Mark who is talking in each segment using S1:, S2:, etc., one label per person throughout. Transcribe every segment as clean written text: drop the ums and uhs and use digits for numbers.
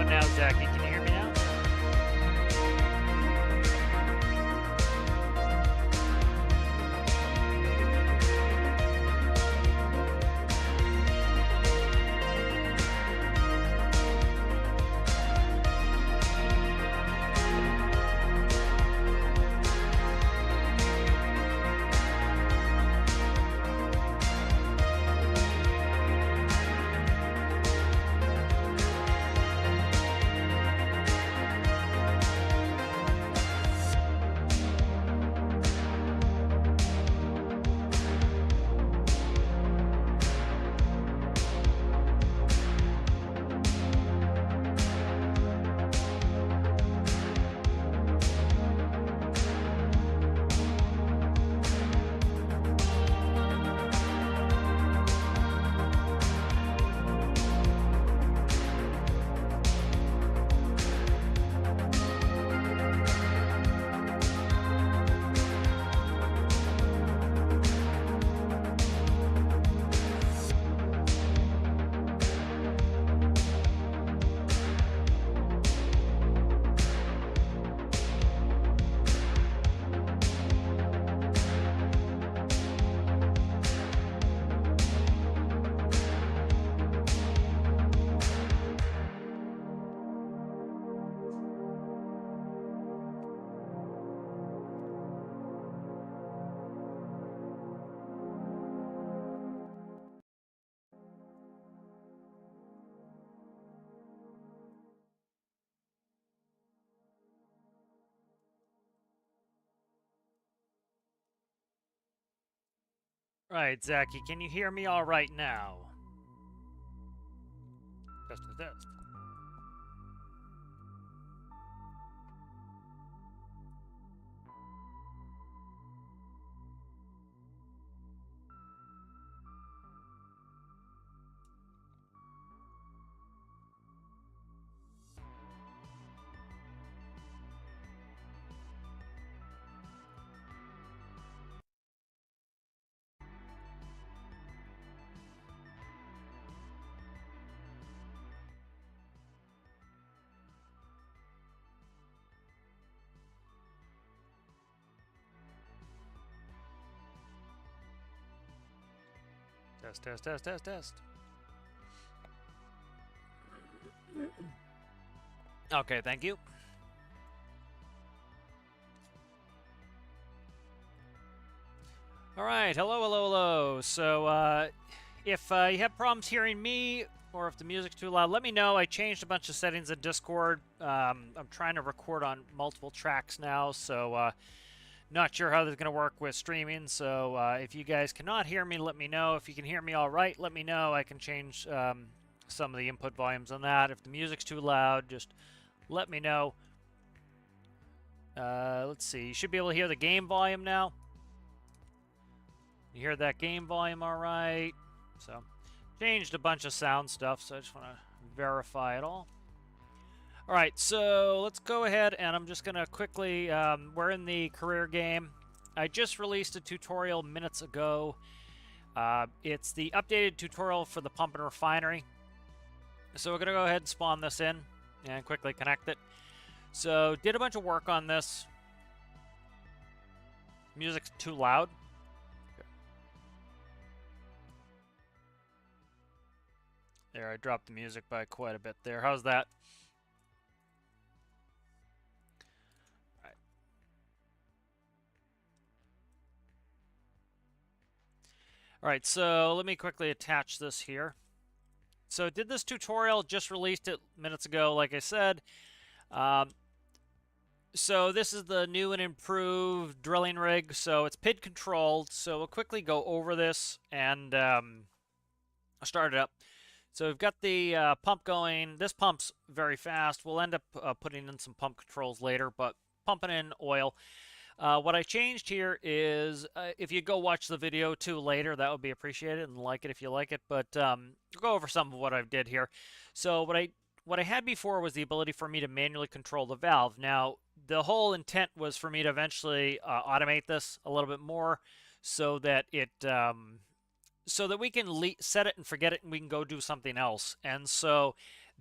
S1: about now, Zachy? Can you hear me now? Right, Zachy, can you hear me all right now? Test, test, test. Test, test, test, test, test. Okay, thank you. All right, hello, hello, hello. So, if you have problems hearing me or if the music's too loud, let me know. I changed a bunch of settings in Discord. I'm trying to record on multiple tracks now, so not sure how this is going to work with streaming. So, if you guys cannot hear me, let me know. If you can hear me all right, let me know. I can change some of the input volumes on that. If the music's too loud, just let me know. Let's see. You should be able to hear the game volume now. You hear that game volume all right? So, changed a bunch of sound stuff, so I just want to verify it all. All right, so let's go ahead, and I'm just going to quickly, we're in the career game. I just released a tutorial minutes ago. It's the updated tutorial for the pump and refinery. So we're going to go ahead and spawn this in and quickly connect it. So, did a bunch of work on this. Music's too loud. There, I dropped the music by quite a bit there. How's that? All right, so let me quickly attach this here. So did this tutorial, just released it minutes ago, like I said. So this is the new and improved drilling rig. So it's PID controlled. So we'll quickly go over this and I'll start it up. So we've got the pump going. This pump's very fast. We'll end up putting in some pump controls later, but pumping in oil. What I changed here is, if you go watch the video too later, that would be appreciated, and like it if you like it. But we'll go over some of what I did here. So what I had before was the ability for me to manually control the valve. Now, the whole intent was for me to eventually automate this a little bit more, so that it so that we can set it and forget it, and we can go do something else. And so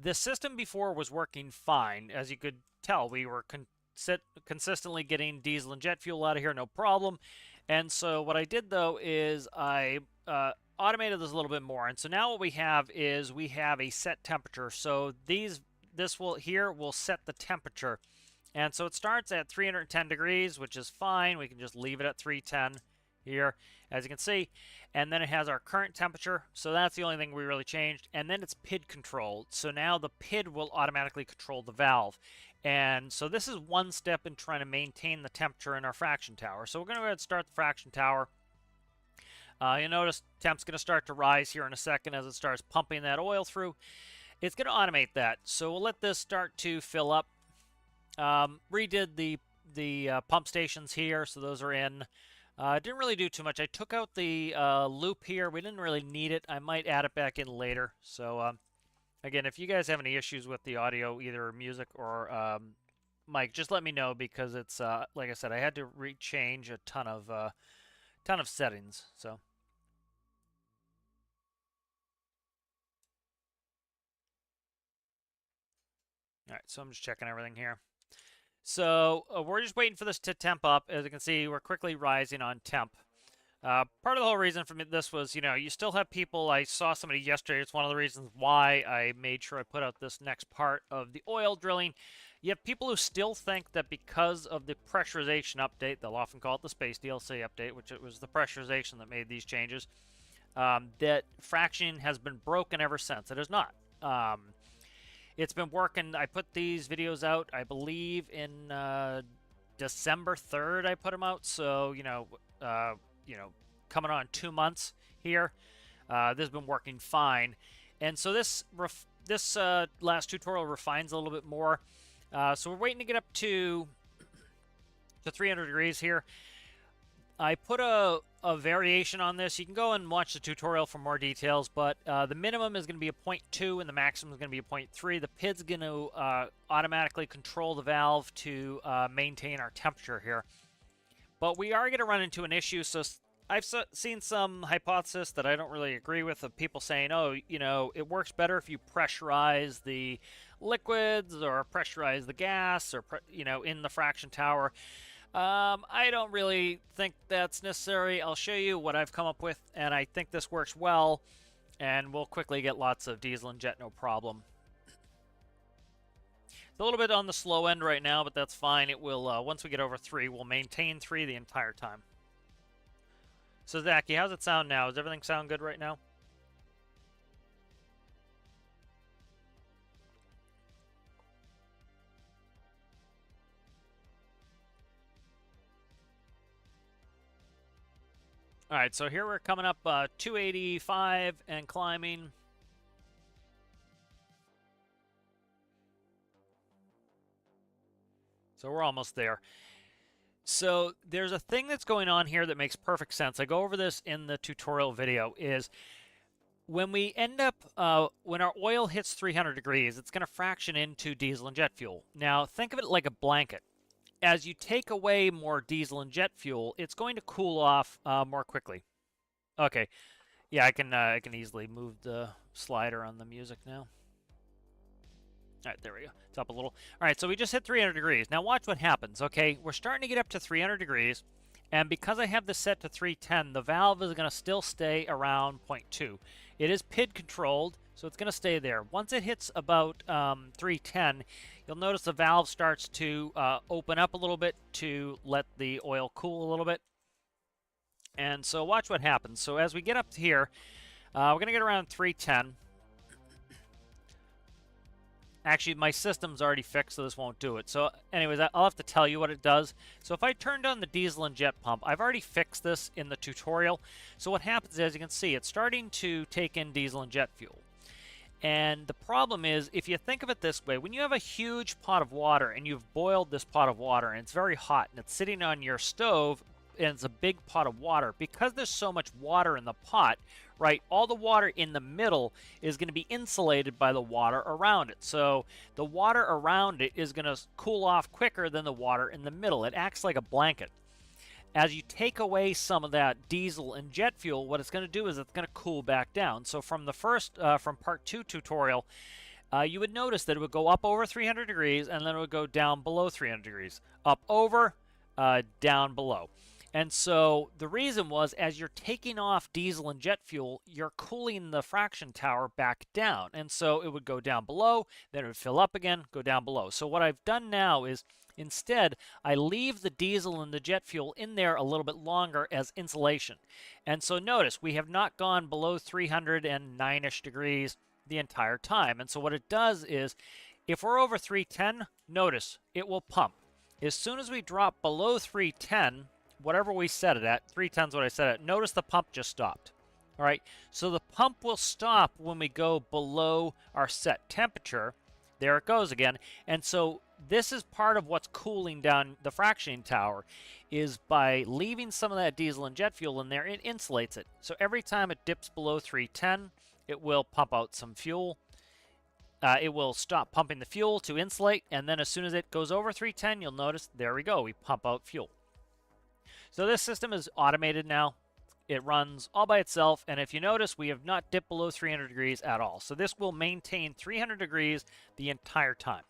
S1: The system before was working fine. As you could tell, we were consistently getting diesel and jet fuel out of here, no problem. And so what I did, though, is I automated this a little bit more. And so now what we have is we have a set temperature. So this will set the temperature. And so it starts at 310 degrees, which is fine. We can just leave it at 310 here, as you can see. And then it has our current temperature. So that's the only thing we really changed. And then it's PID controlled. So now the PID will automatically control the valve. And so this is one step in trying to maintain the temperature in our fraction tower. So we're going to go ahead and start the fraction tower. You'll notice temp's going to start to rise here in a second as it starts pumping that oil through. It's going to automate that. So we'll let this start to fill up. Redid the pump stations here, so those are in. Didn't really do too much. I took out the loop here. We didn't really need it. I might add it back in later. So again, if you guys have any issues with the audio, either music or mic, just let me know, because it's like I said, I had to rechange a ton of settings. So. All right, so I'm just checking everything here. So we're just waiting for this to temp up. As you can see, we're quickly rising on temp. Part of the whole reason for this was, you still have people. I saw somebody yesterday. It's one of the reasons why I made sure I put out this next part of the oil drilling. You have people who still think that because of the pressurization update, they'll often call it the space DLC update, which it was the pressurization that made these changes, that fractioning has been broken ever since. It is not. It's been working. I put these videos out, I believe, in December 3rd. I put them out, so coming on 2 months here. This has been working fine, and so this last tutorial refines a little bit more. So we're waiting to get up to 300 degrees here. I put a variation on this. You can go and watch the tutorial for more details, but the minimum is going to be a 0.2 and the maximum is going to be a 0.3. The PID's going to automatically control the valve to maintain our temperature here. But we are going to run into an issue. So I've seen some hypothesis that I don't really agree with, of people saying, oh, it works better if you pressurize the liquids or pressurize the gas or, in the fraction tower. I don't really think that's necessary. I'll show you what I've come up with, and I think this works well, and we'll quickly get lots of diesel and jet, no problem. It's a little bit on the slow end right now, but that's fine. It will, once we get over 3, we'll maintain 3 the entire time. So, Zachy, how's it sound now? Does everything sound good right now? All right, so here we're coming up 285 and climbing. So we're almost there. So there's a thing that's going on here that makes perfect sense. I go over this in the tutorial video, is when we end up, when our oil hits 300 degrees, it's going to fraction into diesel and jet fuel. Now, think of it like a blanket. As you take away more diesel and jet fuel, it's going to cool off more quickly. Okay, yeah, I can easily move the slider on the music now. All right, there we go. It's up a little. All right, so we just hit 300 degrees. Now watch what happens, okay? We're starting to get up to 300 degrees, and because I have this set to 310, the valve is going to still stay around 0.2. It is PID controlled, so it's going to stay there. Once it hits about 310, you'll notice the valve starts to open up a little bit to let the oil cool a little bit. And so watch what happens. So as we get up here, we're going to get around 310. Actually, my system's already fixed, so this won't do it. So anyways, I'll have to tell you what it does. So if I turned on the diesel and jet pump, I've already fixed this in the tutorial. So what happens is, as you can see, it's starting to take in diesel and jet fuel. And the problem is, if you think of it this way, when you have a huge pot of water and you've boiled this pot of water and it's very hot and it's sitting on your stove and it's a big pot of water, because there's so much water in the pot, right, all the water in the middle is going to be insulated by the water around it. So the water around it is going to cool off quicker than the water in the middle. It acts like a blanket. As you take away some of that diesel and jet fuel, what it's going to do is it's going to cool back down. So from the first, from part 2 tutorial, you would notice that it would go up over 300 degrees and then it would go down below 300 degrees. Up over, down below. And so the reason was, as you're taking off diesel and jet fuel, you're cooling the fraction tower back down. And so it would go down below, then it would fill up again, go down below. So what I've done now is, instead, I leave the diesel and the jet fuel in there a little bit longer as insulation. And so notice, we have not gone below 309-ish degrees the entire time. And so what it does is, if we're over 310, notice, it will pump. As soon as we drop below 310, whatever we set it at, 310 is what I set it at, notice the pump just stopped. All right, so the pump will stop when we go below our set temperature. There it goes again. And so this is part of what's cooling down the fractioning tower, is by leaving some of that diesel and jet fuel in there, it insulates it. So every time it dips below 310, it will pump out some fuel. It will stop pumping the fuel to insulate, and then as soon as it goes over 310, you'll notice, there we go, we pump out fuel. So this system is automated now. It runs all by itself, and if you notice, we have not dipped below 300 degrees at all. So this will maintain 300 degrees the entire time.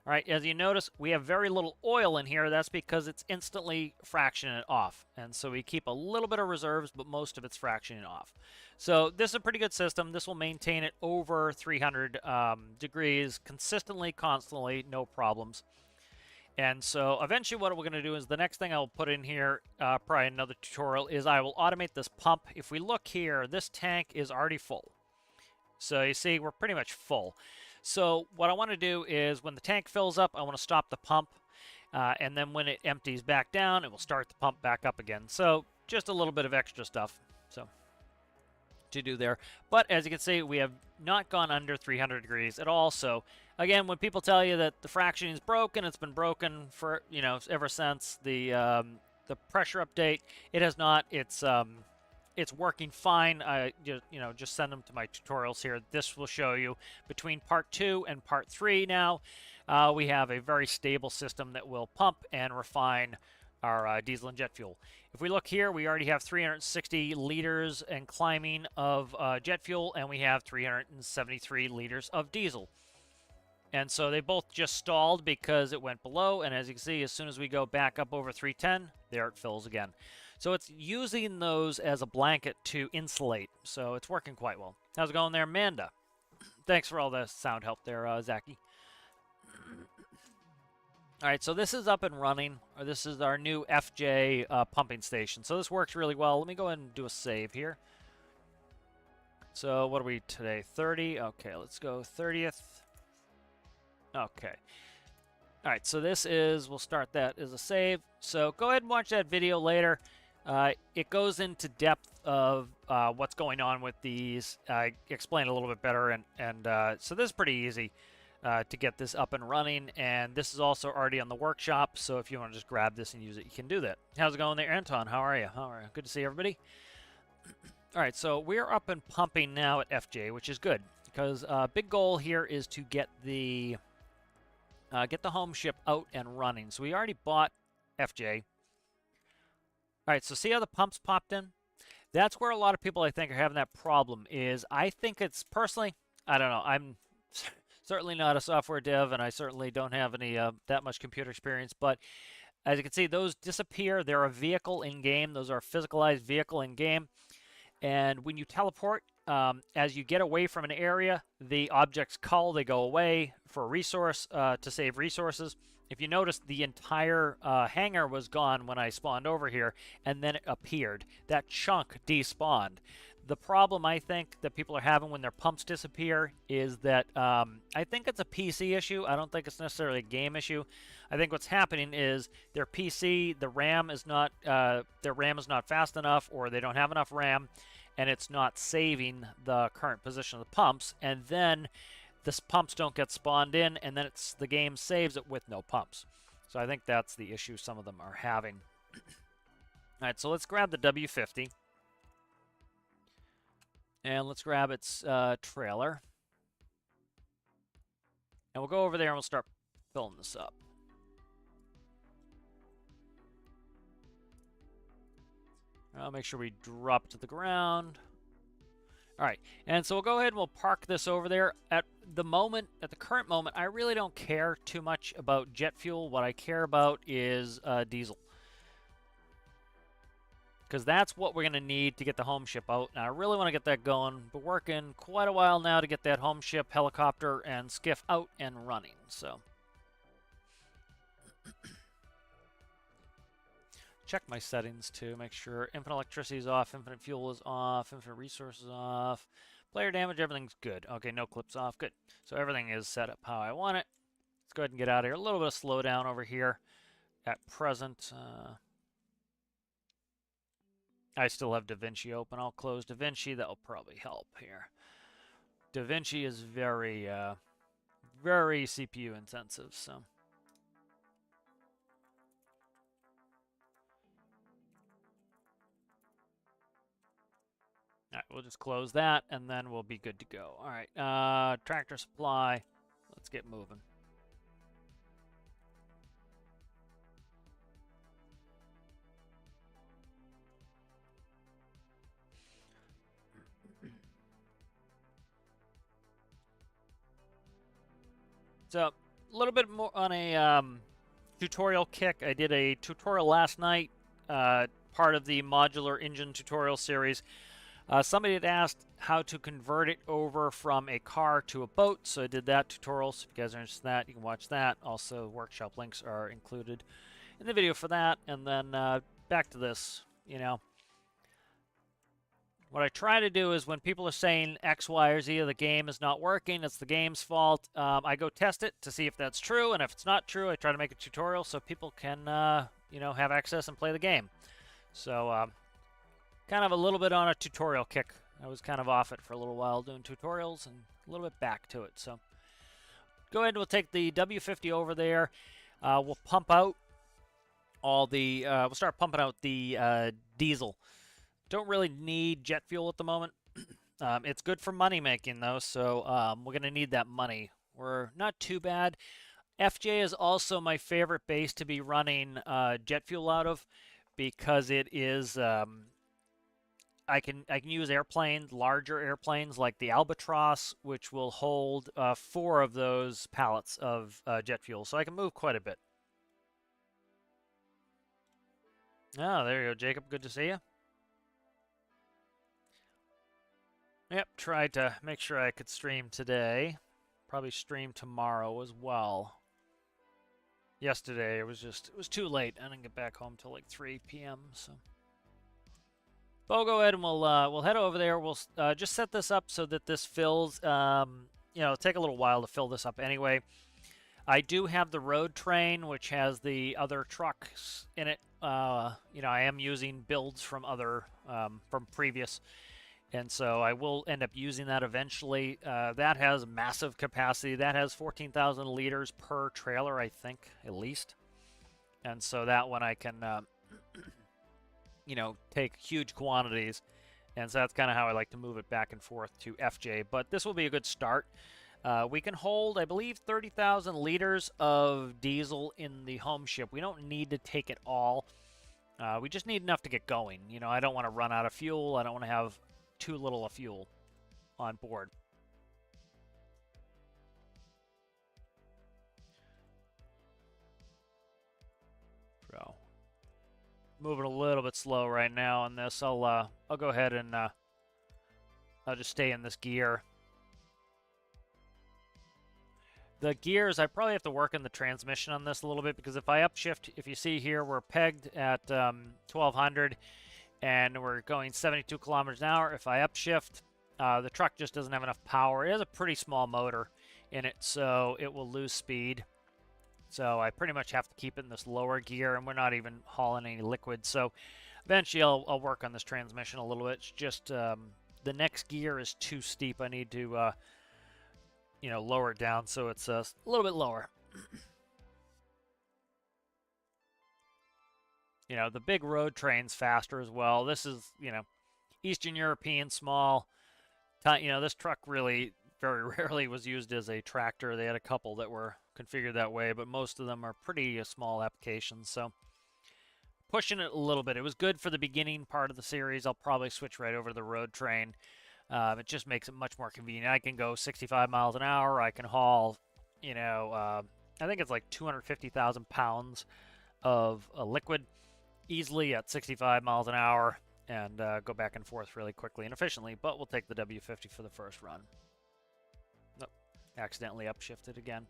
S1: All right, as you notice, we have very little oil in here. That's because it's instantly fractioning it off. And so we keep a little bit of reserves, but most of it's fractioning off. So this is a pretty good system. This will maintain it over 300 degrees consistently, constantly, no problems. And so eventually what we're going to do is, the next thing I'll put in here, probably another tutorial, is I will automate this pump. If we look here, this tank is already full. So you see, we're pretty much full. So what I want to do is, when the tank fills up, I want to stop the pump. And then when it empties back down, it will start the pump back up again. So just a little bit of extra stuff to do there. But as you can see, we have not gone under 300 degrees at all. So again, when people tell you that the fractioning is broken, it's been broken for, ever since the pressure update. It has not. It's working fine. Just send them to my tutorials here. This will show you between part 2 and part 3 now. We have a very stable system that will pump and refine our diesel and jet fuel. If we look here, we already have 360 liters and climbing of jet fuel, and we have 373 liters of diesel. And so they both just stalled because it went below, and as you can see, as soon as we go back up over 310, there it fills again. So it's using those as a blanket to insulate, so it's working quite well. How's it going there, Amanda? Thanks for all the sound help there, Zachy. All right, so this is up and running. This is our new FJ pumping station. So this works really well. Let me go ahead and do a save here. So what are we today? 30? Okay, let's go 30th. Okay. All right, so this is, we'll start that as a save. So go ahead and watch that video later. It goes into depth of what's going on with these. I explain a little bit better, and so this is pretty easy to get this up and running, and this is also already on the workshop, so if you want to just grab this and use it, you can do that. How's it going there, Anton? How are you? Good to see everybody. All right, so we're up and pumping now at FJ, which is good, because big goal here is to get the home ship out and running. So we already bought FJ. All right, so see how the pumps popped in? That's where a lot of people, I think, are having that problem. Is I think it's, personally, I don't know, I'm certainly not a software dev, and I certainly don't have any that much computer experience, but as you can see, those disappear. They're a vehicle in-game. Those are a physicalized vehicle in-game. And when you teleport, as you get away from an area, the objects cull, they go away for a resource, to save resources. If you notice, the entire hangar was gone when I spawned over here, and then it appeared. That chunk despawned. The problem, I think, that people are having when their pumps disappear is that I think it's a PC issue. I don't think it's necessarily a game issue. I think what's happening is their PC, the RAM is not, their RAM is not fast enough, or they don't have enough RAM, and it's not saving the current position of the pumps, and then the pumps don't get spawned in, and then the game saves it with no pumps. So I think that's the issue some of them are having. All right, so let's grab the W50. And let's grab its trailer. And we'll go over there and we'll start filling this up. I'll make sure we drop to the ground. All right, and so we'll go ahead and we'll park this over there. at the current moment, I really don't care too much about jet fuel. What I care about is diesel. Because that's what we're going to need to get the home ship out. And I really want to get that going. Been working quite a while now to get that home ship, helicopter, and skiff out and running. So check my settings too. Make sure infinite electricity is off, infinite fuel is off, infinite resources off. Player damage, everything's good. Okay, no clips off. Good. So everything is set up how I want it. Let's go ahead and get out of here. A little bit of slowdown over here at present. I still have DaVinci open. I'll close DaVinci. That'll probably help here. DaVinci is very, very CPU intensive, so. All right, we'll just close that, and then we'll be good to go. All right, tractor supply. Let's get moving. So, a little bit more on a tutorial kick. I did a tutorial last night, part of the modular engine tutorial series. Somebody had asked how to convert it over from a car to a boat, so I did that tutorial. So if you guys are interested in that, you can watch that. Also, workshop links are included in the video for that. And then back to this, you know. What I try to do is when people are saying X, Y, or Z, the game is not working, it's the game's fault, I go test it to see if that's true. And if it's not true, I try to make a tutorial so people can, you know, have access and play the game. So, kind of a little bit on a tutorial kick. I was kind of off it for a little while doing tutorials and a little bit back to it. So go ahead and we'll take the W50 over there. We'll pump out all the, we'll start pumping out the diesel. Don't really need jet fuel at the moment. It's good for money making though, so we're going to need that money. We're not too bad. FJ is also my favorite base to be running jet fuel out of because it is... I can use airplanes, larger airplanes like the Albatross, which will hold 4 of those pallets of jet fuel, so I can move quite a bit. Oh, there you go, Jacob. Good to see you. Yep, tried to make sure I could stream today. Probably stream tomorrow as well. Yesterday it was too late. I didn't get back home till like 3 p.m. So. But we'll go ahead and we'll head over there. We'll just set this up so that this fills. You know, it'll take a little while to fill this up anyway. I do have the road train, which has the other trucks in it. You know, I am using builds from other from previous, and so I will end up using that eventually. That has massive capacity. That has 14,000 liters per trailer, I think, at least. And so that one I can. You know, take huge quantities, and so that's kind of how I like to move it back and forth to FJ. But this will be a good start. We can hold, I believe, 30,000 liters of diesel in the home ship. We don't need to take it all. We just need enough to get going. You know, I don't want to run out of fuel. I don't want to have too little of fuel on board. So. Moving a little bit slow right now on this. I'll go ahead and I'll just stay in this gear. The gears, I probably have to work in the transmission on this a little bit because if I upshift, if you see here, we're pegged at 1200 and we're going 72 kilometers an hour. If I upshift, the truck just doesn't have enough power. It has a pretty small motor in it, so it will lose speed. So I pretty much have to keep it in this lower gear, and we're not even hauling any liquid. So eventually I'll work on this transmission a little bit. It's just the next gear is too steep. I need to, you know, lower it down so it's a little bit lower. You know, the big road train's faster as well. This is, you know, Eastern European small. You know, this truck really very rarely was used as a tractor. They had a couple that were configured that way, but most of them are pretty small applications. So pushing it a little bit. It was good for the beginning part of the series. I'll probably switch right over to the road train It just makes it much more convenient. I can go 65 miles an hour. I can haul, I think it's like 250,000 pounds of liquid easily at 65 miles an hour and go back and forth really quickly and efficiently. But we'll take the W50 for the first run. Nope, accidentally upshifted again.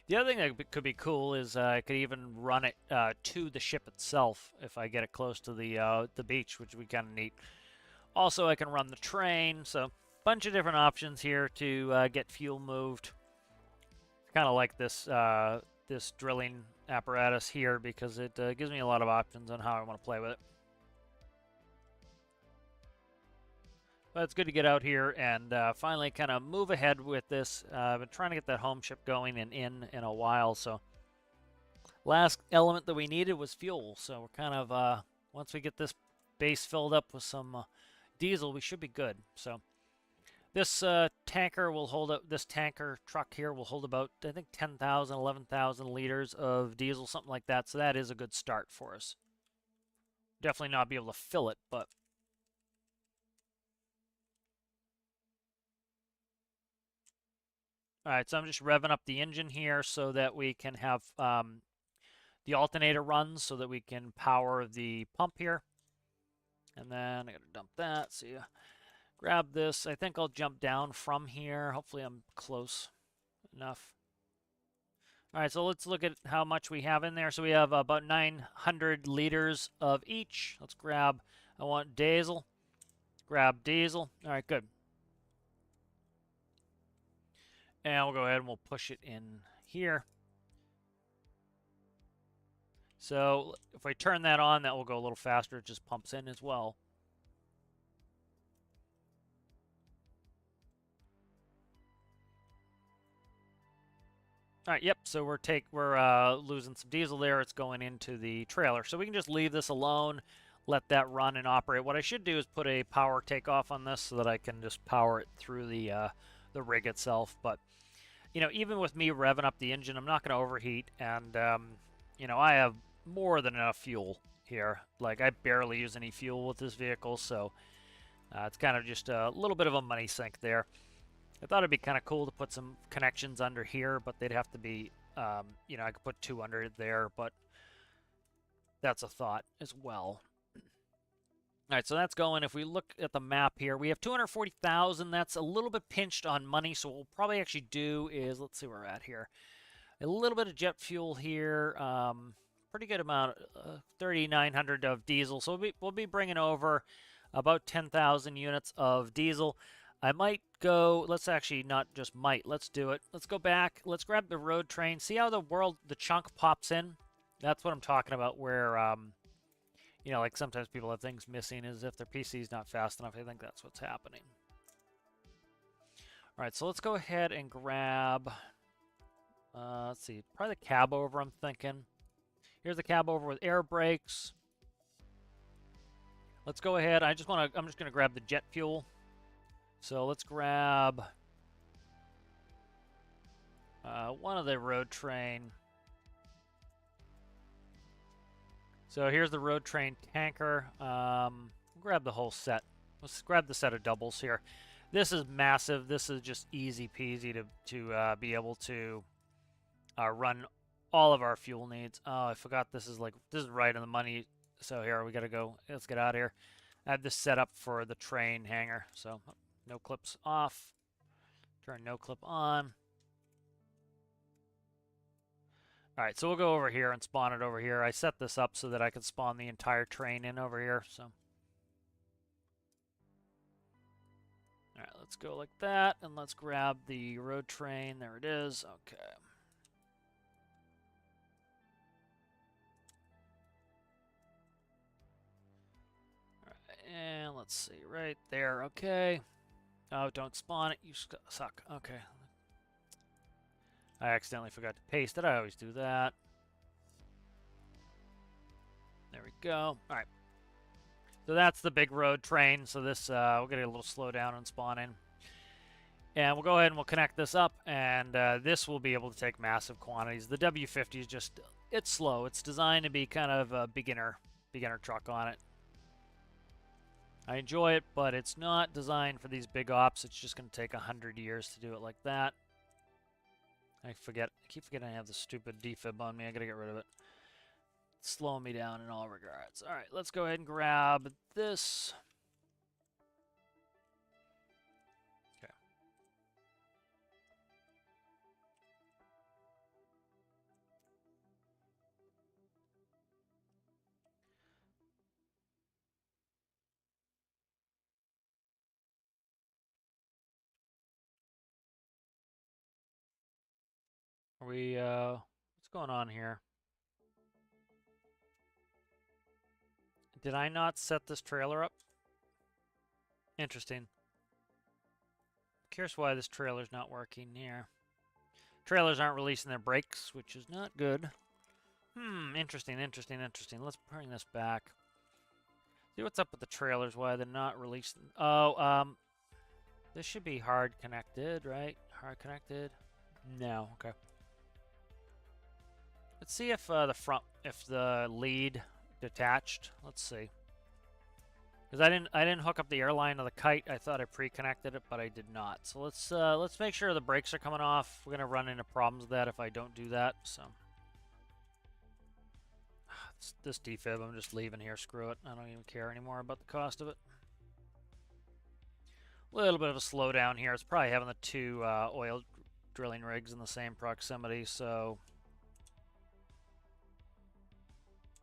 S1: The other thing that could be cool is I could even run it to the ship itself if I get it close to the beach, which would be kind of neat. Also, I can run the train, so a bunch of different options here to get fuel moved. Kind of like this this drilling apparatus here because it gives me a lot of options on how I want to play with it. But it's good to get out here and finally kind of move ahead with this. I've been trying to get that home ship going and in a while, so last element that we needed was fuel. So we're kind of once we get this base filled up with some diesel, we should be good. So this tanker will hold up. This tanker truck here will hold about, I think, 10,000, 11,000 liters of diesel, something like that. So that is a good start for us. Definitely not be able to fill it, but all right. So I'm just revving up the engine here so that we can have the alternator runs, so that we can power the pump here. And then I gotta dump that. So you grab this. I think I'll jump down from here. Hopefully I'm close enough. All right, so let's look at how much we have in there. So we have about 900 liters of each. Let's grab, I want diesel. Grab diesel. All right, good. And we'll go ahead and we'll push it in here. So if I turn that on, that will go a little faster. It just pumps in as well. All right, yep, so we're losing some diesel there. It's going into the trailer. So we can just leave this alone, let that run and operate. What I should do is put a power takeoff on this so that I can just power it through the rig itself. But, even with me revving up the engine, I'm not going to overheat. And, I have more than enough fuel here. Like, I barely use any fuel with this vehicle, so it's kind of just a little bit of a money sink there. I thought it'd be kind of cool to put some connections under here, but they'd have to be, I could put 2 under there, but that's a thought as well. All right, so that's going. If we look at the map here, we have 240,000. That's a little bit pinched on money, so what we'll probably actually do is, let's see where we're at here. A little bit of jet fuel here, pretty good amount, 3,900 of diesel. So we'll be bringing over about 10,000 units of diesel. I might go, let's actually not just might, let's do it. Let's go back, let's grab the road train. See how the chunk pops in? That's what I'm talking about where, like sometimes people have things missing as if their PC is not fast enough. I think that's what's happening. All right, so let's go ahead and grab, let's see, probably the cab over, I'm thinking. Here's the cab over with air brakes. Let's go ahead, I'm just gonna grab the jet fuel. So let's grab one of the road train. So here's the road train tanker. Grab the whole set. Let's grab the set of doubles here. This is massive. This is just easy peasy to be able to run all of our fuel needs. Oh, I forgot this is right on the money. So here we gotta go. Let's get out of here. I have this set up for the train hangar. So no clips off. Turn no clip on. All right, so we'll go over here and spawn it over here. I set this up so that I can spawn the entire train in over here. So, all right, let's go like that, and let's grab the road train. There it is. Okay. All right, and let's see, right there. Okay. Oh, don't spawn it. You suck. Okay. I accidentally forgot to paste it. I always do that. There we go. All right. So that's the big road train. So this, we'll get a little slow down and spawn in. And we'll go ahead and we'll connect this up. And this will be able to take massive quantities. The W50 is just, it's slow. It's designed to be kind of a beginner truck on it. I enjoy it, but it's not designed for these big ops. It's just going to take 100 years to do it like that. I keep forgetting I have the stupid defib on me. I got to get rid of it. It's slowing me down in all regards. All right, let's go ahead and grab this. Okay. What's going on here? Did I not set this trailer up? Interesting. Curious why this trailer's not working here. Trailers aren't releasing their brakes, which is not good. Interesting. Let's bring this back. See what's up with the trailers, why they're not releasing. Oh, this should be hard connected, right? Hard connected? No, okay. Let's see if if the lead detached. Let's see. Because I didn't hook up the airline of the kite. I thought I pre-connected it, but I did not. So let's make sure the brakes are coming off. We're gonna run into problems with that if I don't do that. So this defib, I'm just leaving here. Screw it. I don't even care anymore about the cost of it. A little bit of a slowdown here. It's probably having the two oil drilling rigs in the same proximity. So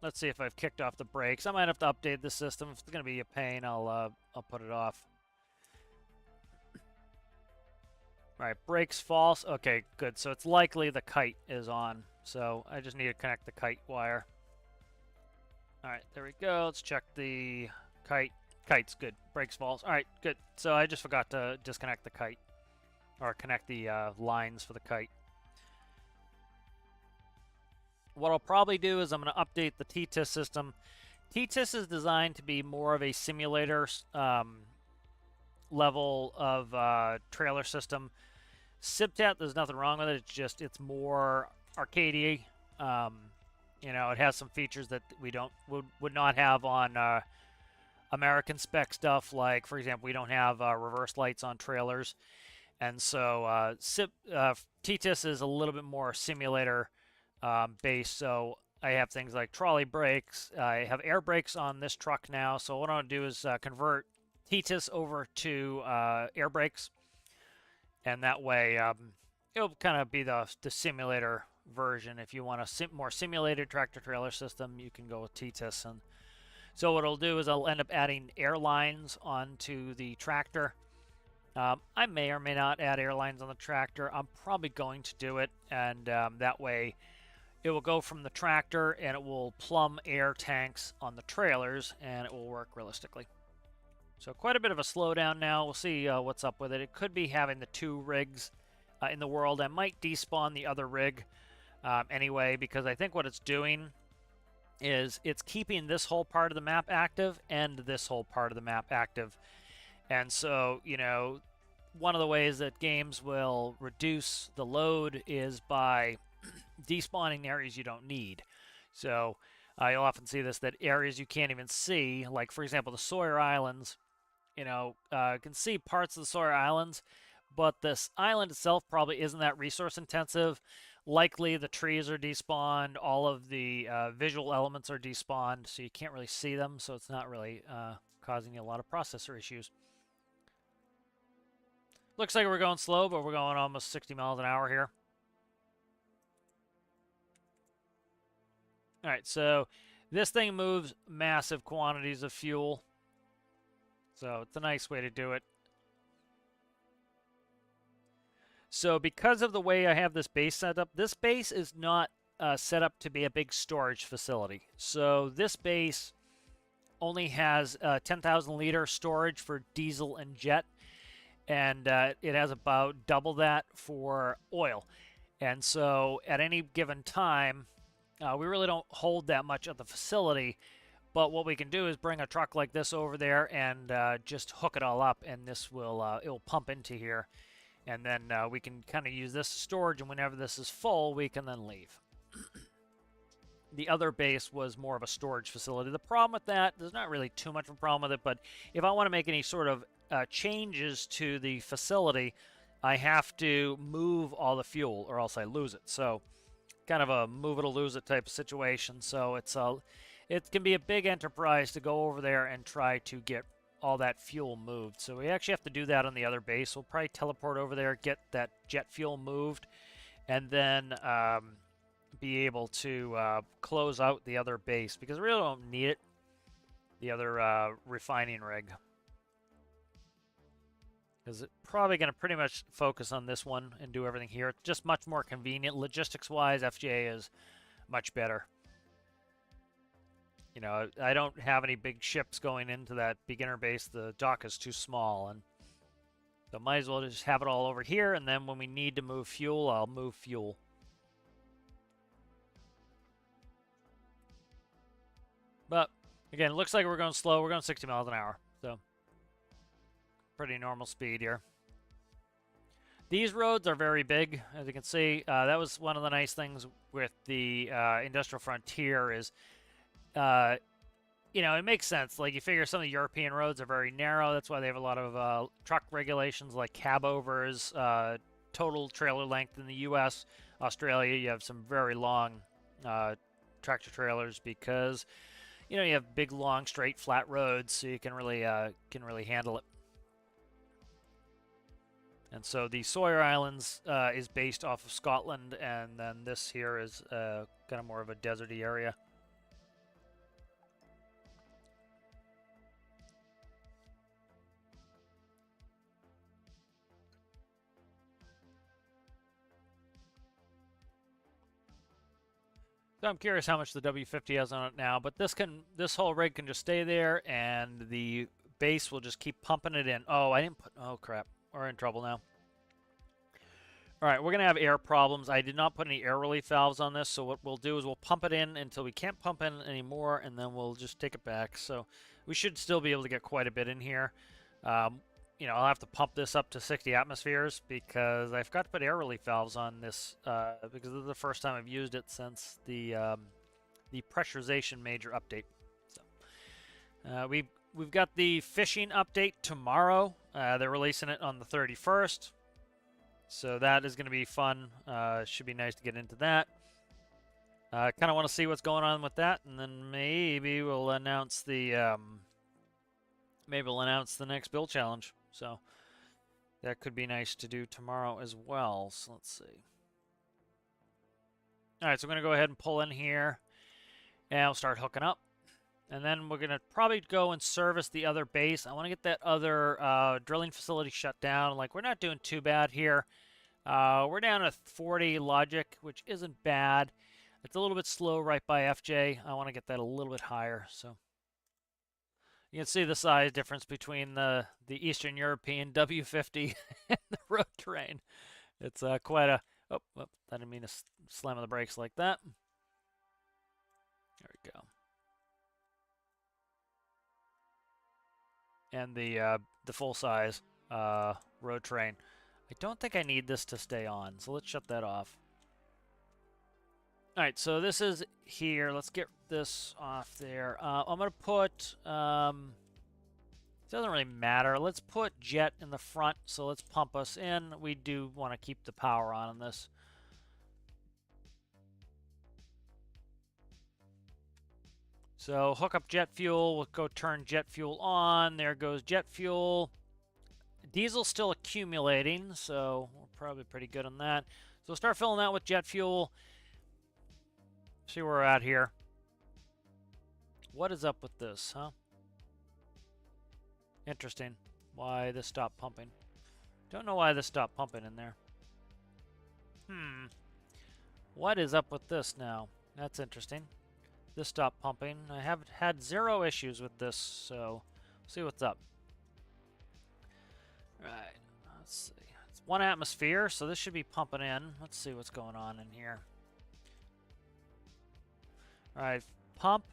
S1: let's see if I've kicked off the brakes. I might have to update the system. If it's going to be a pain, I'll put it off. All right, brakes false. Okay, good. So it's likely the kite is on. So I just need to connect the kite wire. All right, there we go. Let's check the kite. Kite's good. Brakes false. All right, good. So I just forgot to disconnect the kite or connect the lines for the kite. What I'll probably do is I'm going to update the TTIS system. TTIS is designed to be more of a simulator level of trailer system. SIBTAT, there's nothing wrong with it. It's more arcadey. You know, it has some features that we would not have on American spec stuff. Like, for example, we don't have reverse lights on trailers, and so TTIS is a little bit more simulator based. So I have things like trolley brakes. I have air brakes on this truck now. So what I want to do is convert TTIS over to air brakes, and that way it'll kind of be the simulator version. If you want a more simulated tractor trailer system, you can go with TTIS. And so what I'll do is I'll end up adding airlines onto the tractor. I may or may not add airlines on the tractor. I'm probably going to do it, and that way it will go from the tractor and it will plumb air tanks on the trailers, and it will work realistically. So quite a bit of a slowdown now. We'll see what's up with it. It could be having the two rigs in the world. I might despawn the other rig anyway, because I think what it's doing is it's keeping this whole part of the map active and this whole part of the map active. And so, you know, one of the ways that games will reduce the load is by despawning areas you don't need. So you'll often see this, that areas you can't even see, like for example the Sawyer Islands, you know, you can see parts of the Sawyer Islands, but this island itself probably isn't that resource intensive. Likely the trees are despawned, all of the visual elements are despawned, so you can't really see them, so it's not really causing you a lot of processor issues. Looks like we're going slow, but we're going almost 60 miles an hour here. All right, so this thing moves massive quantities of fuel, so it's a nice way to do it. So because of the way I have this base set up, this base is not set up to be a big storage facility. So this base only has 10,000 liter storage for diesel and jet, and it has about double that for oil. And so at any given time, we really don't hold that much at the facility, but what we can do is bring a truck like this over there and just hook it all up, and this will it will pump into here. And then we can kind of use this as storage, and whenever this is full, we can then leave. the other base was more of a storage facility. The problem with that, there's not really too much of a problem with it, but if I want to make any sort of changes to the facility, I have to move all the fuel or else I lose it. So kind of a move it or lose it type of situation. So it can be a big enterprise to go over there and try to get all that fuel moved. So we actually have to do that on the other base. We'll probably teleport over there, get that jet fuel moved, and then be able to close out the other base because we really don't need it, the other refining rig. Because it's probably going to pretty much focus on this one and do everything here. It's just much more convenient. Logistics-wise, FJ is much better. You know, I don't have any big ships going into that beginner base. The dock is too small, and so might as well just have it all over here, and then when we need to move fuel, I'll move fuel. But, again, it looks like we're going slow. We're going 60 miles an hour, so pretty normal speed here. These roads are very big, as you can see. That was one of the nice things with the Industrial Frontier is, you know, it makes sense. Like, you figure some of the European roads are very narrow. That's why they have a lot of truck regulations like cab overs, total trailer length in the U.S. Australia, you have some very long tractor trailers because, you know, you have big, long, straight, flat roads, so you can really handle it. And so the Sawyer Islands is based off of Scotland, and then this here is kind of more of a deserty area. So I'm curious how much the W50 has on it now, but this whole rig can just stay there, and the base will just keep pumping it in. Oh, I didn't put. Oh crap. We're in trouble now. All right, we're going to have air problems. I did not put any air relief valves on this, so what we'll do is we'll pump it in until we can't pump in anymore, and then we'll just take it back. So we should still be able to get quite a bit in here. You know, I'll have to pump this up to 60 atmospheres because I forgot to put air relief valves on this because this is the first time I've used it since the pressurization major update. So we've got the fishing update tomorrow. They're releasing it on the 31st. So that is going to be fun. Should be nice to get into that. Kind of want to see what's going on with that, and then maybe we'll announce the next build challenge. So that could be nice to do tomorrow as well. So let's see. All right, so I'm going to go ahead and pull in here, and I'll start hooking up. And then we're going to probably go and service the other base. I want to get that other drilling facility shut down. Like, we're not doing too bad here. We're down to 40 logic, which isn't bad. It's a little bit slow right by FJ. I want to get that a little bit higher. So you can see the size difference between the Eastern European W50 and the road terrain. It's quite a... Oh, I didn't mean to slam on the brakes like that. There we go. And the full-size road train. I don't think I need this to stay on, so let's shut that off. All right, so this is here. Let's get this off there. I'm going to put... it doesn't really matter. Let's put jet in the front, so let's pump us in. We do want to keep the power on this. So hook up jet fuel. We'll go turn jet fuel on. There goes jet fuel. Diesel's still accumulating, so we're probably pretty good on that. So we'll start filling that with jet fuel. See where we're at here. What is up with this, huh? Interesting. Why this stopped pumping. Don't know why this stopped pumping in there. What is up with this now? That's interesting. This stopped pumping. I have had 0 issues with this, so see what's up. Right, let's see. It's 1 atmosphere, so this should be pumping in. Let's see what's going on in here. All right, pump.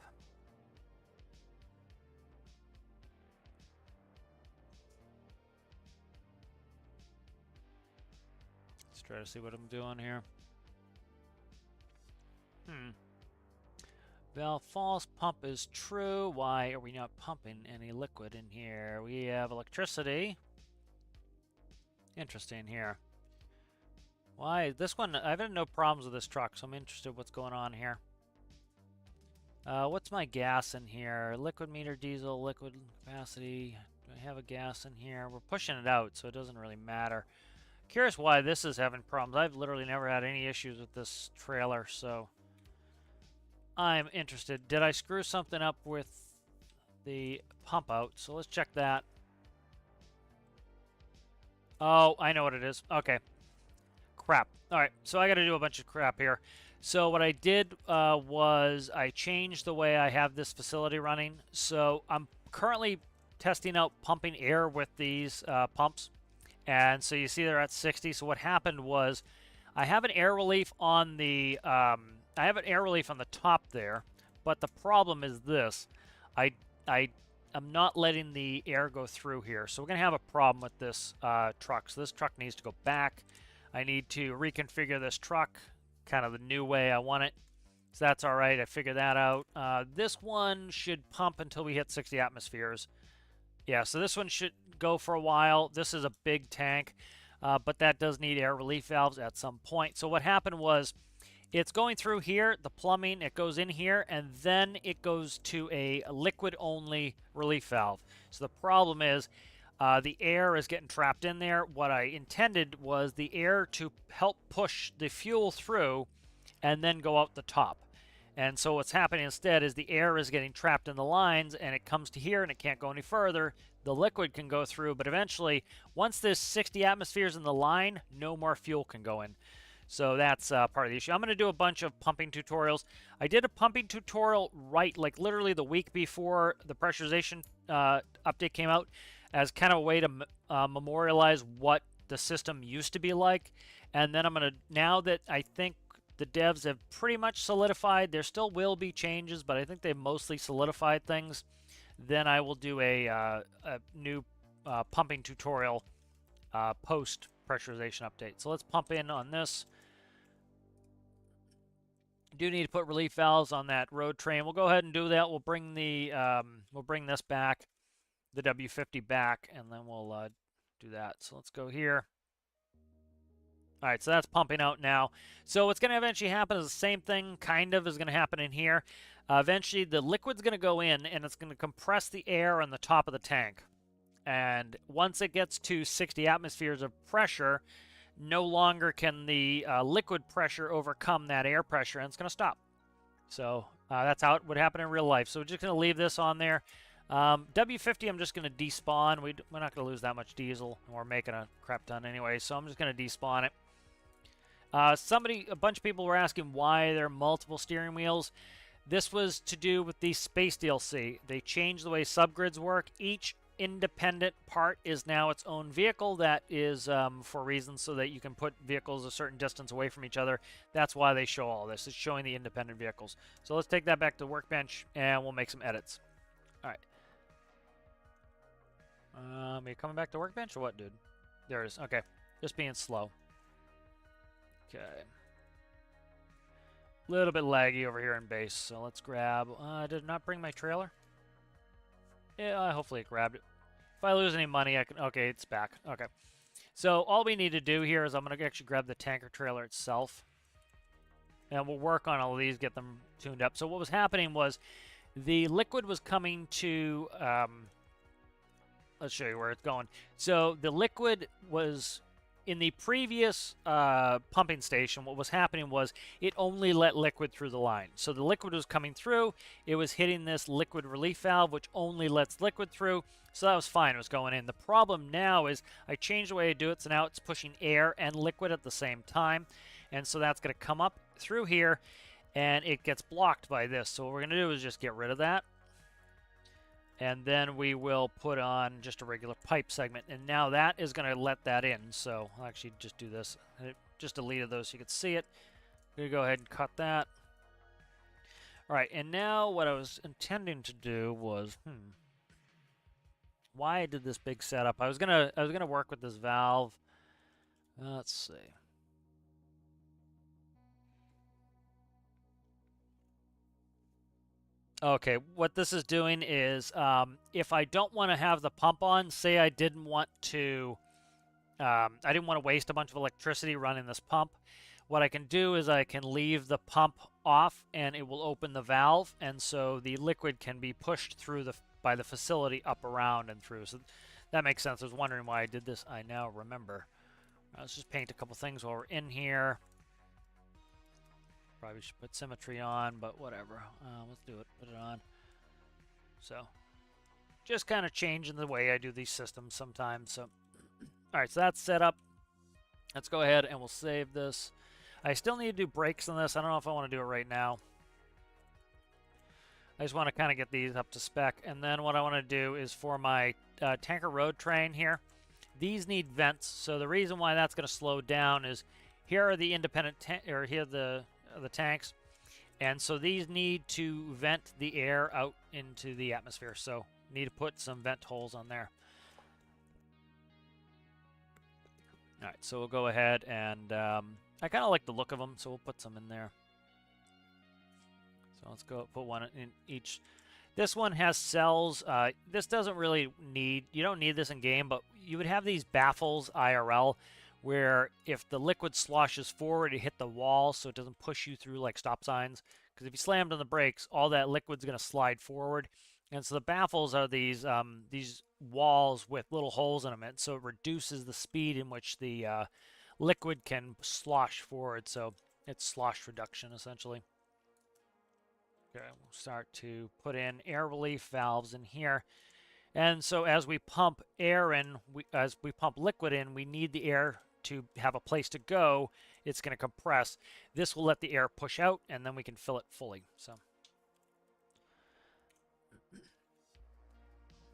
S1: Let's try to see what I'm doing here. Valve false, pump is true. Why are we not pumping any liquid in here? We have electricity. Interesting here. Why? This one, I've had no problems with this truck, so I'm interested what's going on here. What's my gas in here? Liquid meter, diesel, liquid capacity. Do I have a gas in here? We're pushing it out, so it doesn't really matter. Curious why this is having problems. I've literally never had any issues with this trailer, so I'm interested. Did I screw something up with the pump out? So let's check that. Oh, I know what it is. Okay. Crap. All right, so I got to do a bunch of crap here. So what I did was I changed the way I have this facility running. So I'm currently testing out pumping air with these pumps. And so you see they're at 60. So what happened was I have an air relief on the top there, but the problem is this. I am not letting the air go through here. So we're going to have a problem with this truck. So this truck needs to go back. I need to reconfigure this truck kind of the new way I want it. So that's all right. I figured that out. This one should pump until we hit 60 atmospheres. Yeah, so this one should go for a while. This is a big tank, but that does need air relief valves at some point. So what happened was it's going through here, the plumbing, it goes in here, and then it goes to a liquid-only relief valve. So the problem is the air is getting trapped in there. What I intended was the air to help push the fuel through and then go out the top. And so what's happening instead is the air is getting trapped in the lines, and it comes to here and it can't go any further. The liquid can go through, but eventually, once there's 60 atmospheres in the line, no more fuel can go in. So that's part of the issue. I'm going to do a bunch of pumping tutorials. I did a pumping tutorial like literally the week before the pressurization update came out as kind of a way to memorialize what the system used to be like. And then I'm going to, now that I think the devs have pretty much solidified, there still will be changes, but I think they've mostly solidified things, then I will do a new pumping tutorial post pressurization update. So let's pump in on this. Do need to put relief valves on that road train. We'll go ahead and do that. We'll bring the we'll bring this back, the W50 back, and then we'll do that. So let's go here. All right, so that's pumping out now. So what's going to eventually happen is the same thing kind of is going to happen in here. Eventually, the liquid's going to go in, and it's going to compress the air on the top of the tank. And once it gets to 60 atmospheres of pressure, no longer can the liquid pressure overcome that air pressure, and it's going to stop. So that's how it would happen in real life. So we're just going to leave this on there. W50, I'm just going to despawn. We're not going to lose that much diesel, and we're making a crap ton anyway, so I'm just going to despawn it. A bunch of people were asking why there are multiple steering wheels. This was to do with the space DLC. They changed the way subgrids work. Each independent part is now its own vehicle. That is for reasons so that you can put vehicles a certain distance away from each other. That's why they show all this. It's showing the independent vehicles. So let's take that back to the workbench, and we'll make some edits. All right. Are you coming back to workbench or what, dude? There it is. Okay. Just being slow. Okay. A little bit laggy over here in base, so let's grab... did it not bring my trailer? Yeah, hopefully it grabbed it. If I lose any money, I can... Okay, it's back. Okay. So all we need to do here is I'm going to actually grab the tanker trailer itself. And we'll work on all of these, get them tuned up. So what was happening was the liquid was coming to... let's show you where it's going. So the liquid was... In the previous pumping station, what was happening was it only let liquid through the line. So the liquid was coming through. It was hitting this liquid relief valve, which only lets liquid through. So that was fine. It was going in. The problem now is I changed the way I do it. So now it's pushing air and liquid at the same time. And so that's going to come up through here, and it gets blocked by this. So what we're going to do is just get rid of that. And then we will put on just a regular pipe segment. And now that is going to let that in. So I'll actually just do this. I just deleted those so you can see it. I'm going to go ahead and cut that. All right, and now what I was intending to do was, why I did this big setup. I was gonna work with this valve. Let's see. Okay, what this is doing is if I don't want to have the pump on, say I didn't want to waste a bunch of electricity running this pump. What I can do is I can leave the pump off and it will open the valve, and so the liquid can be pushed through by the facility up around and through. So that makes sense. I was wondering why I did this. I now remember. Let's just paint a couple things while we're in here. Probably should put symmetry on, but whatever. Let's do it. Put it on. So just kind of changing the way I do these systems sometimes. So all right, so that's set up. Let's go ahead and we'll save this. I still need to do brakes on this. I don't know if I want to do it right now. I just want to kind of get these up to spec. And then what I want to do is for my tanker road train here, these need vents. So the reason why that's going to slow down is here are the independent or here are the tanks, and so these need to vent the air out into the atmosphere. So need to put some vent holes on there. All right, so we'll go ahead and I kind of like the look of them, so we'll put some in there. So let's go put one in each. This one has cells. This doesn't really need, you don't need this in game, but you would have these baffles IRL where if the liquid sloshes forward, it hit the wall so it doesn't push you through like stop signs. Because if you slammed on the brakes, all that liquid's going to slide forward. And so the baffles are these walls with little holes in them, and so it reduces the speed in which the liquid can slosh forward. So it's slosh reduction essentially. Okay, we'll start to put in air relief valves in here. And so as we pump air in, as we pump liquid in, we need the air to have a place to go. It's going to compress. This will let the air push out, and then we can fill it fully. So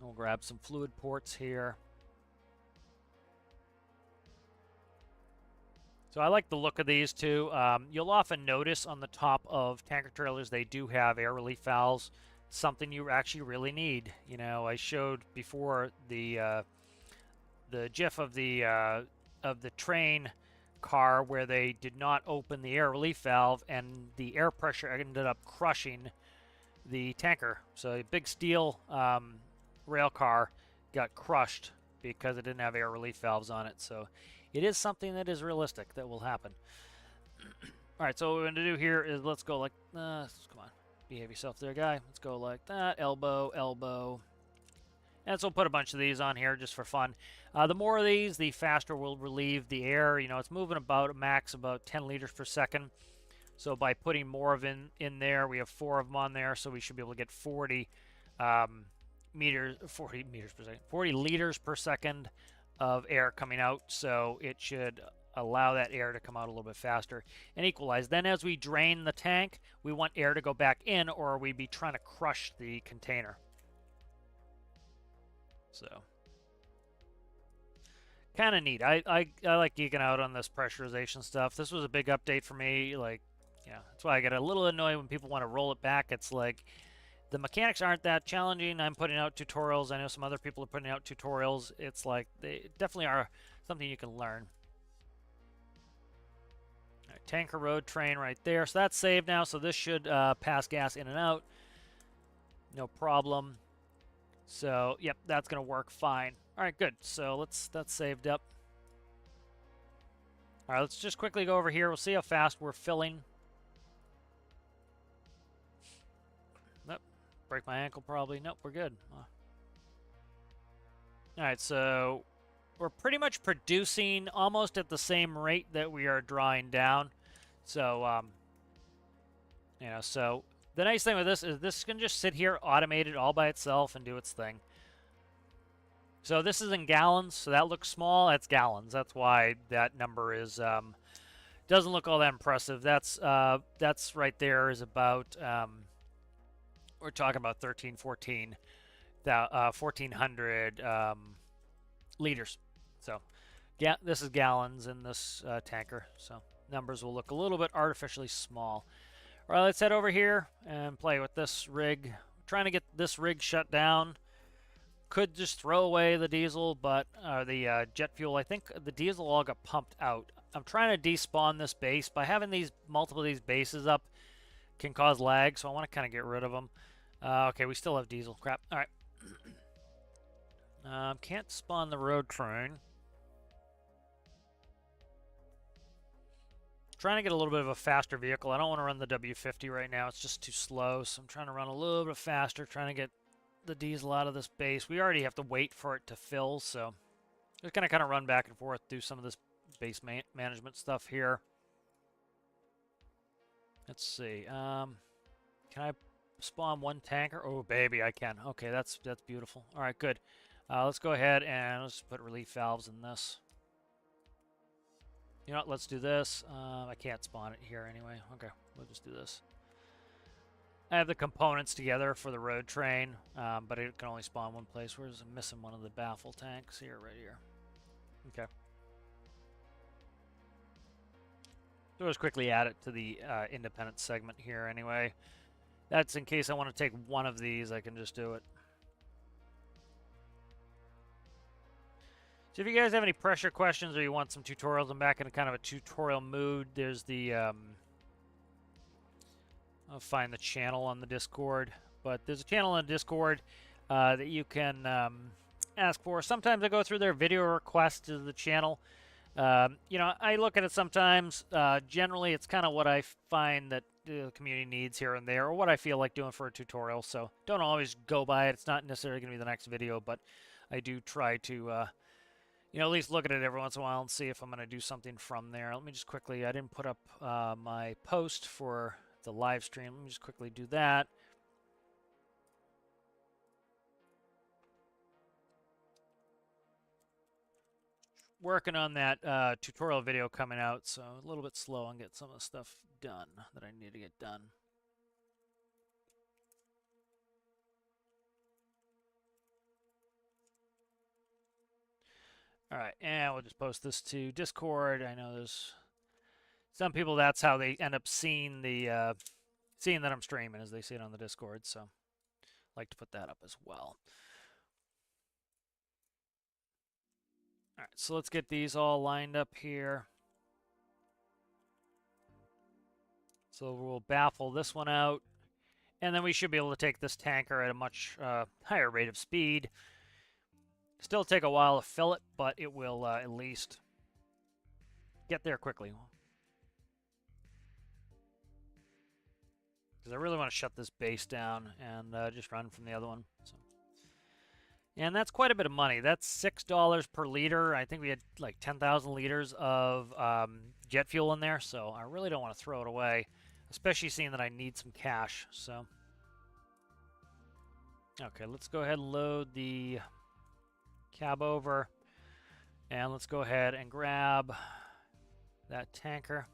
S1: we'll grab some fluid ports here. So I like the look of these too. You'll often notice on the top of tanker trailers they do have air relief valves. Something you actually really need. You know, I showed before the GIF of the train car where they did not open the air relief valve and the air pressure ended up crushing the tanker. So a big steel rail car got crushed because it didn't have air relief valves on it. So it is something that is realistic that will happen. All right, so what we're going to do here is let's go like, come on, behave yourself there, guy. Let's go like that, elbow, elbow. And so we'll put a bunch of these on here just for fun. The more of these, the faster we'll relieve the air. You know, it's moving about a max about 10 liters per second. So by putting more of in there, we have 4 of them on there, so we should be able to get 40 liters per second of air coming out. So it should allow that air to come out a little bit faster and equalize. Then as we drain the tank, we want air to go back in, or we'd be trying to crush the container. So kind of neat. I like geeking out on this pressurization stuff. This was a big update for me. Like, yeah, that's why I get a little annoyed when people want to roll it back. It's like the mechanics aren't that challenging. I'm putting out tutorials. I know some other people are putting out tutorials. It's like they definitely are something you can learn. All right, tanker road train right there. So that's saved now. So this should pass gas in and out. No problem. So, yep, that's going to work fine. All right, good. So that's saved up. All right, let's just quickly go over here. We'll see how fast we're filling. Nope. Break my ankle probably. Nope, we're good. All right, so we're pretty much producing almost at the same rate that we are drawing down. So, you know, so the nice thing with this is this can just sit here automated all by itself and do its thing. So this is in gallons, so that looks small. That's gallons. That's why that number is doesn't look all that impressive. That's right there is about we're talking about 1,400 liters. So yeah, this is gallons in this tanker. So numbers will look a little bit artificially small. All right, let's head over here and play with this rig. I'm trying to get this rig shut down. Could just throw away the diesel, but the jet fuel. I think the diesel all got pumped out. I'm trying to despawn this base. By having these multiple of these bases up can cause lag, so I want to kind of get rid of them. Okay, we still have diesel. Crap. All right. Can't spawn the road train. Trying to get a little bit of a faster vehicle. I don't want to run the W50 right now. It's just too slow. So I'm trying to run a little bit faster, trying to get the diesel out of this base. We already have to wait for it to fill, so just gonna kind of run back and forth, do some of this base management stuff here. Let's see. Can I spawn one tanker? Oh, baby, I can. Okay, that's beautiful. All right, good. Let's go ahead and let's put relief valves in this. You know what? Let's do this. I can't spawn it here anyway. Okay, we'll just do this. I have the components together for the road train, but it can only spawn one place. Where's I'm missing one of the baffle tanks here, right here. Okay. So let's quickly add it to the independent segment here anyway. That's in case I want to take one of these, I can just do it. So if you guys have any pressure questions or you want some tutorials, I'm back in a kind of a tutorial mood. There's the, I'll find the channel on the Discord, but there's a channel on Discord that you can ask for. Sometimes I go through their video requests to the channel. You know, I look at it sometimes. Generally, it's kind of what I find that the community needs here and there, or what I feel like doing for a tutorial. So don't always go by it. It's not necessarily going to be the next video, but I do try to, you know, at least look at it every once in a while and see if I'm going to do something from there. Let me just quickly, I didn't put up my post for the live stream. Let me just quickly do that. Working on that tutorial video coming out, so a little bit slow on getting some of the stuff done that I need to get done. All right, and we'll just post this to Discord. I know there's some people, that's how they end up seeing the seeing that I'm streaming, as they see it on the Discord. So I like to put that up as well. All right, so let's get these all lined up here. So we'll baffle this one out, and then we should be able to take this tanker at a much higher rate of speed. Still take a while to fill it, but it will at least get there quickly. Because I really want to shut this base down and just run from the other one. So. And that's quite a bit of money. That's $6 per liter. I think we had like 10,000 liters of jet fuel in there, so I really don't want to throw it away, especially seeing that I need some cash. So, okay, let's go ahead and load the cab over, and let's go ahead and grab that tanker.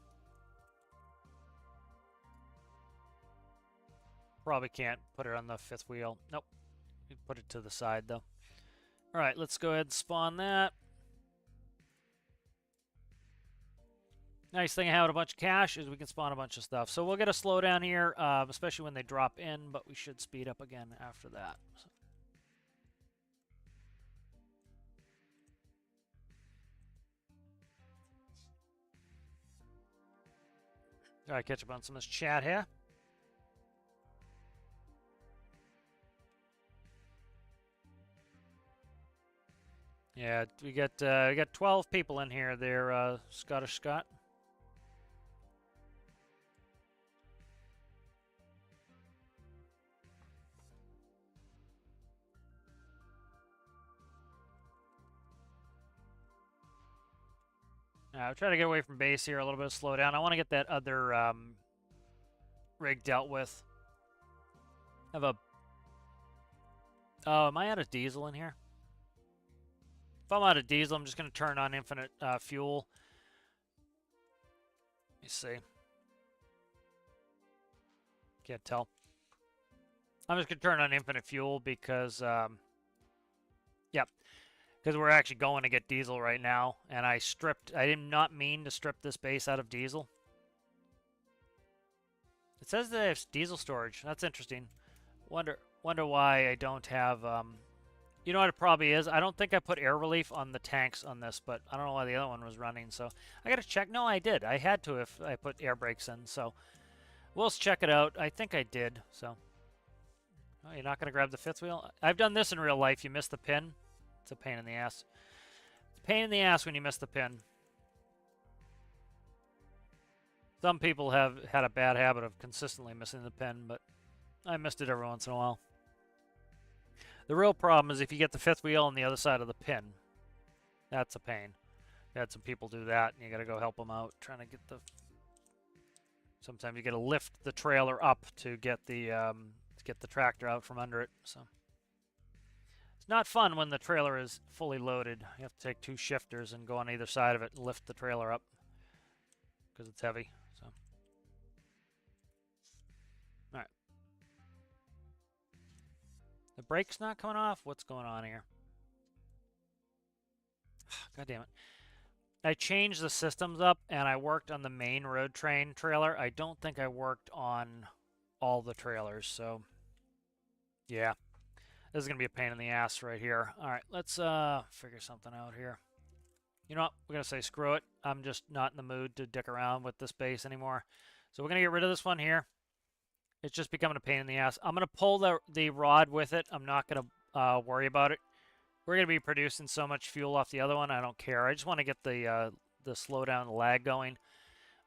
S1: Probably can't put it on the fifth wheel. Nope. Put it to the side though. All right, let's go ahead and spawn that. Nice thing of having a bunch of cash is we can spawn a bunch of stuff. So we'll get a slowdown here, especially when they drop in, but we should speed up again after that. So. All right, catch up on some of this chat here. Yeah, we got 12 people in here. They're Scottish Scott. I'll try to get away from base here, a little bit of slowdown. I want to get that other rig dealt with. Have a... Oh, am I out of diesel in here? If I'm out of diesel, I'm just going to turn on infinite fuel. Let me see. Can't tell. I'm just going to turn on infinite fuel because, yeah, because we're actually going to get diesel right now. And I did not mean to strip this base out of diesel. It says that it's diesel storage. That's interesting. Wonder why I don't have... You know what it probably is? I don't think I put air relief on the tanks on this, but I don't know why the other one was running. So I got to check. No, I did. I had to if I put air brakes in. So we'll check it out. I think I did. So you're not going to grab the fifth wheel? I've done this in real life. You miss the pin. It's a pain in the ass. It's a pain in the ass when you miss the pin. Some people have had a bad habit of consistently missing the pin, but I missed it every once in a while. The real problem is if you get the fifth wheel on the other side of the pin. That's a pain. I had some people do that, and you got to go help them out trying to get the... Sometimes you got to lift the trailer up to get the tractor out from under it. So it's not fun when the trailer is fully loaded. You have to take 2 shifters and go on either side of it and lift the trailer up because it's heavy. So, all right. The brake's not coming off. What's going on here? God damn it. I changed the systems up, and I worked on the main road train trailer. I don't think I worked on all the trailers, so yeah. This is going to be a pain in the ass right here. All right, let's figure something out here. You know what? We're going to say screw it. I'm just not in the mood to dick around with this base anymore. So we're going to get rid of this one here. It's just becoming a pain in the ass. I'm going to pull the rod with it. I'm not going to worry about it. We're going to be producing so much fuel off the other one, I don't care. I just want to get the slowdown, the lag going.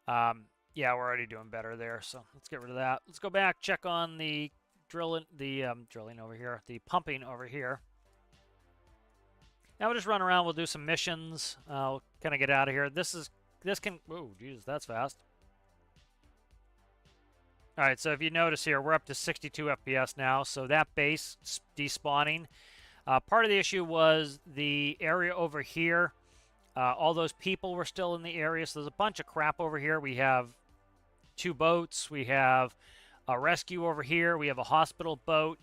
S1: Yeah, we're already doing better there, so let's get rid of that. Let's go back, check on the drilling over here, the pumping over here. Now we'll just run around. We'll do some missions. I'll kind of get out of here. This can. Oh, Jesus, that's fast. All right, so if you notice here, we're up to 62 FPS now. So that base despawning. Part of the issue was the area over here. All those people were still in the area, so there's a bunch of crap over here. We have 2 boats. We have a rescue over here. We have a hospital boat.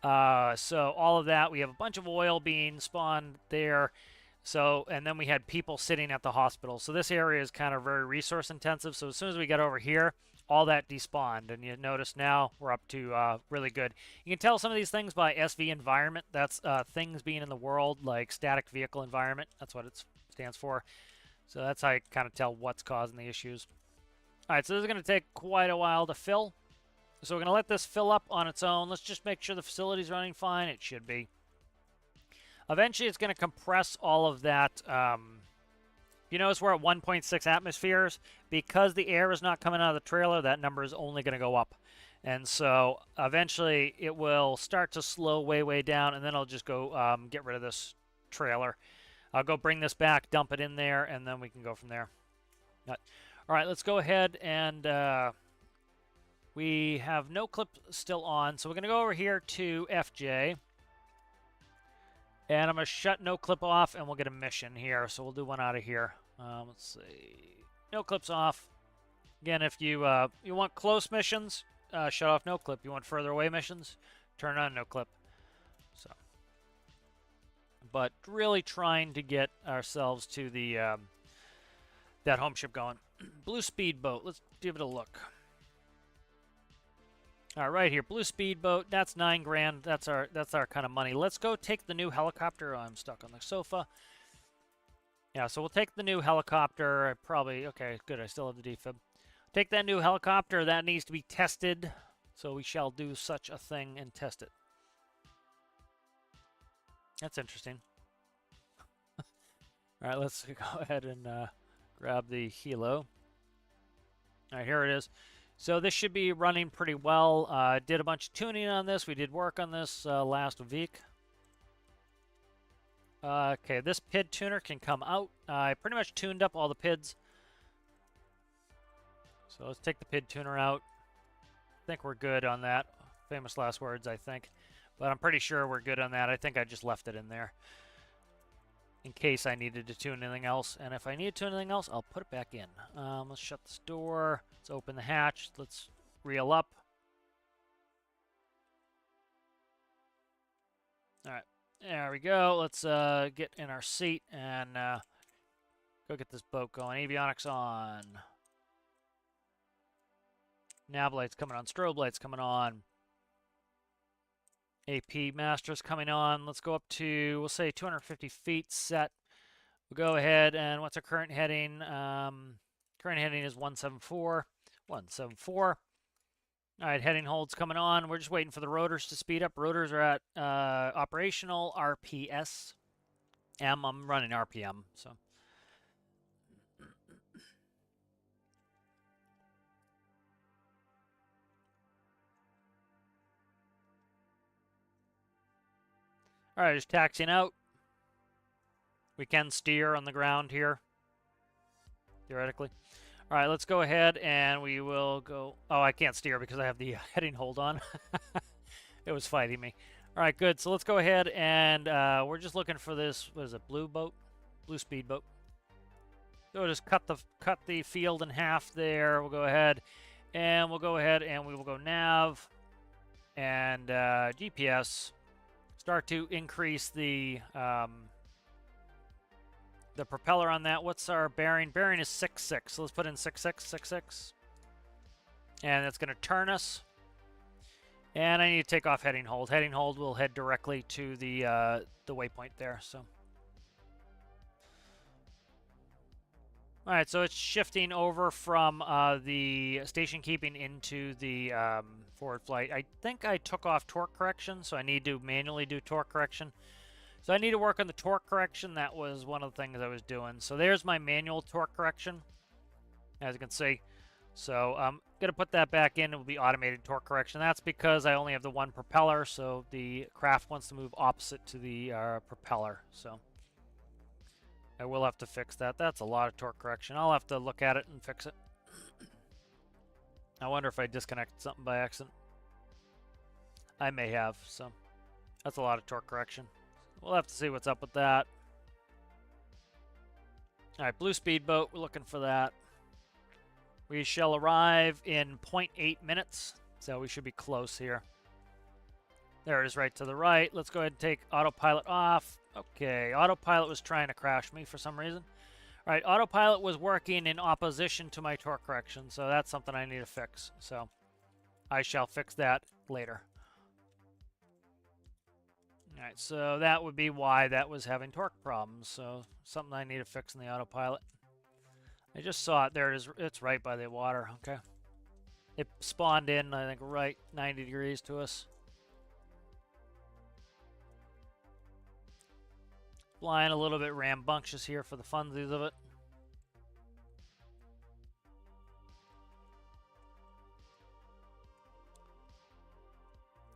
S1: So all of that. We have a bunch of oil being spawned there. So, and then we had people sitting at the hospital. So this area is kind of very resource intensive. So as soon as we get over here, all that despawned, and you notice now we're up to really good. You can tell some of these things by SV environment. That's things being in the world, like static vehicle environment. That's what it stands for. So that's how you kind of tell what's causing the issues. All right, so this is going to take quite a while to fill. So we're going to let this fill up on its own. Let's just make sure the facility's running fine. It should be. Eventually, it's going to compress all of that. You notice we're at 1.6 atmospheres. Because the air is not coming out of the trailer, that number is only going to go up. And so eventually it will start to slow way down, and then I'll just go get rid of this trailer. I'll go bring this back, dump it in there, and then we can go from there. All right, let's go ahead and we have no clip still on. So we're going to go over here to FJ. And I'm going to shut no clip off, and we'll get a mission here. So we'll do one out of here. Let's see. No clips off. Again, if you you want close missions, shut off no clip. You want further away missions, turn on no clip. So, but really trying to get ourselves to the that home ship going. Blue speedboat. Let's give it a look. All right, here, blue speedboat. That's $9 grand. That's our kind of money. Let's go take the new helicopter. Oh, I'm stuck on the sofa. Yeah, so we'll take the new helicopter. Okay, good. I still have the defib. Take that new helicopter. That needs to be tested. So we shall do such a thing and test it. That's interesting. All right, let's go ahead and grab the helo. All right, here it is. So this should be running pretty well. Did a bunch of tuning on this. We did work on this last week. Okay, this PID tuner can come out. I pretty much tuned up all the PIDs. So let's take the PID tuner out. I think we're good on that. Famous last words, I think. But I'm pretty sure we're good on that. I think I just left it in there in case I needed to tune anything else. And if I need to tune anything else, I'll put it back in. Let's shut this door. Let's open the hatch. Let's reel up. All right. There we go. Let's get in our seat and go get this boat going. Avionics on. Nav lights coming on. Strobe lights coming on. AP Master's coming on. Let's go up to, we'll say 250 feet set. We'll go ahead and what's our current heading? Current heading is 174. 174. All right, heading holds coming on. We're just waiting for the rotors to speed up. Rotors are at operational RPS. I'm running RPM, so. All right, just taxiing out. We can steer on the ground here, theoretically. All right, let's go ahead and we will go. Oh, I can't steer because I have the heading hold on. It was fighting me. All right, good. So let's go ahead and we're just looking for this. What is it? Blue boat, blue speedboat. So we'll just cut the field in half there. We'll go ahead and we will go nav and GPS. Start to increase the propeller on that. What's our bearing? Bearing is 6.6. So let's put in 6.6, 6.6. And that's going to turn us. And I need to take off heading hold. Heading hold will head directly to the waypoint there. So, all right. So it's shifting over from the station keeping into the forward flight. I think I took off torque correction, so I need to manually do torque correction. So I need to work on the torque correction. That was one of the things I was doing. So there's my manual torque correction, as you can see. So I'm going to put that back in. It will be automated torque correction. That's because I only have the one propeller, so the craft wants to move opposite to the propeller. So I will have to fix that. That's a lot of torque correction. I'll have to look at it and fix it. I wonder if I disconnected something by accident. I may have, so that's a lot of torque correction. We'll have to see what's up with that. All right, blue speedboat. We're looking for that. We shall arrive in 0.8 minutes, so we should be close here. There it is right to the right. Let's go ahead and take autopilot off. Okay, autopilot was trying to crash me for some reason. All right, autopilot was working in opposition to my torque correction, so that's something I need to fix. So I shall fix that later. All right, so that would be why that was having torque problems. So something I need to fix in the autopilot. I just saw it. There it is. It's right by the water. Okay. It spawned in, I think, right 90 degrees to us. Flying a little bit rambunctious here for the funsies of it.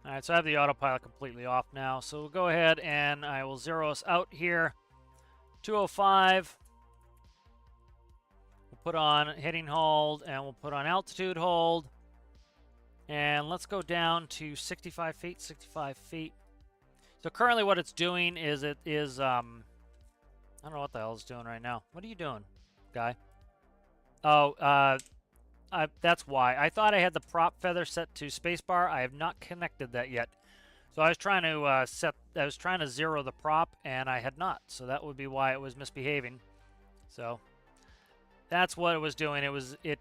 S1: All right, so I have the autopilot completely off now. So we'll go ahead and I will zero us out here. 205. We'll put on heading hold and we'll put on altitude hold. And let's go down to 65 feet, 65 feet. So currently what it's doing is it is, I don't know what the hell it's doing right now. What are you doing, guy? Oh, that's why. I thought I had the prop feather set to spacebar. I have not connected that yet. So I was trying to zero the prop, and I had not. So that would be why it was misbehaving. So that's what it was doing. It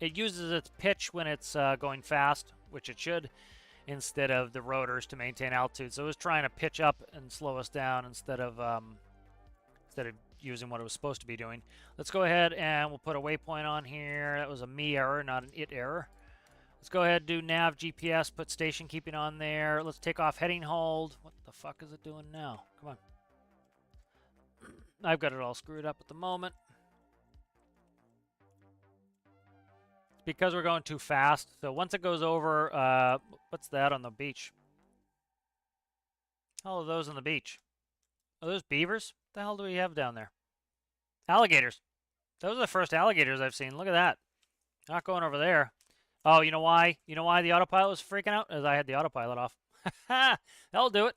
S1: uses its pitch when it's going fast, which it should, instead of the rotors to maintain altitude. So it was trying to pitch up and slow us down instead of using what it was supposed to be doing. Let's go ahead and we'll put a waypoint on here. That was a me error, not an it error. Let's go ahead and do nav GPS, put station keeping on there. Let's take off heading hold. What the fuck is it doing now? Come on. I've got it all screwed up at the moment. It's because we're going too fast. So once it goes over, what's that on the beach? How are those on the beach? Are those beavers? What the hell do we have down there? Alligators. Those are the first alligators I've seen. Look at that. Not going over there. Oh, you know why? You know why the autopilot was freaking out? As I had the autopilot off. That'll do it.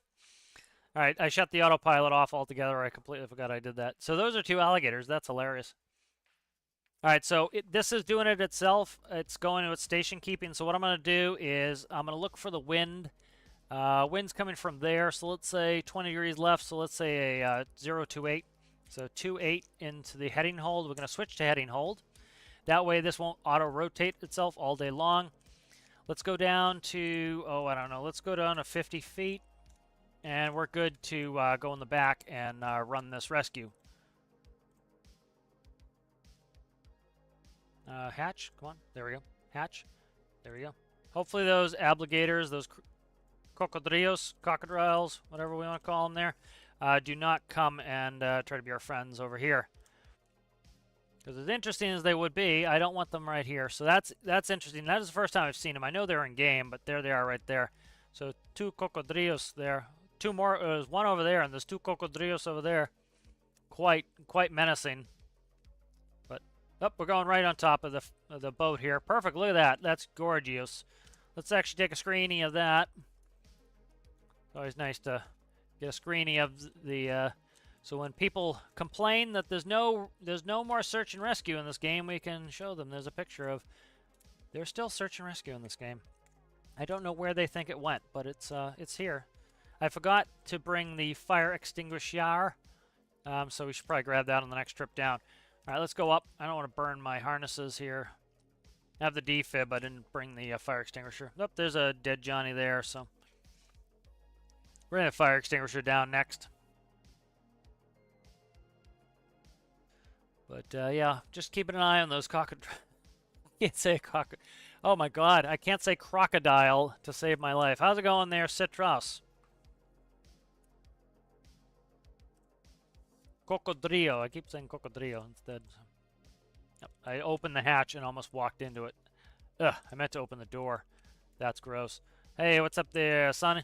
S1: All right, I shut the autopilot off altogether. I completely forgot I did that. So those are two alligators. That's hilarious. All right, so this is doing it itself. It's going to its station keeping. So what I'm going to do is I'm going to look for the wind. Wind's coming from there. So let's say 20 degrees left. So let's say a 028. So 28 into the heading hold. We're going to switch to heading hold. That way this won't auto-rotate itself all day long. Let's go down to, oh, I don't know. Let's go down to 50 feet. And we're good to go in the back and run this rescue. Hatch, come on. There we go. Hatch. There we go. Hopefully those obligators, those crocodiles, whatever we want to call them there, do not come and try to be our friends over here. Because as interesting as they would be, I don't want them right here. So that's interesting. That is the first time I've seen them. I know they're in game, but there they are right there. So 2 cocodrilos there. 2 more. There's 1 over there, and there's 2 cocodrilos over there. Quite menacing. But we're going right on top of the boat here. Perfect. Look at that. That's gorgeous. Let's actually take a screenie of that. It's always nice to get a screenie of the. So when people complain that there's no more search and rescue in this game, we can show them. There's a picture of. There's still search and rescue in this game. I don't know where they think it went, but it's here. I forgot to bring the fire extinguisher, so we should probably grab that on the next trip down. All right, let's go up. I don't want to burn my harnesses here. I have the defib. I didn't bring the fire extinguisher. Nope, there's a dead Johnny there, so we're gonna have fire extinguisher down next. But yeah, just keeping an eye on those crocodiles. I can't say oh my god, I can't say crocodile to save my life. How's it going there, Citrus? Cocodrillo. I keep saying cocodrillo instead. Yep, I opened the hatch and almost walked into it. Ugh, I meant to open the door. That's gross. Hey, what's up there, son?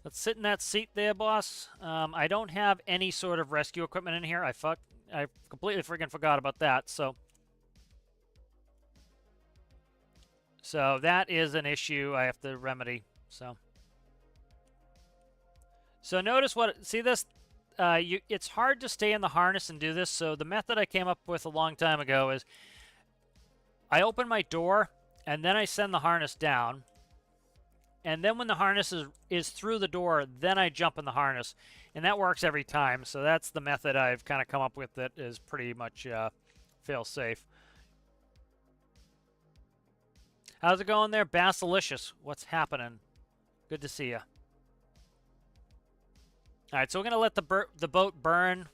S1: Let's sit in that seat there, boss. I don't have any sort of rescue equipment in here. I completely freaking forgot about that. So that is an issue I have to remedy. So notice see this. It's hard to stay in the harness and do this. So the method I came up with a long time ago is I open my door and then I send the harness down. And then when the harness is through the door, then I jump in the harness. And that works every time. So that's the method I've kind of come up with that is pretty much fail-safe. How's it going there, Basilicious? What's happening? Good to see you. All right, so we're going to let the boat burn.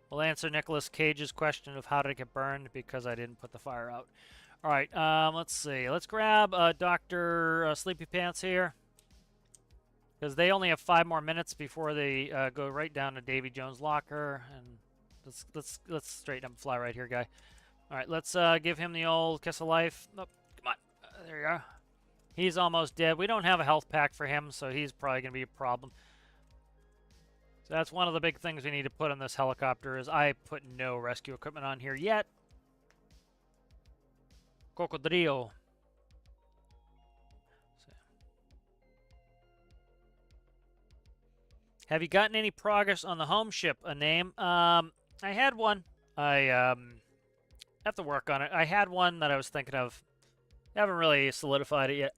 S1: We'll answer Nicolas Cage's question of how did it get burned because I didn't put the fire out. All right, let's see. Let's grab Dr. Sleepy Pants here because they only have 5 more minutes before they go right down to Davy Jones' locker. And let's straighten up and fly right here, guy. All right, let's give him the old kiss of life. Oh, come on. There you go. He's almost dead. We don't have a health pack for him, so he's probably going to be a problem. So that's one of the big things we need to put on this helicopter is I put no rescue equipment on here yet. Cocodrillo. Have you gotten any progress on the home ship? A name? I had one. I have to work on it. I had one that I was thinking of. I haven't really solidified it yet.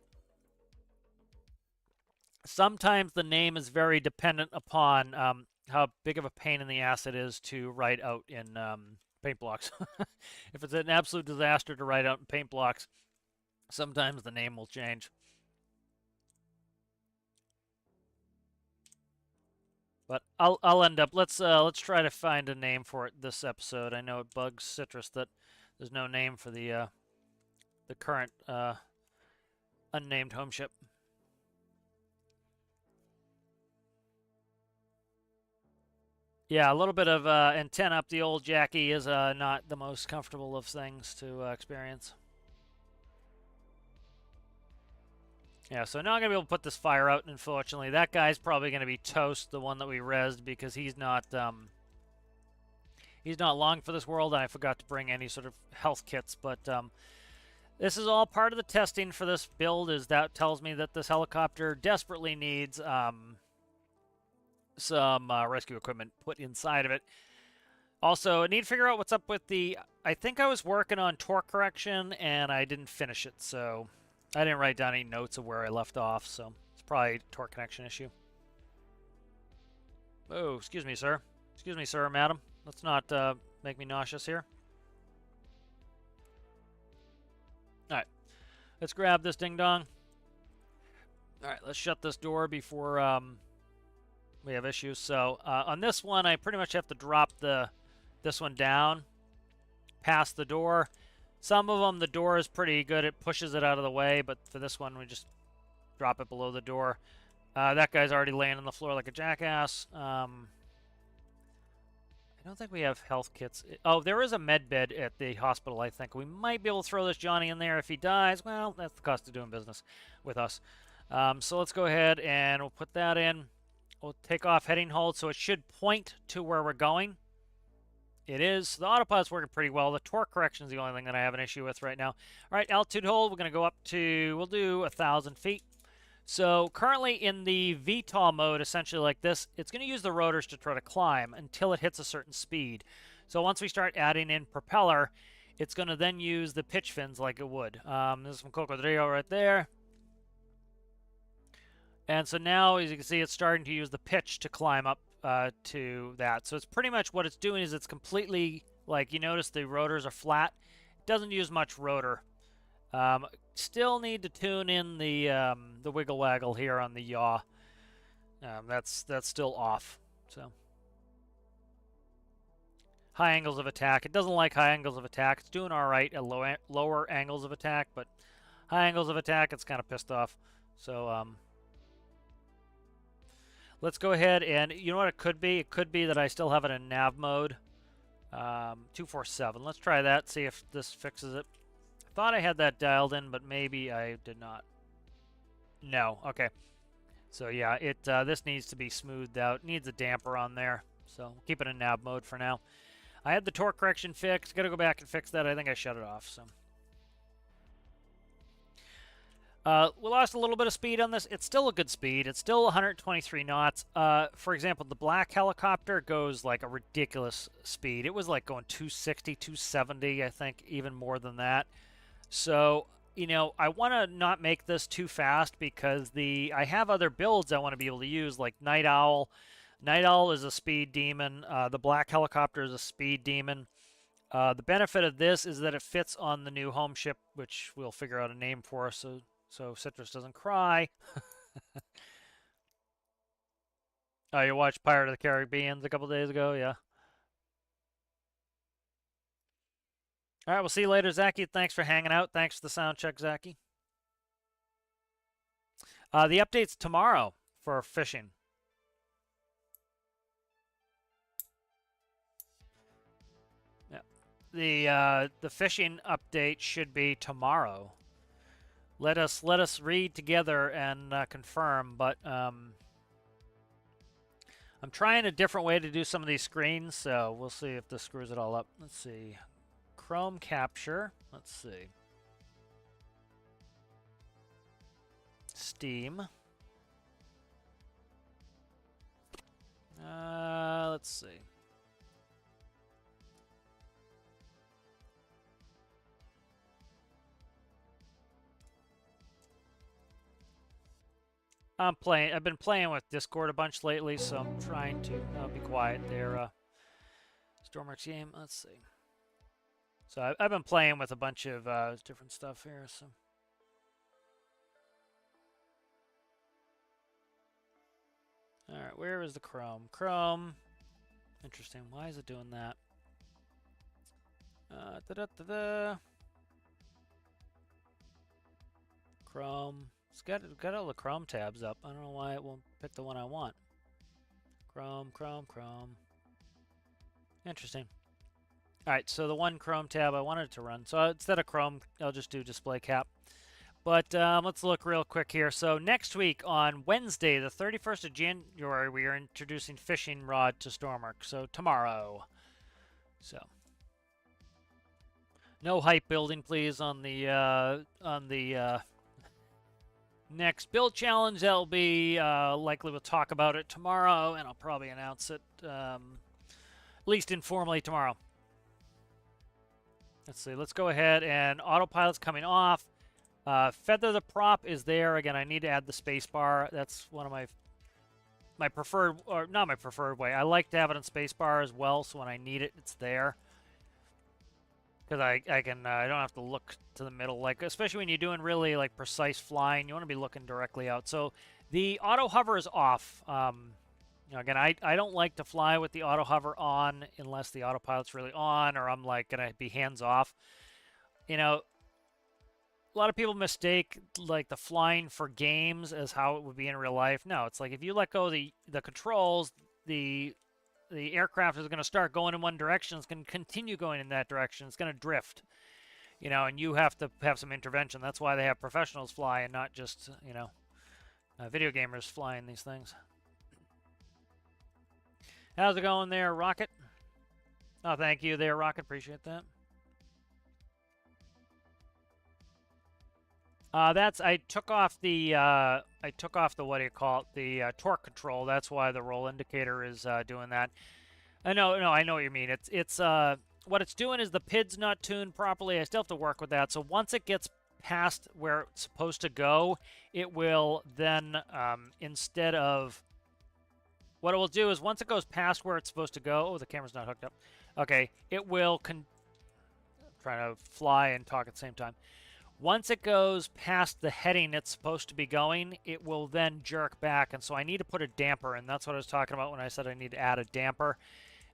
S1: Sometimes the name is very dependent upon how big of a pain in the ass it is to write out in paint blocks. If it's an absolute disaster to write out in paint blocks, sometimes the name will change. But I'll end up. Let's try to find a name for it this episode. I know it bugs Citrus that there's no name for the current unnamed home ship. Yeah, a little bit of antenna up the old Jackie is not the most comfortable of things to experience. Yeah, so now I'm going to be able to put this fire out, unfortunately. That guy's probably going to be toast, the one that we rezzed, because he's not long for this world, and I forgot to bring any sort of health kits. But this is all part of the testing for this build, is that tells me that this helicopter desperately needs some rescue equipment put inside of it. Also, I need to figure out what's up with I think I was working on torque correction, and I didn't finish it, so I didn't write down any notes of where I left off, so it's probably a torque connection issue. Oh, excuse me, sir. Excuse me, sir, madam. Let's not make me nauseous here. Alright. Let's grab this ding-dong. Alright, let's shut this door before we have issues. So, on this one, I pretty much have to drop this one down past the door. Some of them, the door is pretty good. It pushes it out of the way, but for this one, we just drop it below the door. That guy's already laying on the floor like a jackass. I don't think we have health kits. Oh, there is a med bed at the hospital, I think. We might be able to throw this Johnny in there. If he dies, well, that's the cost of doing business with us. So let's go ahead and we'll put that in. We'll take off heading hold, so it should point to where we're going. It is. The autopilot's working pretty well. The torque correction is the only thing that I have an issue with right now. All right, altitude hold. We're going to go up to, we'll do 1,000 feet. So currently in the VTOL mode, essentially like this, it's going to use the rotors to try to climb until it hits a certain speed. So once we start adding in propeller, it's going to then use the pitch fins like it would. This is from Cocodrillo right there. And so now, as you can see, it's starting to use the pitch to climb up to that. So it's pretty much what it's doing is it's completely, like you notice the rotors are flat. It doesn't use much rotor. Still need to tune in the wiggle waggle here on the yaw. That's still off. So high angles of attack. It doesn't like high angles of attack. It's doing all right at lower angles of attack, but high angles of attack, it's kind of pissed off. So let's go ahead and you know what it could be? It could be that I still have it in nav mode. 247. Let's try that. See if this fixes it. Thought I had that dialed in, but maybe I did not. No. Okay. So yeah, this needs to be smoothed out. Needs a damper on there. So we'll keep it in nav mode for now. I had the torque correction fixed. Got to go back and fix that. I think I shut it off. So we lost a little bit of speed on this. It's still a good speed. It's still 123 knots. For example, the black helicopter goes like a ridiculous speed. It was like going 260, 270, I think, even more than that. So, you know, I want to not make this too fast because I have other builds I want to be able to use, like Night Owl. Night Owl is a speed demon. The Black Helicopter is a speed demon. The benefit of this is that it fits on the new home ship, which we'll figure out a name for, so Citrus doesn't cry. Oh, you watched Pirate of the Caribbean a couple days ago? Yeah. All right, we'll see you later, Zaki. Thanks for hanging out. Thanks for the sound check, Zaki. The update's tomorrow for fishing. Yeah. The fishing update should be tomorrow. Let us read together and confirm, but I'm trying a different way to do some of these screens, so we'll see if this screws it all up. Let's see. Chrome capture. Let's see. Steam. Let's see. I've been playing with Discord a bunch lately, so I'm trying to be quiet there. Stormworks game. Let's see. So I've been playing with a bunch of different stuff here. So. All right, where is the Chrome? Chrome. Interesting. Why is it doing that? Chrome. It's got all the Chrome tabs up. I don't know why it won't pick the one I want. Chrome. Interesting. All right, so the one Chrome tab I wanted to run. So instead of Chrome, I'll just do display cap. But let's look real quick here. So next week on Wednesday, the 31st of January, we are introducing fishing rod to Stormworks. So tomorrow. So no hype building, please, on the next build challenge. That'll be likely we'll talk about it tomorrow, and I'll probably announce it at least informally tomorrow. Let's see. Let's go ahead and autopilot's coming off. Feather the prop is there. Again, I need to add the space bar. That's one of my preferred, or not my preferred way. I like to have it on space bar as well, so when I need it, it's there. Because I don't have to look to the middle, like especially when you're doing really like precise flying, you want to be looking directly out. So the auto hover is off. You know, again, I don't like to fly with the auto hover on unless the autopilot's really on, or I'm like gonna be hands off. you know, a lot of people mistake like the flying for games as how it would be in real life. No, it's like if you let go of the controls, the aircraft is going to start going in one direction. It's going to continue going in that direction. It's going to drift, and you have to have some intervention. That's why they have professionals fly and not just, video gamers flying these things. How's it going there, Rocket? Oh, thank you there, Rocket. Appreciate that. I took off the what do you call it, the torque control. That's why the roll indicator is doing that. No, I know what you mean. It's what it's doing is the PID's not tuned properly. I still have to work with that. So once it gets past where it's supposed to go, it will then instead of what it will do is once it goes past where it's supposed to go. Oh, the camera's not hooked up. Okay, it will trying to fly and talk at the same time. Once it goes past the heading it's supposed to be going, it will then jerk back. And so I need to put a damper in. That's what I was talking about when I said I need to add a damper.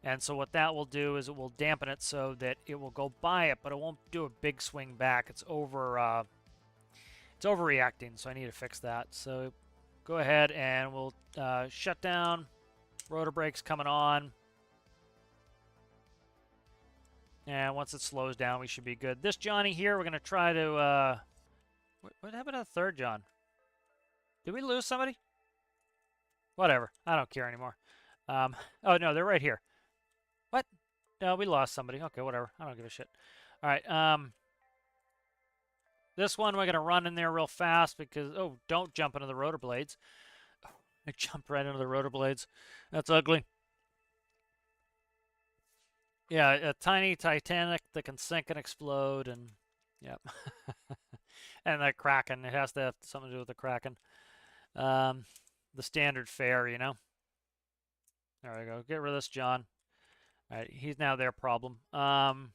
S1: And so what that will do is it will dampen it so that it will go by it, but it won't do a big swing back. It's overreacting, so I need to fix that. So go ahead and we'll shut down. Rotor brakes coming on. And once it slows down, we should be good. This Johnny here, we're going to try to... what happened to the third John? Did we lose somebody? Whatever. I don't care anymore. Oh, no, they're right here. What? No, we lost somebody. Okay, whatever. I don't give a shit. All right. This one, we're going to run in there real fast because... Oh, don't jump into the rotor blades. I jumped right into the rotor blades. That's ugly. Yeah, a tiny Titanic that can sink and explode, and yep. And the Kraken, it has to have something to do with the Kraken. The standard fare, There we go. Get rid of this, John. All right, he's now their problem. When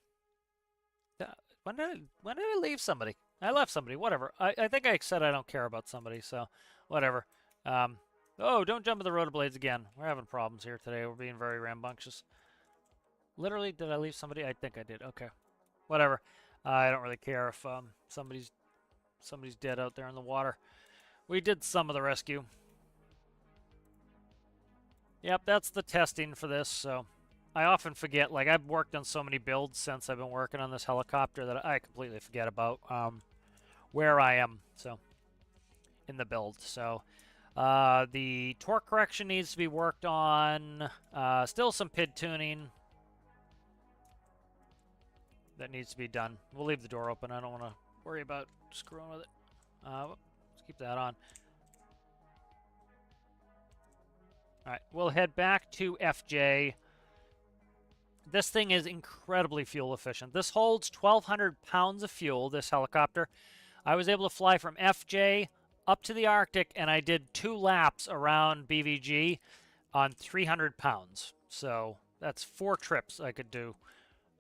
S1: did I leave somebody? I left somebody. Whatever. I think I said I don't care about somebody, so whatever. Oh, don't jump in the rotor blades again. We're having problems here today. We're being very rambunctious. Literally, did I leave somebody? I think I did. Okay. Whatever. I don't really care if somebody's dead out there in the water. We did some of the rescue. Yep, that's the testing for this, so I often forget. Like, I've worked on so many builds since I've been working on this helicopter that I completely forget about where I am, so, in the build. So, the torque correction needs to be worked on. Still some PID tuning that needs to be done. We'll leave the door open. I don't want to worry about screwing with it. Let's keep that on. All right, we'll head back to FJ. This thing is incredibly fuel efficient. This holds 1,200 pounds of fuel, this helicopter. I was able to fly from FJ up to the Arctic, and I did 2 laps around BVG on 300 pounds. So that's 4 trips I could do.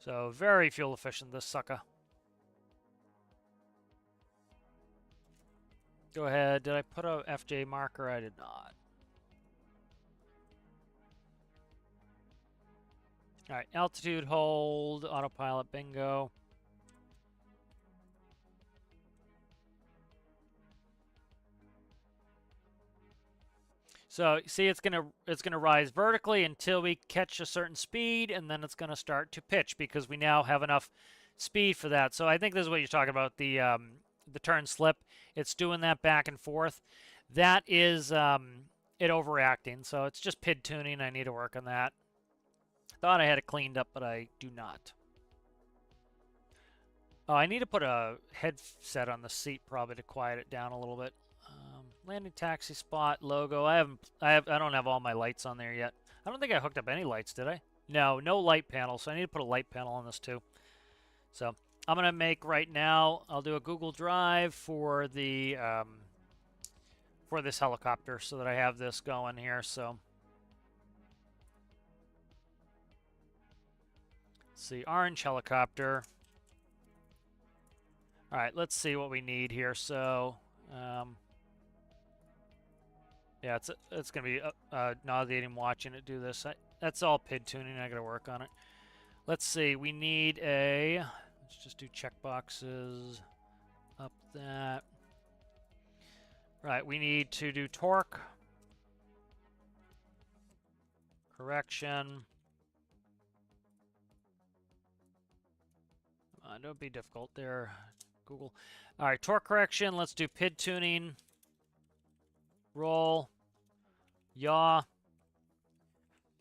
S1: So very fuel efficient, this sucker. Go ahead. Did I put a FJ marker? I did not. All right, altitude hold, autopilot, bingo. So see, it's gonna rise vertically until we catch a certain speed, and then it's gonna start to pitch because we now have enough speed for that. So I think this is what you're talking about, the turn slip. It's doing that back and forth. That is it overacting. So it's just PID tuning. I need to work on that. Thought I had it cleaned up, but I do not. Oh, I need to put a headset on the seat probably to quiet it down a little bit. Landing taxi spot logo. I don't have all my lights on there yet. I don't think I hooked up any lights, did I? No light panel. So I need to put a light panel on this too. So I'm gonna make right now. I'll do a Google Drive for the for this helicopter so that I have this going here. So let's see, orange helicopter. All right, let's see what we need here. So. Yeah, it's gonna be nauseating watching it do this. That's all PID tuning. I gotta work on it. Let's see. We need a Let's just do checkboxes. Up that. Right, we need to do torque. Correction. Don't be difficult there, Google. All right, torque correction. Let's do PID tuning. Roll. Yaw.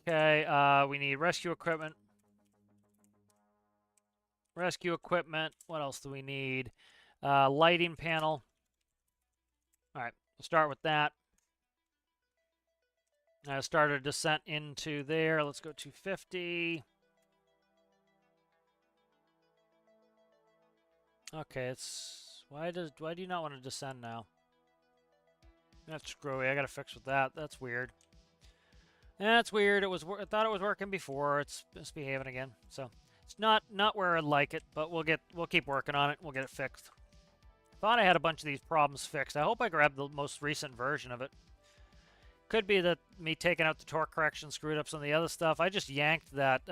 S1: Okay, we need rescue equipment. Rescue equipment. What else do we need? Lighting panel. All right, we'll start with that. I started a descent into there. Let's go 250. Okay, it's why do you not want to descend now? That's screwy. I gotta fix with that. That's weird. That's weird. I thought it was working before. It's misbehaving again. So it's not where I'd like it, but we'll keep working on it. We'll get it fixed. Thought I had a bunch of these problems fixed. I hope I grabbed the most recent version of it. Could be that me taking out the torque correction screwed up some of the other stuff. I just yanked that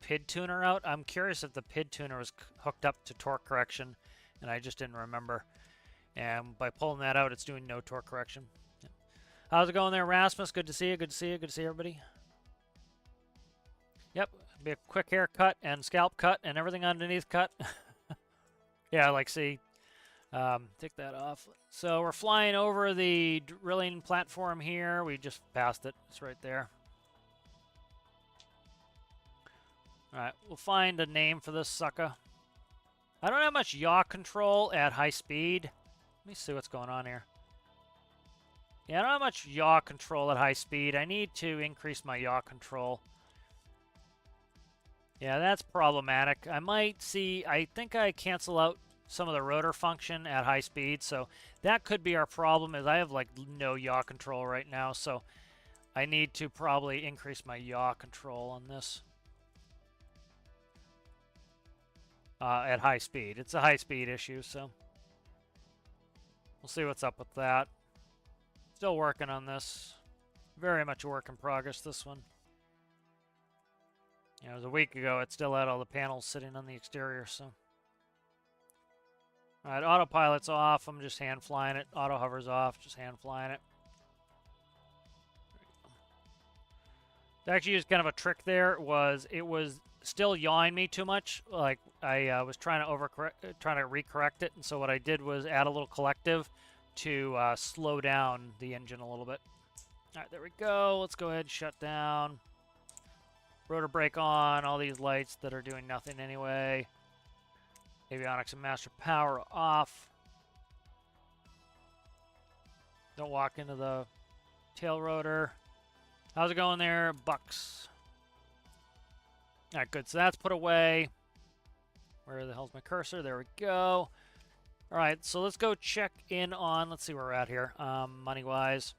S1: PID tuner out. I'm curious if the PID tuner was hooked up to torque correction, and I just didn't remember. And by pulling that out, it's doing no torque correction. Yeah. How's it going there, Rasmus? Good to see you. Good to see you. Good to see everybody. Yep, be a quick haircut and scalp cut and everything underneath cut. Yeah, like see. Take that off. So we're flying over the drilling platform here. We just passed it. It's right there. Alright, we'll find a name for this sucker. I don't have much yaw control at high speed. Let me see what's going on here. Yeah, I don't have much yaw control at high speed. I need to increase my yaw control. Yeah, that's problematic. I think I cancel out some of the rotor function at high speed, so that could be our problem, is I have like no yaw control right now, so I need to probably increase my yaw control on this. At high speed. It's a high speed issue, so we'll see what's up with that. Still working on this. Very much a work in progress, this one. Yeah, it was a week ago. It still had all the panels sitting on the exterior, so. All right, autopilot's off. I'm just hand flying it. Auto hover's off. Just hand flying it. Actually, used kind of a trick there. It was still yawing me too much. Like I was trying to recorrect it, and so what I did was add a little collective to slow down the engine a little bit. All right, there we go. Let's go ahead and shut down. Rotor brake on. All these lights that are doing nothing anyway. Avionics and master power off. Don't walk into the tail rotor. How's it going there, Bucks? All right, good. So that's put away. Where the hell's my cursor? There we go. All right, so let's go check in on, let's see where we're at here, money-wise.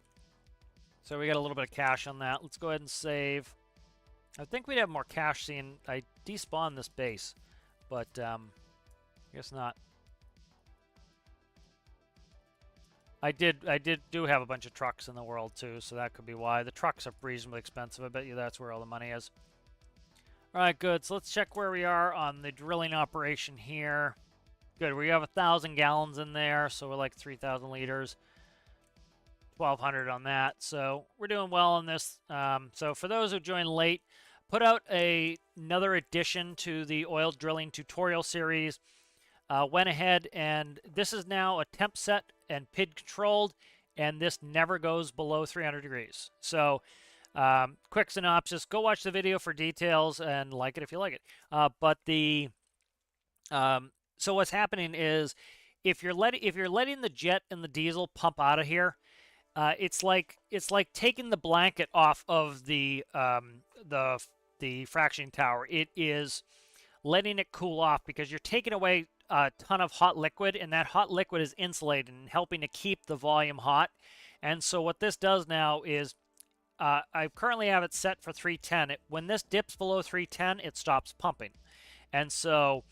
S1: So we got a little bit of cash on that. Let's go ahead and save. I think we'd have more cash seeing I despawned this base, but I guess not. I do have a bunch of trucks in the world too, so that could be why. The trucks are reasonably expensive. I bet you that's where all the money is. All right, good. So let's check where we are on the drilling operation here. Good. We have 1,000 gallons in there, so we're like 3,000 liters. 1,200 on that. So we're doing well on this. So for those who joined late, put out another addition to the oil drilling tutorial series. Went ahead and this is now a temp set and PID controlled, and this never goes below 300 degrees. So quick synopsis, go watch the video for details and like it if you like it. So what's happening is if you're letting the jet and the diesel pump out of here, it's like taking the blanket off of the fractioning tower. It is letting it cool off because you're taking away a ton of hot liquid, and that hot liquid is insulated and helping to keep the volume hot. And so what this does now is I currently have it set for 310. When this dips below 310, it stops pumping. And so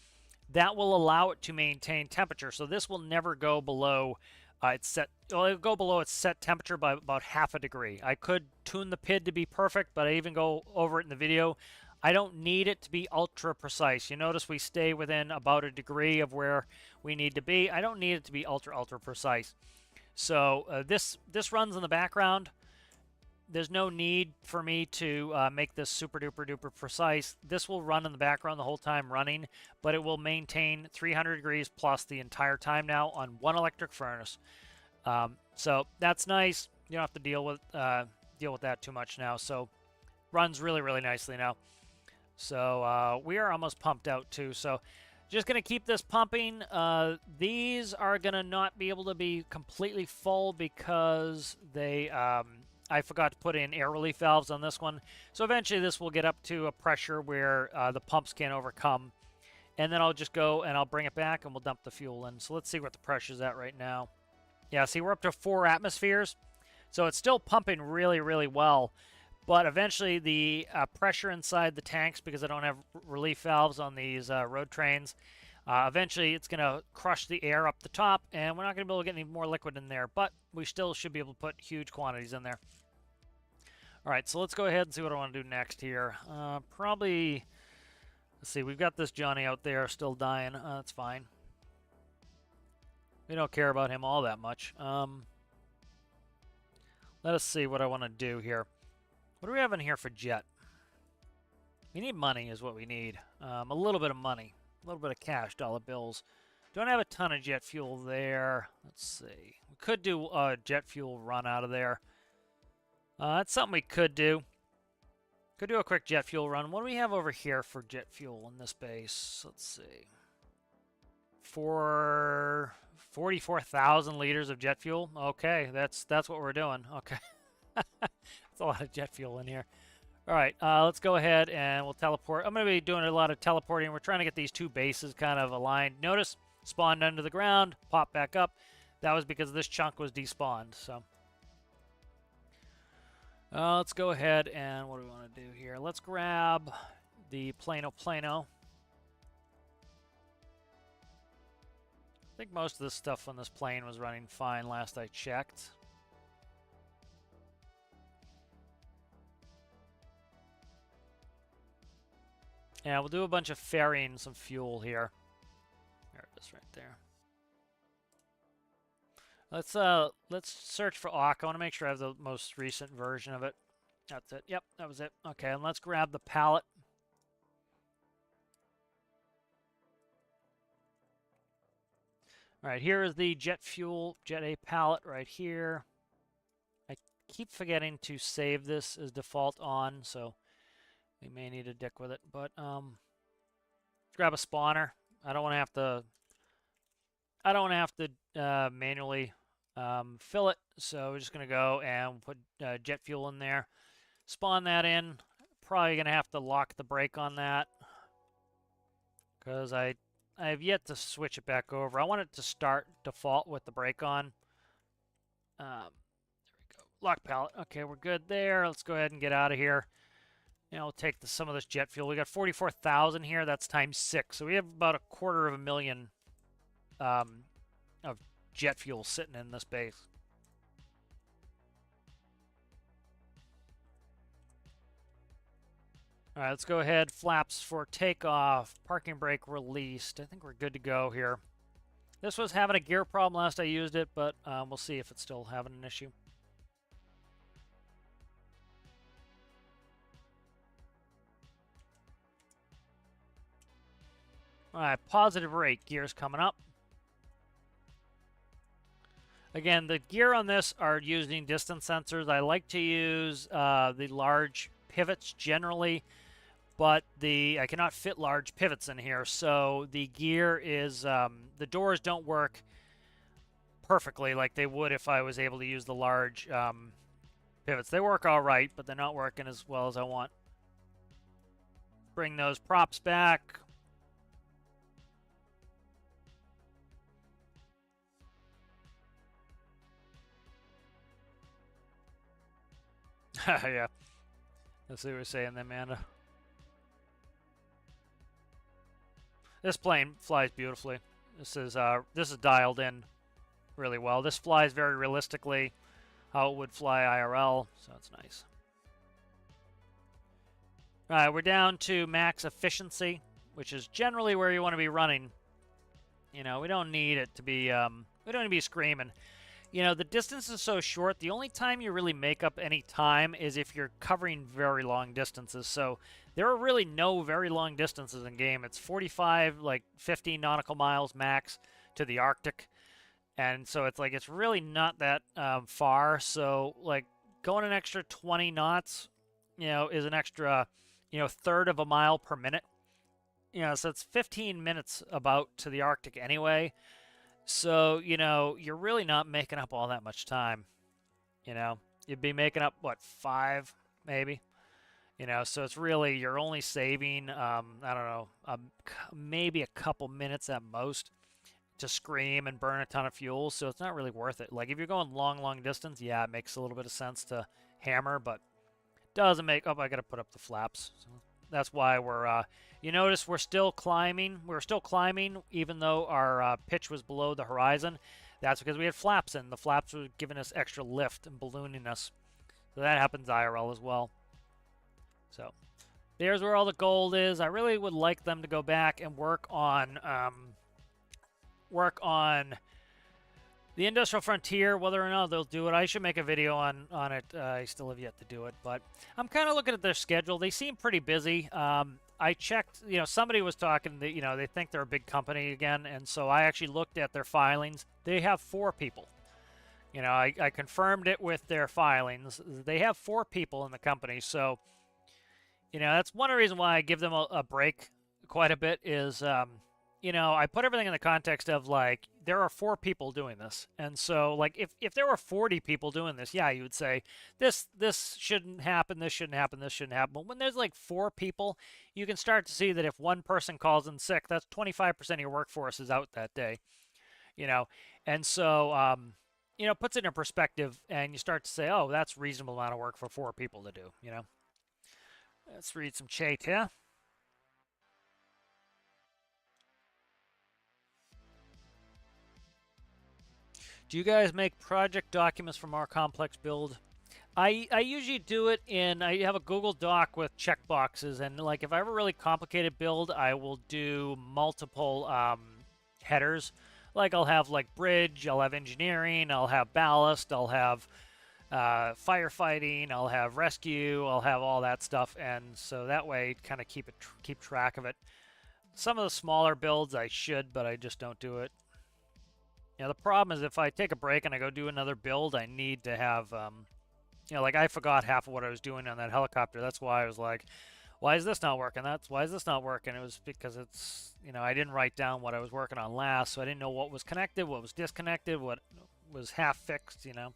S1: that will allow it to maintain temperature. So this will never go below it'll go below its set temperature by about half a degree. I could tune the PID to be perfect, but I even go over it in the video. I don't need it to be ultra precise. You notice we stay within about a degree of where we need to be. I don't need it to be ultra precise. So this runs in the background. There's no need for me to make this super duper precise. This will run in the background the whole time running, but it will maintain 300 degrees plus the entire time now on one electric furnace. So that's nice. You don't have to deal with that too much now. So runs really nicely now. So we are almost pumped out too. So just going to keep this pumping. These are going to not be able to be completely full because they I forgot to put in air relief valves on this one. So eventually this will get up to a pressure where the pumps can't overcome. And then I'll just go and I'll bring it back and we'll dump the fuel in. So let's see what the pressure's at right now. Yeah, see, we're up to 4 atmospheres. So it's still pumping really well. But eventually the pressure inside the tanks, because I don't have relief valves on these road trains, eventually it's going to crush the air up the top, and we're not going to be able to get any more liquid in there, but we still should be able to put huge quantities in there. All right, so let's go ahead and see what I want to do next here. Probably, let's see, we've got this Johnny out there still dying. That's fine. We don't care about him all that much. Let us see what I want to do here. What do we have in here for jet? We need money is what we need. A little bit of money. A little bit of cash, dollar bills. Don't have a ton of jet fuel there. Let's see. We could do a jet fuel run out of there. That's something we could do. Could do a quick jet fuel run. What do we have over here for jet fuel in this base? Let's see. For 44,000 liters of jet fuel. Okay, that's what we're doing. Okay. That's a lot of jet fuel in here. All right, let's go ahead and we'll teleport. I'm going to be doing a lot of teleporting. We're trying to get these two bases kind of aligned. Notice, spawned under the ground, pop back up. That was because this chunk was despawned. So let's go ahead and what do we want to do here? Let's grab the Plano. I think most of this stuff on this plane was running fine last I checked. Yeah, we'll do a bunch of ferrying some fuel here. There it is right there. Let's search for Auk. I want to make sure I have the most recent version of it. That's it. Yep, that was it. Okay, and let's grab the pallet. All right, here is the jet fuel, Jet A pallet right here. I keep forgetting to save this as default on, so we may need a dick with it. But let's grab a spawner. I don't want to have to manually fill it, so we're just gonna go and put jet fuel in there. Spawn that in. Probably gonna have to lock the brake on that because I have yet to switch it back over. I want it to start default with the brake on. There we go. Lock pallet. Okay, we're good there. Let's go ahead and get out of here. And we'll take some of this jet fuel. We got 44,000 here. That's times 6. So we have about 250,000 of jet fuel sitting in this base. All right, let's go ahead. Flaps for takeoff. Parking brake released. I think we're good to go here. This was having a gear problem last I used it, but we'll see if it's still having an issue. All right, positive rate. Gear's coming up. Again, the gear on this are using distance sensors. I like to use the large pivots generally, but I cannot fit large pivots in here. So the gear is, the doors don't work perfectly like they would if I was able to use the large pivots. They work all right, but they're not working as well as I want. Bring those props back. Yeah. Let's see what we're saying there, Amanda. This plane flies beautifully. This is dialed in really well. This flies very realistically how it would fly IRL, so it's nice. All right, we're down to max efficiency, which is generally where you want to be running. You know, we don't need it to be, we don't need to be screaming. You know, the distance is so short, the only time you really make up any time is if you're covering very long distances. So there are really no very long distances in game. It's 45, like 50 nautical miles max to the Arctic. And so it's like, it's really not that far. So like going an extra 20 knots, you know, is an extra, you know, third of a mile per minute. You know, so it's 15 minutes about to the Arctic anyway. So, you know, you're really not making up all that much time. You know, you'd be making up, what, 5, maybe? You know, so it's really, you're only saving, I don't know, maybe a couple minutes at most to scream and burn a ton of fuel. So it's not really worth it. Like, if you're going long distance, yeah, it makes a little bit of sense to hammer, but doesn't make, oh, I got to put up the flaps. So that's why we're, you notice we're still climbing. We're still climbing even though our pitch was below the horizon. That's because we had flaps in. The flaps were giving us extra lift and ballooning us. So that happens IRL as well. So there's where all the gold is. I really would like them to go back and work on the industrial frontier. Whether or not they'll do it, I should make a video on it. I still have yet to do it, but I'm kind of looking at their schedule. They seem pretty busy. I checked, you know, somebody was talking that, you know, they think they're a big company again, and so I actually looked at their filings. They have 4 people. You know, I confirmed it with their filings. They have 4 people in the company, so, you know, that's one of the reasons why I give them a break quite a bit is, you know, I put everything in the context of, like, there are 4 people doing this. And so, like, if there were 40 people doing this, yeah, you would say, this shouldn't happen, this shouldn't happen, this shouldn't happen. But when there's, like, 4 people, you can start to see that if one person calls in sick, that's 25% of your workforce is out that day, you know. And so, you know, puts it in perspective, and you start to say, oh, that's a reasonable amount of work for 4 people to do, you know. Let's read some chat here. Do you guys make project documents for more complex build? I usually do it in, I have a Google Doc with checkboxes, and like if I have a really complicated build, I will do multiple headers. Like I'll have like bridge, I'll have engineering, I'll have ballast, I'll have firefighting, I'll have rescue, I'll have all that stuff, and so that way kind of keep track of it. Some of the smaller builds I should, but I just don't do it. You know, the problem is if I take a break and I go do another build, I need to have, you know, like I forgot half of what I was doing on that helicopter. That's why I was like, why is this not working? Why is this not working? It was because it's, you know, I didn't write down what I was working on last, so I didn't know what was connected, what was disconnected, what was half fixed, you know.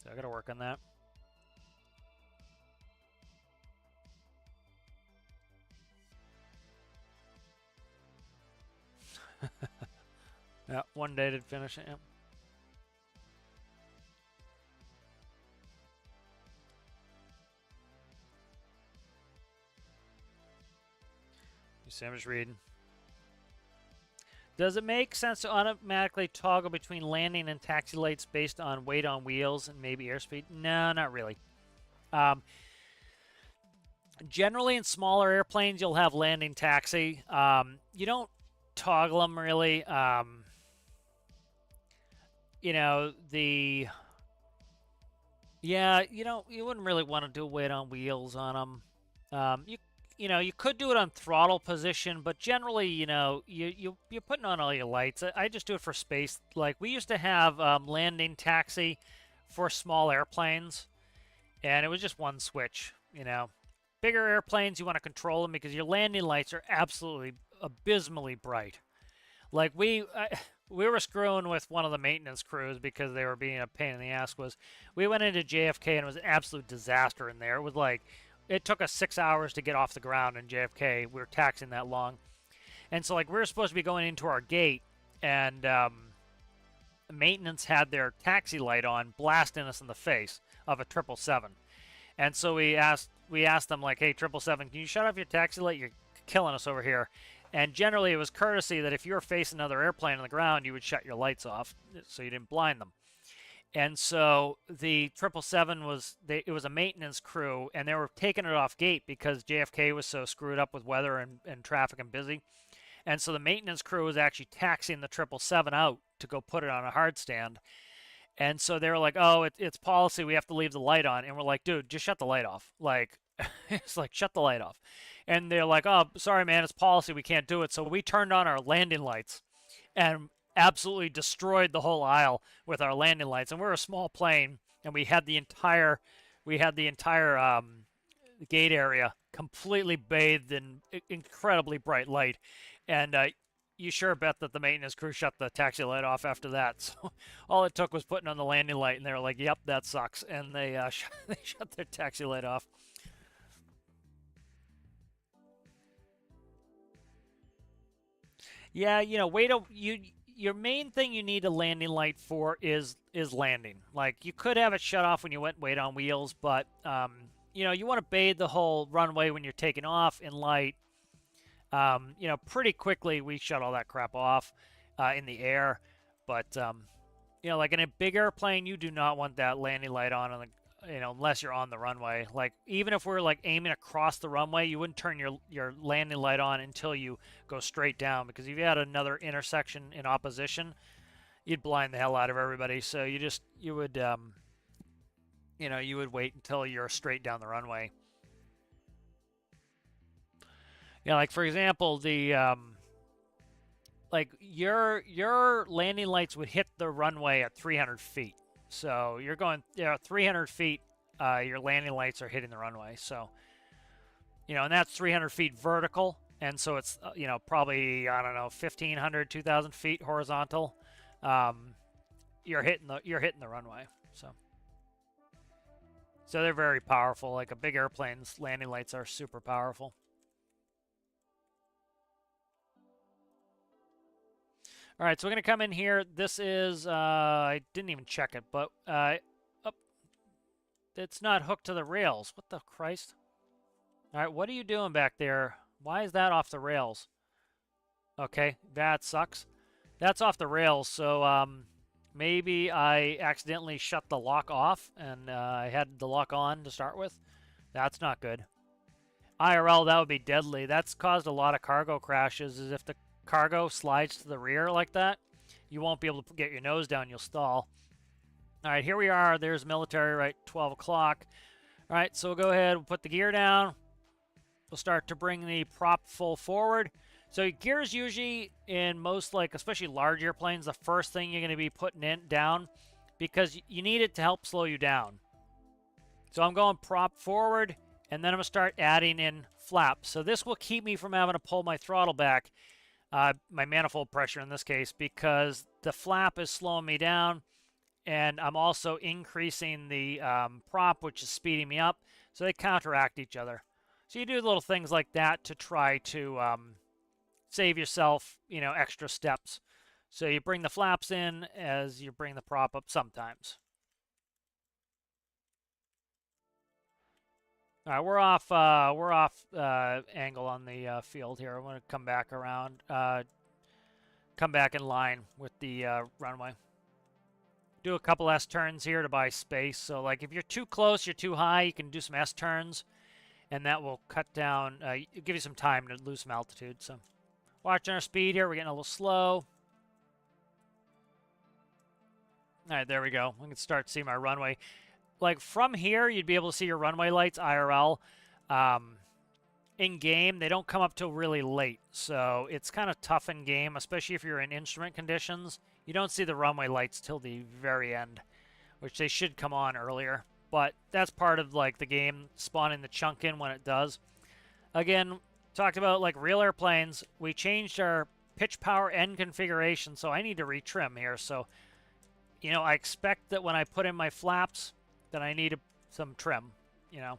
S1: So I got to work on that. Yeah, one day to finish it. Yeah. I'm just reading. Does it make sense to automatically toggle between landing and taxi lights based on weight on wheels and maybe airspeed? No, not really. Generally, in smaller airplanes, you'll have landing taxi. You don't toggle them really. You know, yeah, you wouldn't really want to do weight on wheels on them. You know, you could do it on throttle position, but generally, you know, you're putting on all your lights. I just do it for space. Like, we used to have landing taxi for small airplanes, and it was just one switch, you know. Bigger airplanes, you want to control them because your landing lights are absolutely abysmally bright. Like, we were screwing with one of the maintenance crews because they were being a pain in the ass. We went into JFK, and it was an absolute disaster in there. It was like, it took us 6 hours to get off the ground in JFK. We were taxiing that long. And so, like, we were supposed to be going into our gate, and maintenance had their taxi light on, blasting us in the face of a 777. And so we asked them, like, hey, 777, can you shut off your taxi light? You're killing us over here. And generally, it was courtesy that if you were facing another airplane on the ground, you would shut your lights off so you didn't blind them. And so the 777 it was a maintenance crew, and they were taking it off gate because JFK was so screwed up with weather and traffic and busy. And so the maintenance crew was actually taxiing the 777 out to go put it on a hard stand. And so they were like, "Oh, it's policy. We have to leave the light on." And we're like, "Dude, just shut the light off." Like, it's like, shut the light off. And they're like, "Oh, sorry, man. It's policy. We can't do it." So we turned on our landing lights and absolutely destroyed the whole aisle with our landing lights. And we're a small plane, and we had the entire gate area completely bathed in incredibly bright light. And you sure bet that the maintenance crew shut the taxi light off after that. So all it took was putting on the landing light, and they were like, "Yep, that sucks," and they they shut their taxi light off. Yeah, you know, your main thing you need a landing light for is landing. Like you could have it shut off when you went wait on wheels, but you know, you want to bathe the whole runway when you're taking off in light. You know, pretty quickly we shut all that crap off in the air, but you know, like in a big airplane, you do not want that landing light on the you know, unless you're on the runway. Like even if we're like aiming across the runway, you wouldn't turn your landing light on until you go straight down, because if you had another intersection in opposition, you'd blind the hell out of everybody. So you would you know, you would wait until you're straight down the runway. Yeah, like for example, the like your landing lights would hit the runway at 300 feet. So you're going, you know, 300 feet. Your landing lights are hitting the runway. So you know, and that's 300 feet vertical, and so it's you know, probably, I don't know, 1,500, 2,000 feet horizontal. Um, you're hitting the runway. So they're very powerful. Like a big airplane's landing lights are super powerful. All right, so we're going to come in here. This is, I didn't even check it, but oh, it's not hooked to the rails. What the Christ? All right, what are you doing back there? Why is that off the rails? Okay, that sucks. That's off the rails, so maybe I accidentally shut the lock off, and I had the lock on to start with. That's not good. IRL, that would be deadly. That's caused a lot of cargo crashes, is if the cargo slides to the rear like that, you won't be able to get your nose down, you'll stall. All right, here we are. There's military, right, 12 o'clock. All right, so we'll go ahead, we'll put the gear down. We'll start to bring the prop full forward. So gears usually in most, like, especially large airplanes, the first thing you're going to be putting down, because you need it to help slow you down. So I'm going prop forward, and then I'm going to start adding in flaps. So this will keep me from having to pull my throttle back, my manifold pressure in this case, because the flap is slowing me down, and I'm also increasing the prop, which is speeding me up. So they counteract each other. So you do little things like that to try to save yourself, you know, extra steps. So you bring the flaps in as you bring the prop up sometimes. All right, we're off angle on the field here. I'm going to come back around, come back in line with the runway. Do a couple S turns here to buy space. So like if you're too close, you're too high, you can do some S turns, and that will cut down, give you some time to lose some altitude. So watching our speed here, we're getting a little slow. All right, there we go. We can start to see my runway. Like from here, you'd be able to see your runway lights IRL. In game, they don't come up till really late, so it's kind of tough in game, especially if you're in instrument conditions. You don't see the runway lights till the very end, which they should come on earlier. But that's part of like the game spawning the chunk in when it does. Again, talked about like real airplanes. We changed our pitch, power, and configuration, so I need to retrim here. So, you know, I expect that when I put in my flaps, that I need some trim, you know.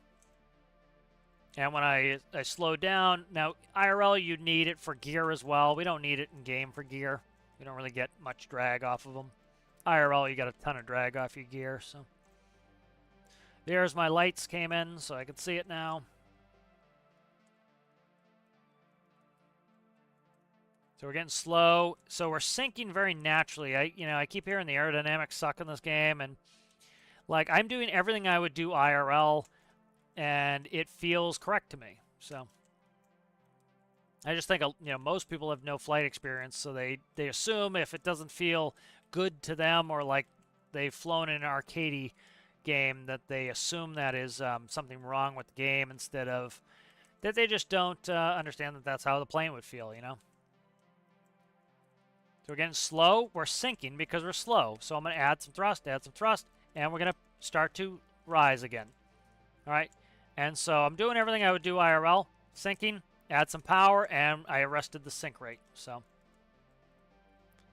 S1: And when I slow down, now IRL you need it for gear as well. We don't need it in game for gear. We don't really get much drag off of them. IRL you got a ton of drag off your gear. So there's my lights came in, so I can see it now. So we're getting slow. So we're sinking very naturally. I keep hearing the aerodynamics suck in this game, and like I'm doing everything I would do IRL, and it feels correct to me. So I just think most people have no flight experience, so they assume if it doesn't feel good to them or like they've flown in an arcadey game that they assume that is something wrong with the game instead of that they just don't understand that that's how the plane would feel, So we're getting slow. We're sinking because we're slow. So I'm going to add some thrust, and we're going to start to rise again. All right. And so I'm doing everything I would do IRL, sinking, add some power, and I arrested the sink rate. So a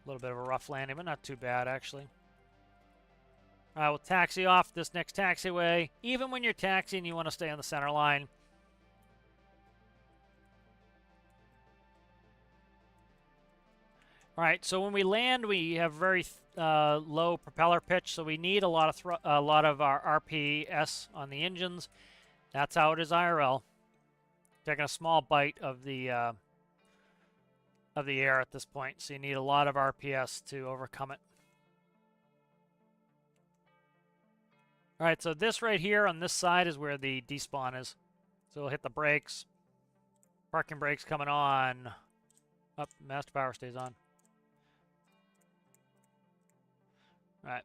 S1: little bit of a rough landing, but not too bad, actually. All right, we'll taxi off this next taxiway. Even when you're taxiing, you want to stay on the center line. All right, so when we land, we have very low propeller pitch, so we need a lot of our RPS on the engines. That's how it is IRL. Taking a small bite of the air at this point, so you need a lot of RPS to overcome it. All right, so this right here on this side is where the despawn is. So we'll hit the brakes. Parking brakes coming on. Up, master power stays on. All right.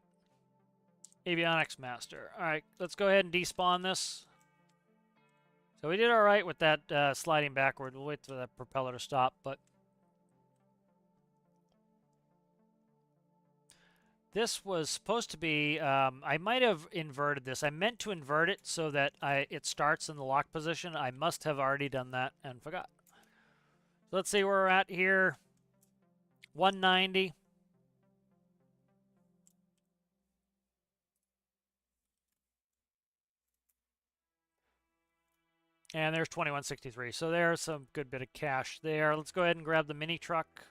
S1: Avionics master. All right, let's go ahead and despawn this. So we did all right with that sliding backward. We'll wait for the propeller to stop, but this was supposed to be, I might have inverted this. I meant to invert it so that it starts in the lock position. I must have already done that and forgot. So let's see where we're at here. 190. And there's 2163. So there's some good bit of cash there. Let's go ahead and grab the mini truck.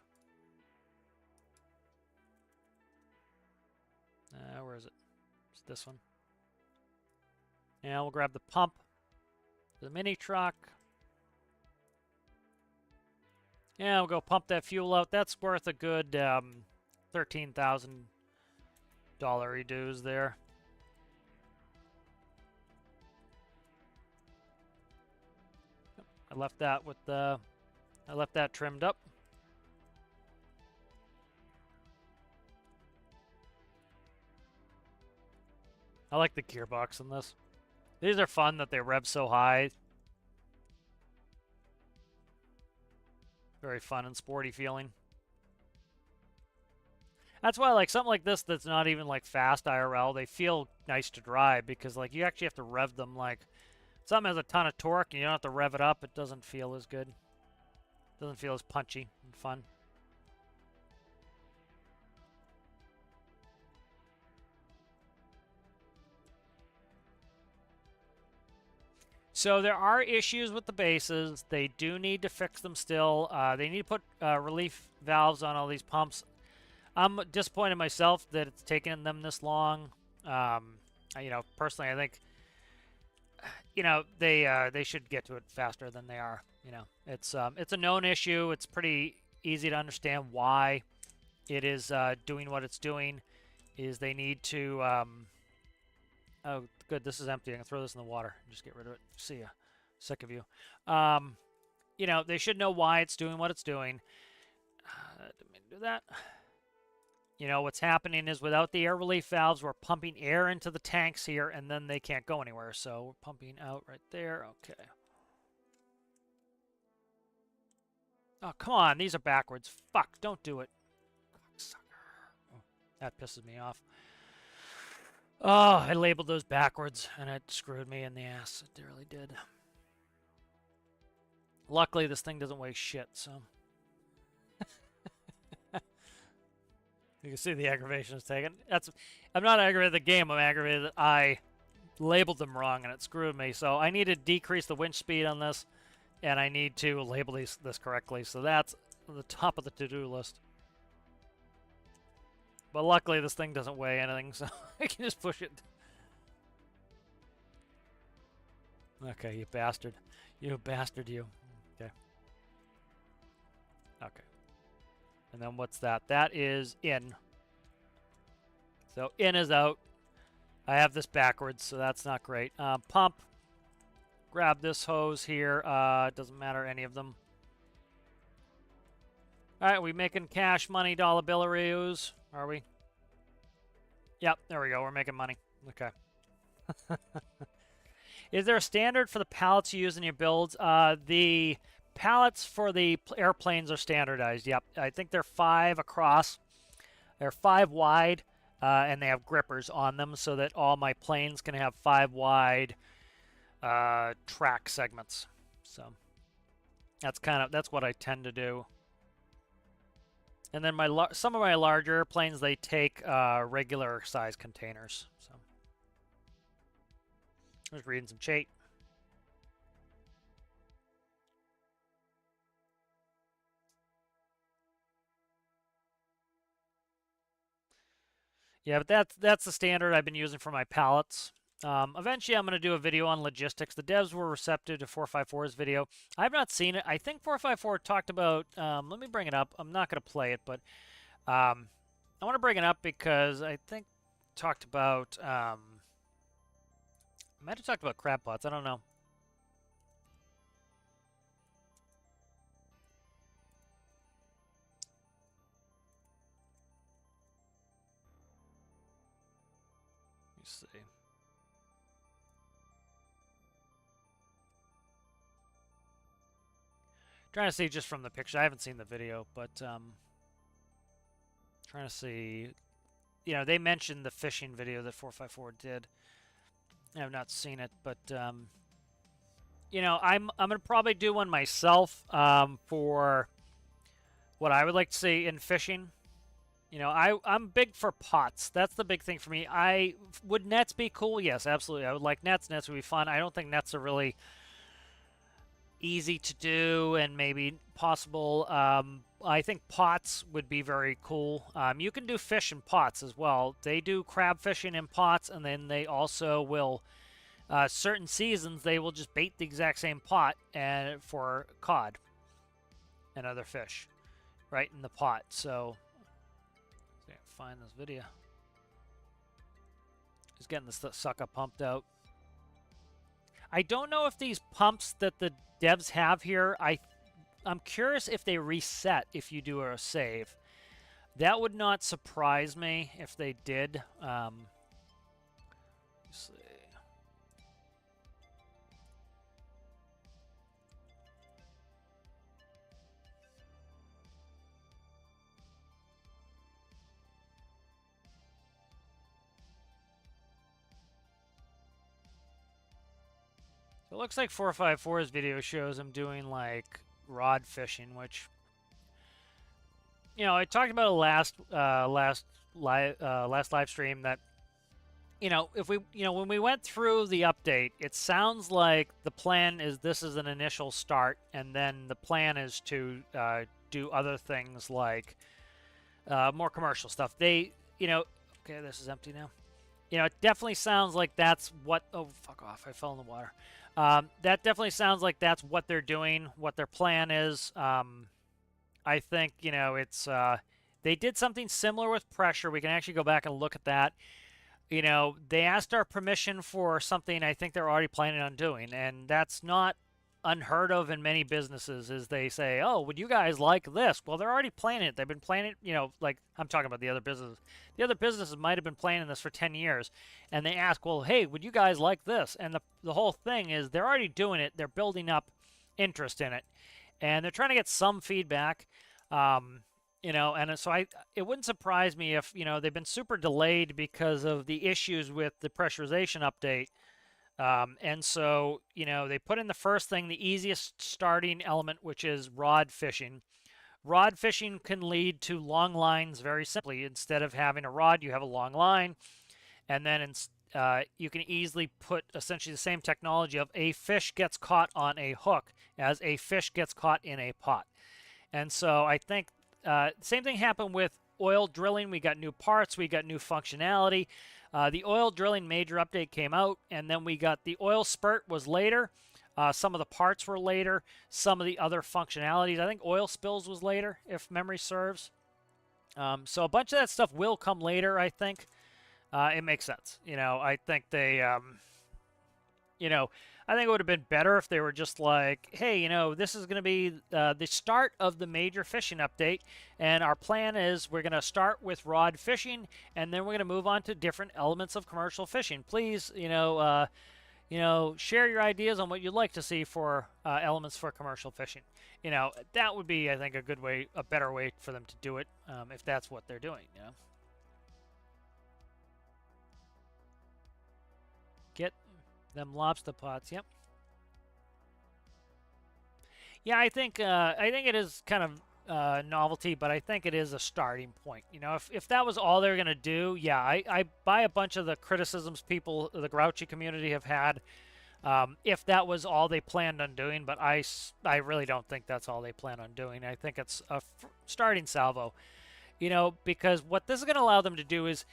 S1: Where is it? It's this one. And we'll grab the pump. The mini truck. Yeah, we'll go pump that fuel out. That's worth a good $13,000 dues there. I left that trimmed up. I like the gearbox in this. These are fun that they rev so high. Very fun and sporty feeling. That's why I like something like this that's not even like fast IRL. They feel nice to drive because like you actually have to rev them like something has a ton of torque and you don't have to rev it up. It doesn't feel as good. It doesn't feel as punchy and fun. So there are issues with the bases. They do need to fix them still. They need to put relief valves on all these pumps. I'm disappointed myself that it's taken them this long. Personally, I think, they should get to it faster than they are. It's a known issue. It's pretty easy to understand why it is doing what it's doing. Is they need to. Oh, good. This is empty. I can throw this in the water and just get rid of it. See ya. Sick of you. They should know why it's doing what it's doing. Didn't mean to do that. What's happening is without the air relief valves, we're pumping air into the tanks here, and then they can't go anywhere. So we're pumping out right there. Okay. Oh, come on. These are backwards. Fuck. Don't do it. Cocksucker. Oh, that pisses me off. Oh, I labeled those backwards, and it screwed me in the ass. It really did. Luckily, this thing doesn't weigh shit, so... You can see the aggravation is taken. I'm not aggravated at the game, I'm aggravated that I labeled them wrong, and it screwed me. So I need to decrease the winch speed on this, and I need to label this correctly. So that's the top of the to-do list. But luckily, this thing doesn't weigh anything, so I can just push it. Okay, you bastard. You bastard, you. Okay. Okay. And then what's that? That is in. So in is out. I have this backwards, so that's not great. Pump. Grab this hose here. It doesn't matter, any of them. All right, we making cash money, dollar billaroos, are we? Yep, there we go. We're making money. Okay. Is there a standard for the pallets you use in your builds? The pallets for the airplanes are standardized. Yep, I think they're 5 across. They're 5 wide, and they have grippers on them so that all my planes can have 5 wide track segments. So that's what I tend to do. And then some of my larger airplanes, they take regular size containers. So just reading some chat. Yeah, but that's the standard I've been using for my pallets. Eventually, I'm going to do a video on logistics. The devs were receptive to 454's video. I've not seen it. I think 454 talked about, let me bring it up. I'm not going to play it, but I want to bring it up because I think talked about, I might have talked about crab pots. I don't know. Let me see. Trying to see just from the picture. I haven't seen the video, but trying to see. You know, they mentioned the fishing video that 454 did. I have not seen it, but you know, I'm gonna probably do one myself for what I would like to see in fishing. You know, I'm big for pots. That's the big thing for me. Would nets be cool? Yes, absolutely. I would like nets. Nets would be fun. I don't think nets are really easy to do and maybe possible. I think pots would be very cool. You can do fish in pots as well. They do crab fishing in pots, and then they also will, certain seasons, they will just bait the exact same pot and for cod and other fish right in the pot. So, can't find this video. Just getting the sucker pumped out. I don't know if these pumps that the devs have here, I'm curious if they reset if you do a save. That would not surprise me if they did. Let's see. So it looks like 454's video shows him doing like rod fishing, which, you know, I talked about last live stream that, you know, if we, you know, when we went through the update, it sounds like the plan is this is an initial start, and then the plan is to do other things like more commercial stuff. They, you know, okay, this is empty now. You know, it definitely sounds like that's what. Oh, fuck off! I fell in the water. That definitely sounds like that's what they're doing, what their plan is. I think, you know, it's they did something similar with pressure. We can actually go back and look at that. You know, they asked our permission for something I think they're already planning on doing, and that's not unheard of in many businesses. Is they say, "Oh, would you guys like this?" Well, they're already planning it. They've been planning it, you know, like I'm talking about the other businesses. The other businesses might have been planning this for 10 years, and they ask, "Well, hey, would you guys like this?" And the whole thing is they're already doing it. They're building up interest in it, and they're trying to get some feedback. You know, and so it wouldn't surprise me if, you know, they've been super delayed because of the issues with the pressurization update. And so, you know, they put in the first thing, the easiest starting element, which is rod fishing. Rod fishing can lead to long lines very simply. Instead of having a rod, you have a long line. And then you can easily put essentially the same technology of a fish gets caught on a hook as a fish gets caught in a pot. And so I think same thing happened with oil drilling. We got new parts. We got new functionality. The oil drilling major update came out, and then we got the oil spurt was later. Some of the parts were later. Some of the other functionalities, I think oil spills was later, if memory serves. So a bunch of that stuff will come later, I think. It makes sense. I think they, you know, I think it would have been better if they were just like, hey, this is going to be the start of the major fishing update, and our plan is we're going to start with rod fishing, and then we're going to move on to different elements of commercial fishing. Please, share your ideas on what you'd like to see for elements for commercial fishing. That would be, I think, a better way for them to do it, if that's what they're doing. Get them lobster pots. Yep. Yeah, I think it is kind of novelty, but I think it is a starting point. If that was all they're gonna do, yeah, I buy a bunch of the criticisms the grouchy community have had. If that was all they planned on doing, but I really don't think that's all they plan on doing. I think it's a starting salvo. Because what this is going to allow them to do is,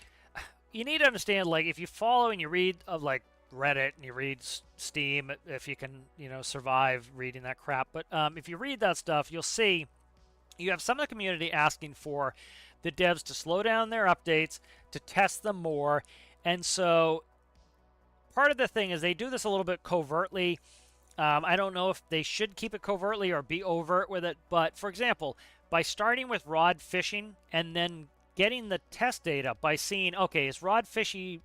S1: you need to understand, like, if you follow and you read of like Reddit and you read Steam, if you can, survive reading that crap. But if you read that stuff, you'll see you have some of the community asking for the devs to slow down their updates, to test them more. And so part of the thing is they do this a little bit covertly. I don't know if they should keep it covertly or be overt with it. But for example, by starting with rod fishing and then getting the test data by seeing, okay, is rod fishing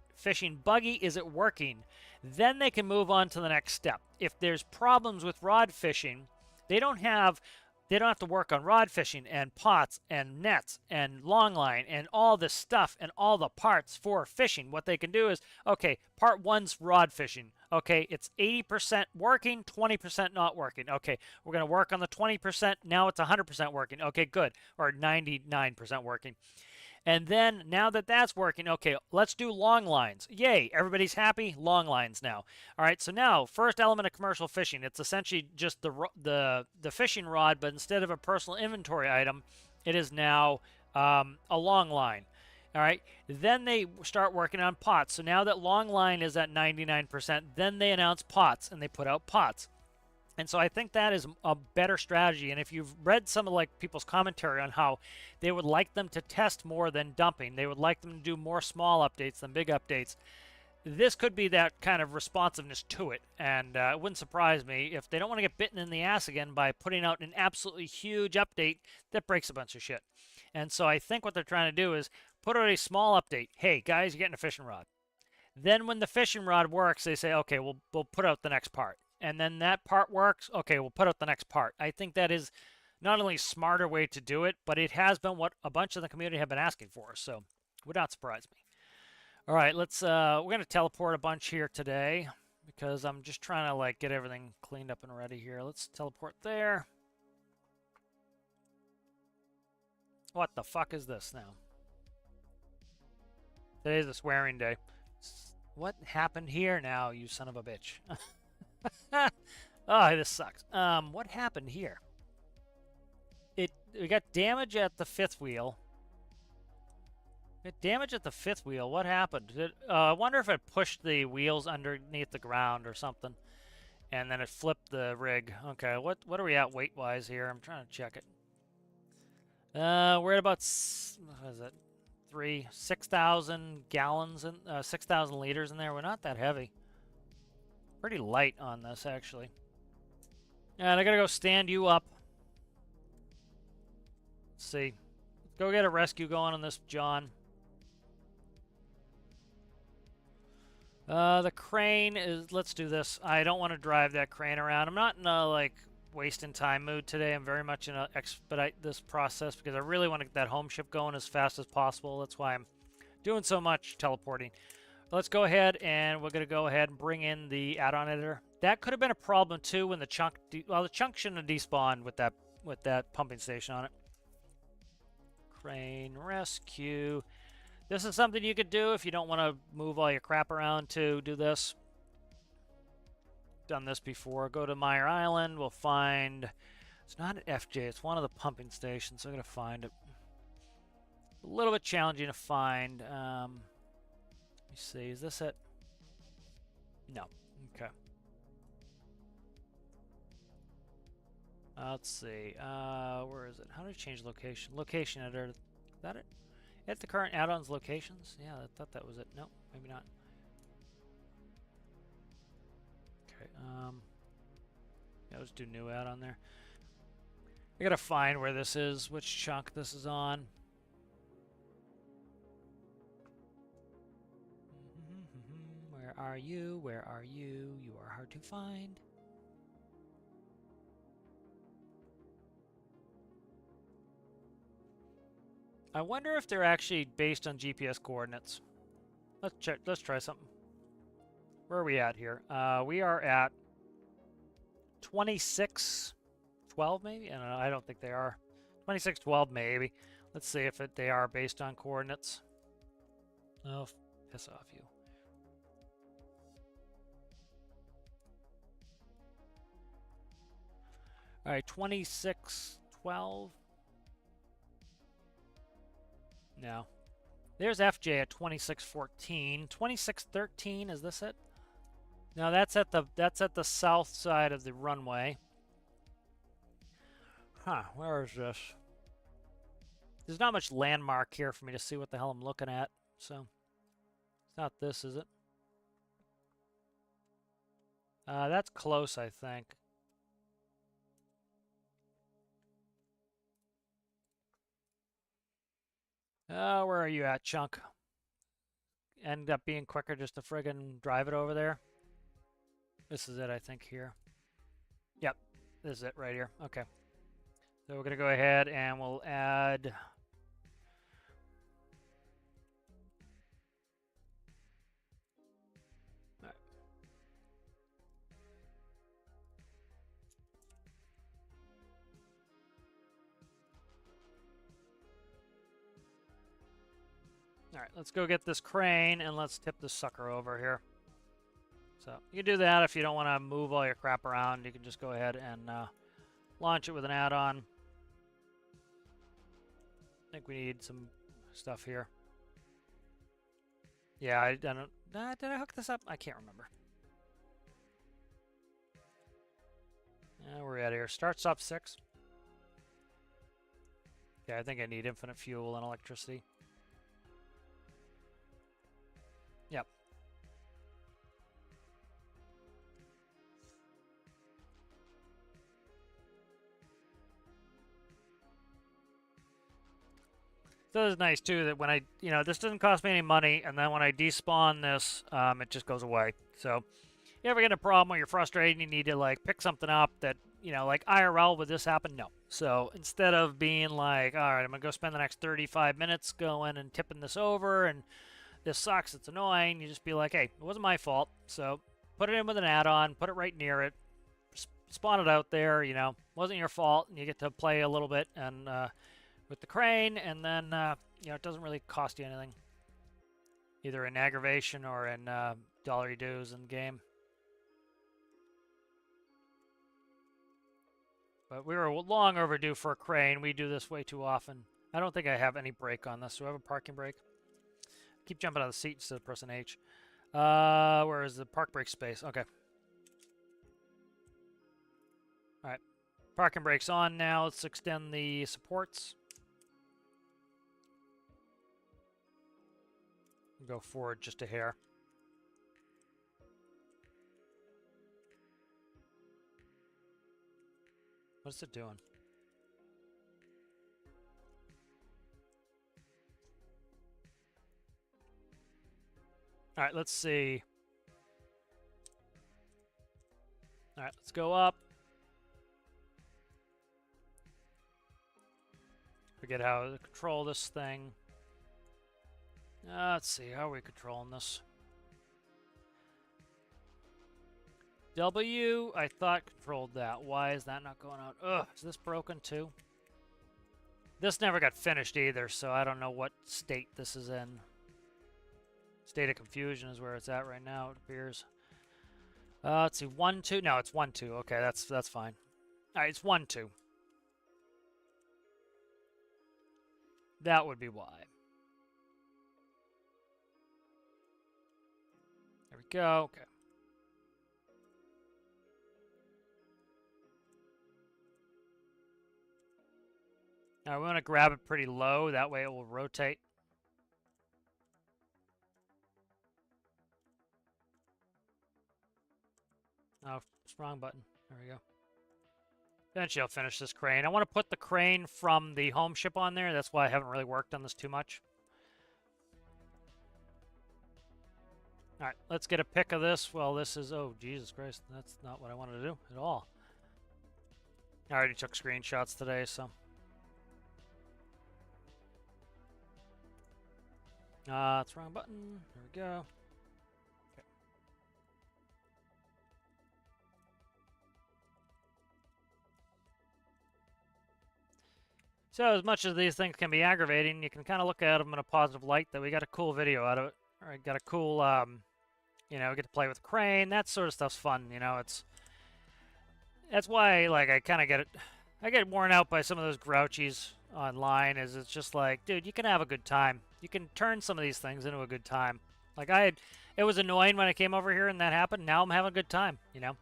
S1: buggy? Is it working? Then they can move on to the next step. If there's problems with rod fishing, they don't have to work on rod fishing and pots and nets and long line and all this stuff and all the parts for fishing. What they can do is, okay, part one's rod fishing. Okay, it's 80% working, 20% not working. Okay, we're going to work on the 20%. Now it's 100% working. Okay, good. Or 99% working. And then now that that's working, okay, let's do long lines. Yay, everybody's happy. Long lines now. All right, so now first element of commercial fishing. It's essentially just the fishing rod, but instead of a personal inventory item, it is now a long line. All right, then they start working on pots. So now that long line is at 99%, then they announce pots and they put out pots. And so I think that is a better strategy. And if you've read some of like people's commentary on how they would like them to test more than dumping, they would like them to do more small updates than big updates, this could be that kind of responsiveness to it. And it wouldn't surprise me if they don't want to get bitten in the ass again by putting out an absolutely huge update that breaks a bunch of shit. And so I think what they're trying to do is put out a small update. Hey, guys, you're getting a fishing rod. Then when the fishing rod works, they say, okay, we'll put out the next part. And then that part works, okay, we'll put out the next part. I think that is not only a smarter way to do it, but it has been what a bunch of the community have been asking for. So would not surprise me. All right, we're going to teleport a bunch here today because I'm just trying to like get everything cleaned up and ready here. Let's teleport there. What the fuck is this now? Today's a swearing day. What happened here now, you son of a bitch? Oh, this sucks. What happened here? We got damage at the fifth wheel. We got damage at the fifth wheel. What happened? I wonder if it pushed the wheels underneath the ground or something, and then it flipped the rig. Okay, what are we at weight-wise here? I'm trying to check it. We're at about, what is it? 6,000 gallons and 6,000 liters in there. We're not that heavy. Pretty light on this, actually. And I gotta go stand you up. Let's see. Let's go get a rescue going on this, John. The crane is... Let's do this. I don't want to drive that crane around. I'm not in a, like, wasting time mood today. I'm very much in a expedite this process because I really want to get that home ship going as fast as possible. That's why I'm doing so much teleporting. Let's go ahead and we're going to go ahead and bring in the add-on editor. That could have been a problem too when the chunk... well, the chunk shouldn't have despawned with that pumping station on it. Crane rescue. This is something you could do if you don't want to move all your crap around to do this. Done this before. Go to Meyer Island. We'll find... It's not an FJ. It's one of the pumping stations. So I'm going to find it. A little bit challenging to find. Let me see. Is this it? No. Okay. Let's see. Where is it? How do I change location? Location editor. that it? Hit the current add-ons locations? Yeah, I thought that was it. Nope, maybe not. Okay, yeah, let's do new add-on there. I gotta find where this is, which chunk this is on. Where are you? Where are you? You are hard to find. I wonder if they're actually based on GPS coordinates. Let's check. Let's try something. Where are we at here? We are at 2612 maybe? I don't think they are. 2612 maybe. Let's see if they are based on coordinates. Oh, piss off you. All right, 2612. No. There's FJ at 2614. 2613, is this it? No, that's at the south side of the runway. Huh, where is this? There's not much landmark here for me to see what the hell I'm looking at, so it's not this, is it? That's close, I think. Where are you at, chunk? End up being quicker just to friggin' drive it over there. This is it, I think, here. Yep, this is it right here. Okay. So we're going to go ahead and we'll add... All right, let's go get this crane and let's tip this sucker over here. So you can do that if you don't want to move all your crap around. You can just go ahead and launch it with an add-on. I think we need some stuff here. Yeah, I don't. Did I hook this up? I can't remember. We're out here. Start, stop, 6. Yeah, I think I need infinite fuel and electricity. Yep. So it's nice too that when I, this doesn't cost me any money, and then when I despawn this, it just goes away. So, you ever get a problem where you're frustrated and you need to like pick something up that, like IRL, would this happen? No. So instead of being like, all right, I'm gonna go spend the next 35 minutes going and tipping this over, and this sucks, it's annoying, you just be like, hey, it wasn't my fault. So put it in with an add-on, put it right near it, spawn it out there, wasn't your fault, and you get to play a little bit and with the crane, and then it doesn't really cost you anything, either in aggravation or in dollary dues in the game. But we were long overdue for a crane. We do this way too often. I don't think I have any brake on this. Do I have a parking brake? Keep jumping out of the seat instead of pressing H. Where is the park brake space? Okay. All right. Parking brake's on now. Let's extend the supports. Go forward just a hair. What's it doing? All right, let's see. All right, let's go up. Forget how to control this thing. Let's see, how are we controlling this? W, I thought controlled that. Why is that not going out? Ugh, is this broken too? This never got finished either, so I don't know what state this is in. State of confusion is where it's at right now, it appears. Let's see, 1, 2. No, it's 1, 2. Okay, that's fine. All right, it's 1, 2. That would be why. There we go. Okay. Now we want to grab it pretty low. That way it will rotate. Oh, it's wrong button. There we go. Eventually I'll finish this crane. I want to put the crane from the home ship on there. That's why I haven't really worked on this too much. All right, let's get a pic of this. Well, this is... Oh, Jesus Christ. That's not what I wanted to do at all. I already took screenshots today, so... it's wrong button. There we go. Okay. So as much as these things can be aggravating, you can kind of look at them in a positive light that we got a cool video out of it. All right, got a cool, you know, we get to play with the crane. That sort of stuff's fun, you know. That's why, like, I kind of get it. I get worn out by some of those grouchies online. It's just like, dude, you can have a good time. You can turn some of these things into a good time. Like it was annoying when I came over here and that happened. Now I'm having a good time, you know.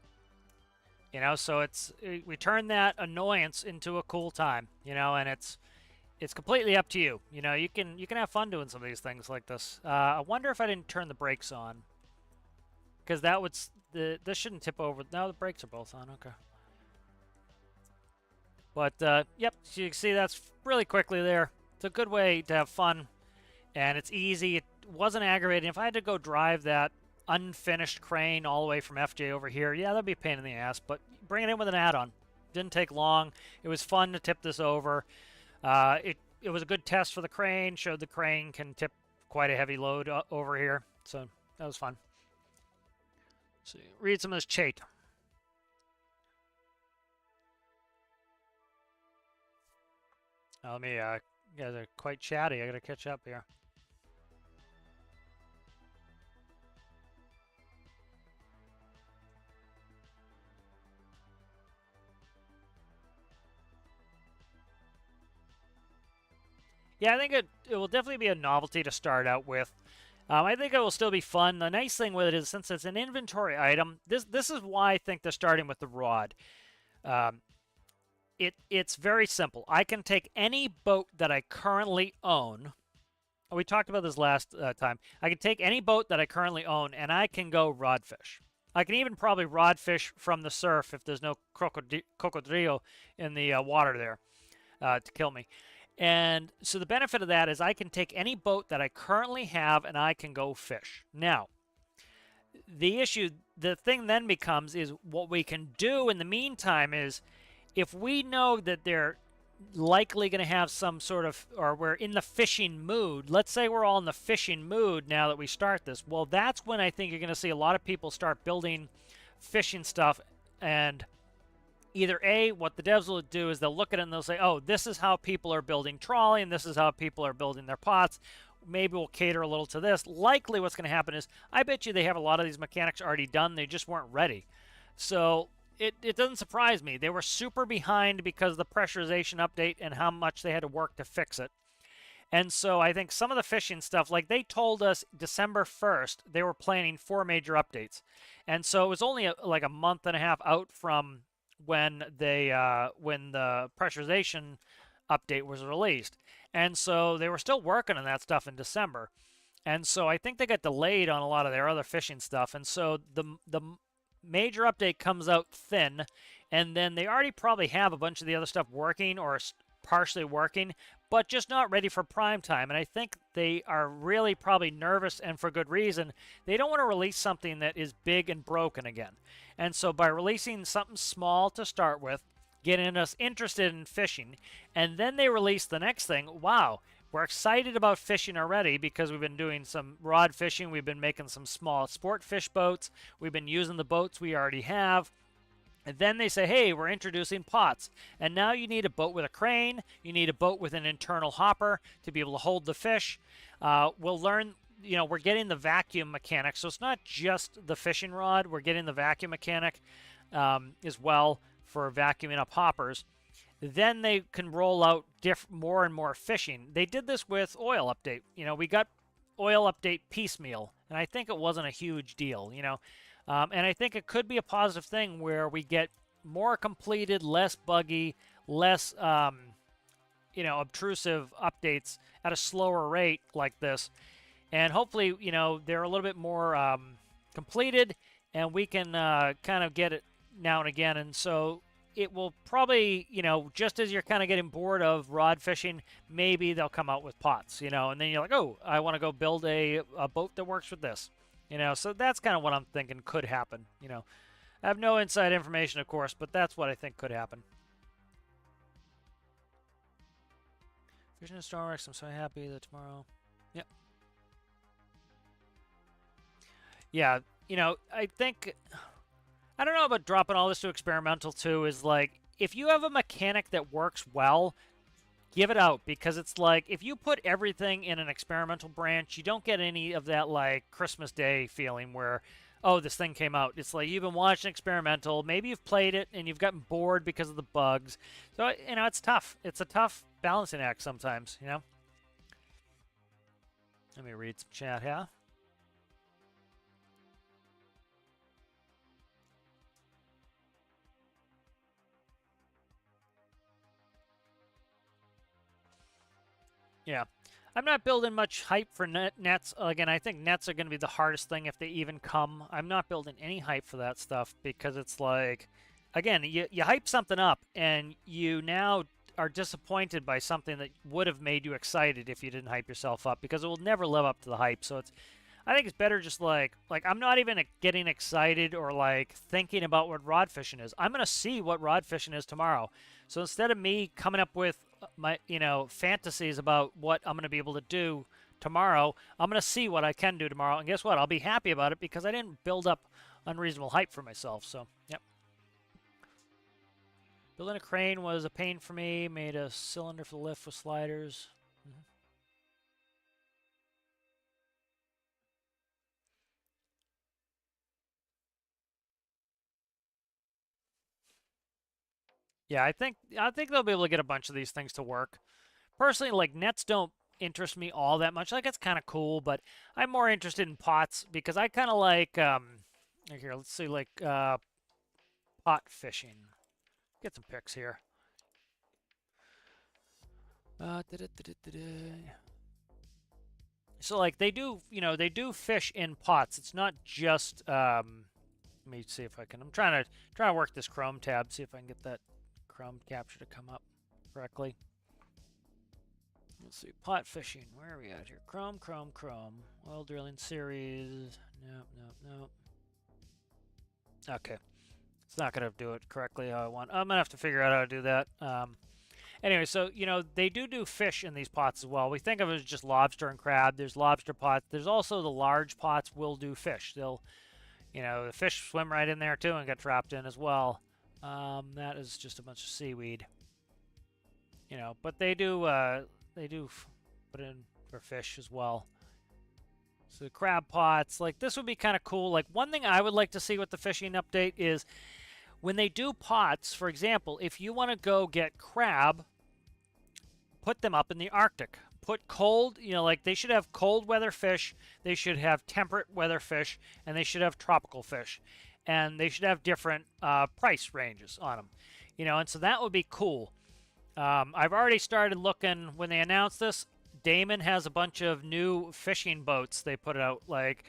S1: You know, so we turn that annoyance into a cool time, you know, and it's completely up to you. You know, you can have fun doing some of these things like this. I wonder if I didn't turn the brakes on, because that would this shouldn't tip over. No, the brakes are both on. Okay. But yep, so you can see that's really quickly there. It's a good way to have fun, and it's easy. It wasn't aggravating. If I had to go drive that unfinished crane all the way from FJ over here, yeah, that'd be a pain in the ass, but bring it in with an add-on. Didn't take long. It was fun to tip this over. It was a good test for the crane, showed the crane can tip quite a heavy load over here, so that was fun. So read some of this chat. Let me, you guys are quite chatty. I gotta catch up here. Yeah, I think it will definitely be a novelty to start out with. I think it will still be fun. The nice thing with it is, since it's an inventory item, this is why I think they're starting with the rod. It's very simple. I can take any boat that I currently own. We talked about this last time. I can take any boat that I currently own, and I can go rod fish. I can even probably rod fish from the surf if there's no crocodile in the water there to kill me. And so the benefit of that is I can take any boat that I currently have and I can go fish. Now, the thing then becomes is what we can do in the meantime is, if we know that they're likely going to have some sort of, or we're in the fishing mood, let's say we're all in the fishing mood now that we start this, well, that's when I think you're going to see a lot of people start building fishing stuff. And either A, what the devs will do is they'll look at it and they'll say, oh, this is how people are building trolley and this is how people are building their pots. Maybe we'll cater a little to this. Likely what's going to happen is, I bet you they have a lot of these mechanics already done. They just weren't ready. So it doesn't surprise me. They were super behind because of the pressurization update and how much they had to work to fix it. And so I think some of the fishing stuff, like they told us December 1st, they were planning 4 major updates. And so it was only like a month and a half out from when the pressurization update was released. And so they were still working on that stuff in December. And so I think they got delayed on a lot of their other fishing stuff. And so the major update comes out thin, and then they already probably have a bunch of the other stuff working or partially working, but just not ready for prime time. And I think they are really probably nervous, and for good reason. They don't want to release something that is big and broken again. And so by releasing something small to start with, getting us interested in fishing, and then they release the next thing, wow, we're excited about fishing already because we've been doing some rod fishing, we've been making some small sport fish boats, we've been using the boats we already have. And then they say, hey, we're introducing pots. And now you need a boat with a crane. You need a boat with an internal hopper to be able to hold the fish. We'll learn, you know, we're getting the vacuum mechanic. So it's not just the fishing rod. We're getting the vacuum mechanic as well for vacuuming up hoppers. Then they can roll out more and more fishing. They did this with oil update. You know, we got oil update piecemeal. And I think it wasn't a huge deal, you know. And I think it could be a positive thing where we get more completed, less buggy, less, obtrusive updates at a slower rate like this. And hopefully, they're a little bit more completed, and we can kind of get it now and again. And so it will probably, just as you're kind of getting bored of rod fishing, maybe they'll come out with pots, and then you're like, oh, I want to go build a boat that works with this, So that's kind of what I'm thinking could happen, I have no inside information, of course, but that's what I think could happen. Fishing in stormworks, I'm so happy that tomorrow. Yep. Yeah, I think, I don't know about dropping all this to experimental too, is like, if you have a mechanic that works well, give it out, because it's like, if you put everything in an experimental branch, you don't get any of that, like, Christmas Day feeling where, oh, this thing came out. It's like, you've been watching experimental, maybe you've played it, and you've gotten bored because of the bugs. So, it's tough. It's a tough balancing act sometimes, Let me read some chat here. Yeah. I'm not building much hype for nets. Again, I think nets are going to be the hardest thing if they even come. I'm not building any hype for that stuff because it's like, again, you hype something up and you now are disappointed by something that would have made you excited if you didn't hype yourself up, because it will never live up to the hype. So I think it's better just like I'm not even getting excited or like thinking about what rod fishing is. I'm going to see what rod fishing is tomorrow. So instead of me coming up with my fantasies about what I'm going to be able to do tomorrow, I'm going to see what I can do tomorrow, and guess what, I'll be happy about it because I didn't build up unreasonable hype for myself. So yep, building a crane was a pain for me. Made a cylinder for the lift with sliders. Yeah, I think they'll be able to get a bunch of these things to work. Personally, like, nets don't interest me all that much. Like, it's kind of cool, but I'm more interested in pots because I kind of like here, let's see, like pot fishing. Get some pics here. So like they do, they do fish in pots. It's not just let me see if I can. I'm trying to work this Chrome tab, see if I can get that Chrome capture to come up correctly. Let's see, pot fishing. Where are we at here? Chrome. Oil drilling series. Nope. Okay. It's not going to do it correctly how I want. I'm going to have to figure out how to do that. Anyway, so, they do fish in these pots as well. We think of it as just lobster and crab. There's lobster pots. There's also the large pots will do fish. They'll, the fish swim right in there too and get trapped in as well. That is just a bunch of seaweed. But they do put in for fish as well. So the crab pots, like, this would be kind of cool. Like, one thing I would like to see with the fishing update is when they do pots, for example, if you want to go get crab, put them up in the Arctic. Put cold, like, they should have cold weather fish, they should have temperate weather fish, and they should have tropical fish. And they should have different price ranges on them. And so that would be cool. I've already started looking, when they announced this, Damon has a bunch of new fishing boats they put out, like,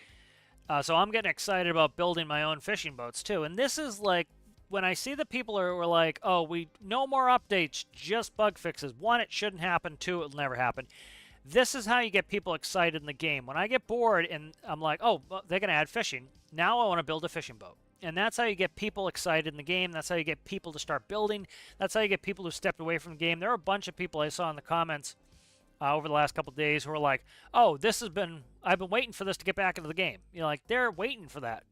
S1: so I'm getting excited about building my own fishing boats too. And this is like, when I see that people were like, oh, no more updates, just bug fixes. One, it shouldn't happen. Two, it'll never happen. This is how you get people excited in the game. When I get bored and I'm like, oh, well, they're going to add fishing, now I want to build a fishing boat. And that's how you get people excited in the game. That's how you get people to start building. That's how you get people who stepped away from the game. There are a bunch of people I saw in the comments over the last couple of days who are like, oh, I've been waiting for this to get back into the game. Like, they're waiting for that,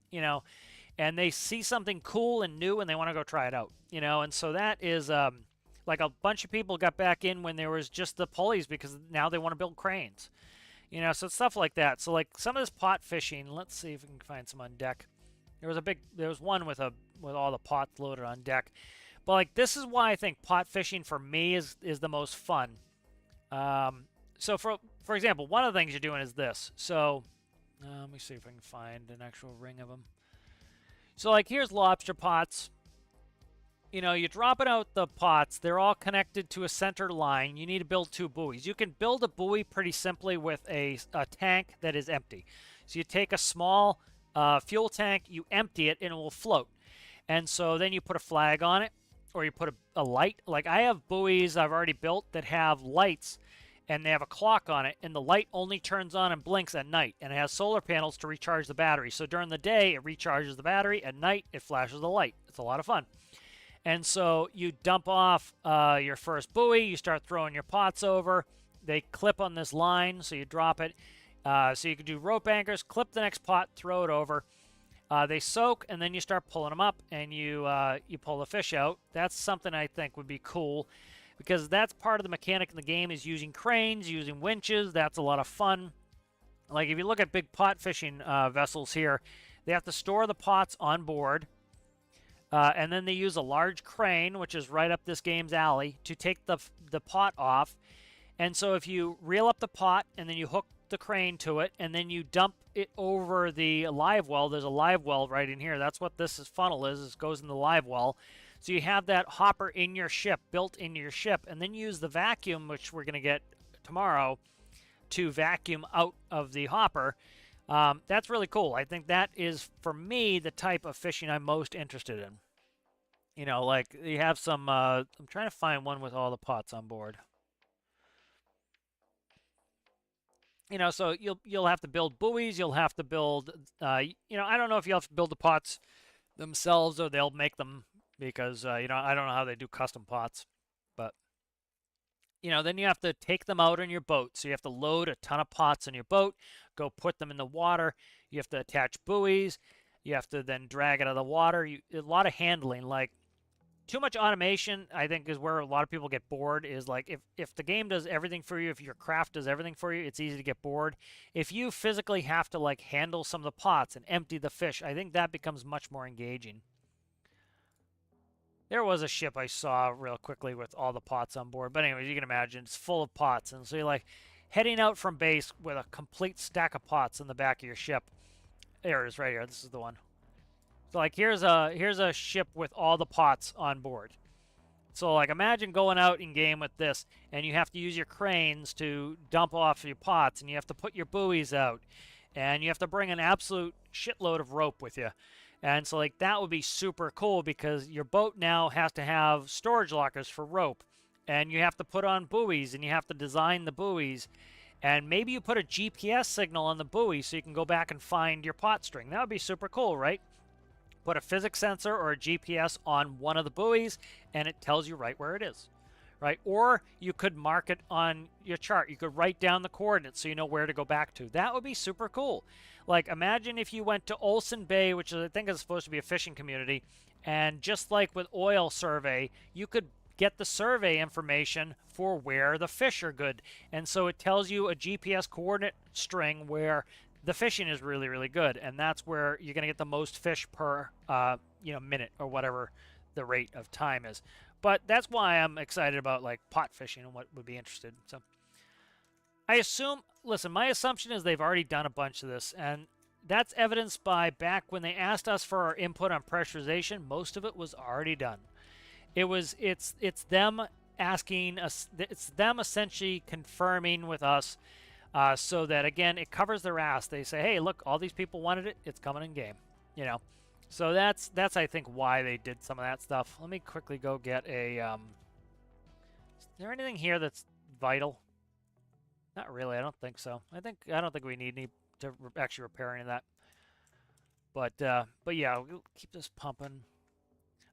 S1: and they see something cool and new and they want to go try it out, and so that is, like, a bunch of people got back in when there was just the pulleys because now they want to build cranes, so stuff like that. So, like, some of this pot fishing, let's see if we can find some on deck. There was one with all the pots loaded on deck. But, like, this is why I think pot fishing for me is the most fun. So for example, one of the things you're doing is this. So let me see if I can find an actual ring of them. So, like, here's lobster pots. you know, you drop it out the pots. They're all connected to a center line. You need to build 2 buoys. You can build a buoy pretty simply with a tank that is empty. So you take a small fuel tank, you empty it, and it will float. And so then you put a flag on it, or you put a light. Like I have buoys I've already built that have lights, and they have a clock on it, and the light only turns on and blinks at night, and it has solar panels to recharge the battery. So during the day, it recharges the battery. At night, it flashes the light. It's a lot of fun. And so you dump off your first buoy. You start throwing your pots over. They clip on this line, so you drop it. So you can do rope anchors, clip the next pot, throw it over. They soak, and then you start pulling them up, and you pull the fish out. That's something I think would be cool, because that's part of the mechanic in the game is using cranes, using winches. That's a lot of fun. Like if you look at big pot fishing vessels here, they have to store the pots on board. And then they use a large crane, which is right up this game's alley, to take the pot off. And so if you reel up the pot and then you hook the crane to it and then you dump it over the live well, there's a live well right in here. That's what this funnel is. It goes in the live well. So you have that hopper in your ship, built into your ship, and then use the vacuum, which we're going to get tomorrow, to vacuum out of the hopper. That's really cool. I think that is, for me, the type of fishing I'm most interested in. You know, like you have some, I'm trying to find one with all the pots on board. You know, so you'll have to build buoys. You'll have to build, you know, I don't know if you'll have to build the pots themselves or they'll make them because, you know, I don't know how they do custom pots. But, you know, then you have to take them out on your boat. So you have to load a ton of pots on your boat, go put them in the water. You have to attach buoys. You have to then drag it out of the water. A lot of handling, like too much automation, I think, is where a lot of people get bored. Is like if the game does everything for you, if your craft does everything for you, it's easy to get bored. If you physically have to like handle some of the pots and empty the fish, I think that becomes much more engaging. There was a ship I saw real quickly with all the pots on board. But anyways, you can imagine it's full of pots. And so you're like heading out from base with a complete stack of pots in the back of your ship. There it is right here. This is the one. So like here's a ship with all the pots on board. So like imagine going out in game with this and you have to use your cranes to dump off your pots and you have to put your buoys out and you have to bring an absolute shitload of rope with you. And so like that would be super cool because your boat now has to have storage lockers for rope and you have to put on buoys and you have to design the buoys. And maybe you put a GPS signal on the buoy so you can go back and find your pot string. That would be super cool, right? Put a physics sensor or a GPS on one of the buoys, and it tells you right where it is, right? Or you could mark it on your chart. You could write down the coordinates so you know where to go back to. That would be super cool. Like, imagine if you went to Olsen Bay, which I think is supposed to be a fishing community, and just like with oil survey, you could get the survey information for where the fish are good. And so it tells you a GPS coordinate string where the fishing is really, really good, and that's where you're going to get the most fish per minute or whatever the rate of time is. But that's why I'm excited about like pot fishing and what would be interested. So I assume, listen, my assumption is they've already done a bunch of this, and that's evidenced by back when they asked us for our input on pressurization. Most of it was already done. It's them asking us, it's them essentially confirming with us. So that, again, it covers their ass. They say, hey, look, all these people wanted it. It's coming in game, you know. So that's I think, why they did some of that stuff. Let me quickly go get a... is there anything here that's vital? Not really. I don't think so. I don't think we need any to actually repair any of that. But yeah, we'll keep this pumping.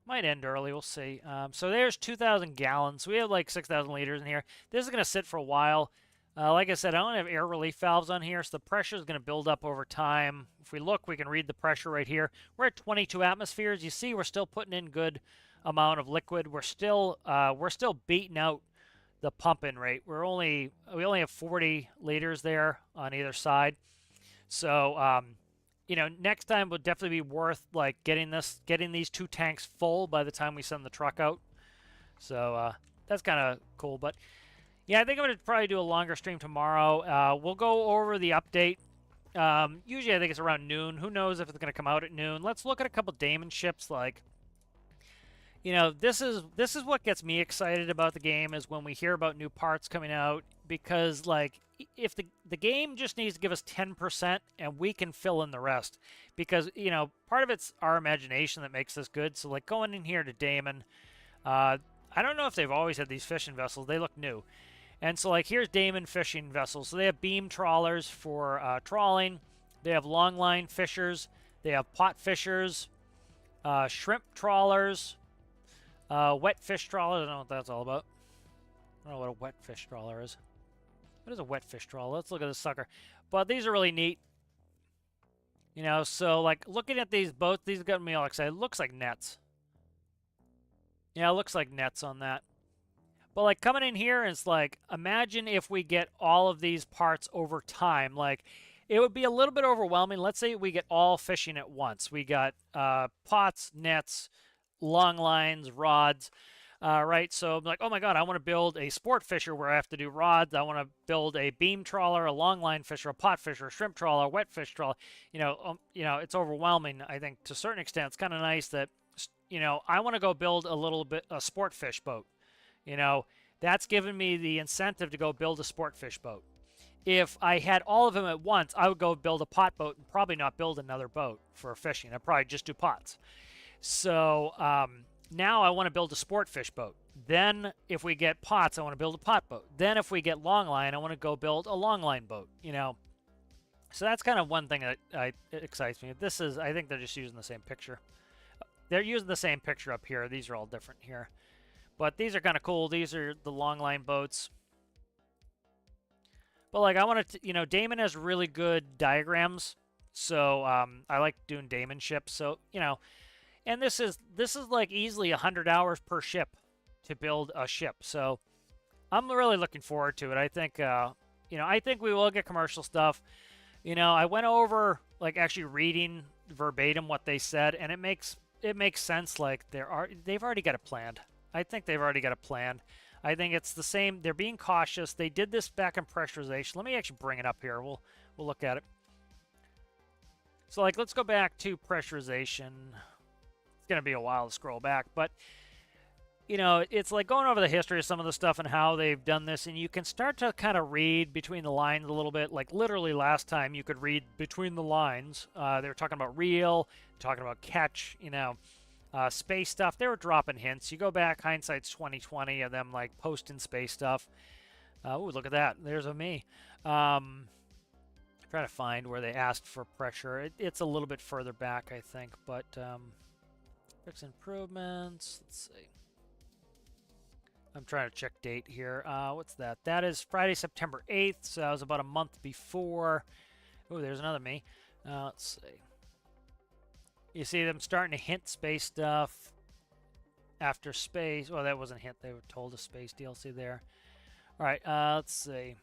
S1: Might end early. We'll see. So there's 2,000 gallons. We have like 6,000 liters in here. This is going to sit for a while. Like I said, I don't have air relief valves on here, so the pressure is going to build up over time. If we look, we can read the pressure right here. We're at 22 atmospheres. You see, we're still putting in good amount of liquid. We're still beating out the pump-in rate. We only have 40 liters there on either side. So, you know, next time would definitely be worth like getting these 2 tanks full by the time we send the truck out. So that's kind of cool, but. Yeah, I think I'm going to probably do a longer stream tomorrow. We'll go over the update. Usually I think it's around noon. Who knows if it's going to come out at noon. Let's look at a couple Daemon ships. Like, You know, this is what gets me excited about the game is when we hear about new parts coming out because like if the game just needs to give us 10% and we can fill in the rest because you know part of it's our imagination that makes this good. So like going in here to Damon, uh, I don't know if they've always had these fishing vessels. They look new. And so, like, here's Damon fishing vessels. So they have beam trawlers for trawling. They have long line fishers. They have pot fishers, shrimp trawlers, wet fish trawlers. I don't know what that's all about. I don't know what a wet fish trawler is. What is a wet fish trawler? Let's look at this sucker. But these are really neat. You know, so, like, looking at these boats, these got me all excited. It looks like nets. Yeah, it looks like nets on that. But like coming in here, it's like, imagine if we get all of these parts over time. Like, it would be a little bit overwhelming. Let's say we get all fishing at once. We got pots, nets, long lines, rods, right? So I'm like, oh my God, I want to build a sport fisher where I have to do rods. I want to build a beam trawler, a long line fisher, a pot fisher, a shrimp trawler, a wet fish trawler. You know, it's overwhelming. I think to a certain extent, it's kind of nice that, you know, I want to go build a sport fish boat. You know, that's given me the incentive to go build a sport fish boat. If I had all of them at once, I would go build a pot boat and probably not build another boat for fishing. I'd probably just do pots. So now I want to build a sport fish boat. Then if we get pots, I want to build a pot boat. Then if we get long line, I want to go build a long line boat, you know. So that's kind of one thing that excites me. This is, I think they're just using the same picture. They're using the same picture up here. These are all different here. But these are kind of cool. These are the long line boats. But like I want to, you know, Damon has really good diagrams. So I like doing Damon ships. So, you know, and this is like easily 100 hours per ship to build a ship. So I'm really looking forward to it. I think, you know, I think we will get commercial stuff. You know, I went over like actually reading verbatim what they said, and it makes sense. Like they've already got it planned. I think they've already got a plan. I think it's the same. They're being cautious. They did this back in pressurization. Let me actually bring it up here. We'll look at it. So like, let's go back to pressurization. It's gonna be a while to scroll back, but you know, it's like going over the history of some of the stuff and how they've done this, and you can start to kind of read between the lines a little bit. Like literally last time, you could read between the lines. They were talking about reel, talking about catch. You know. Space stuff, they were dropping hints. You go back, hindsight's 2020 of them like posting space stuff. Ooh, look at that. There's a me. Trying to find where they asked for pressure. It's a little bit further back, I think, but fix improvements. Let's see. I'm trying to check date here. What's that? That is Friday, September 8th, so that was about a month before. Ooh, there's another me. Let's see. You see them starting to hint space stuff after space. Well, that wasn't a hint. They were told a space DLC there. All right, let's see.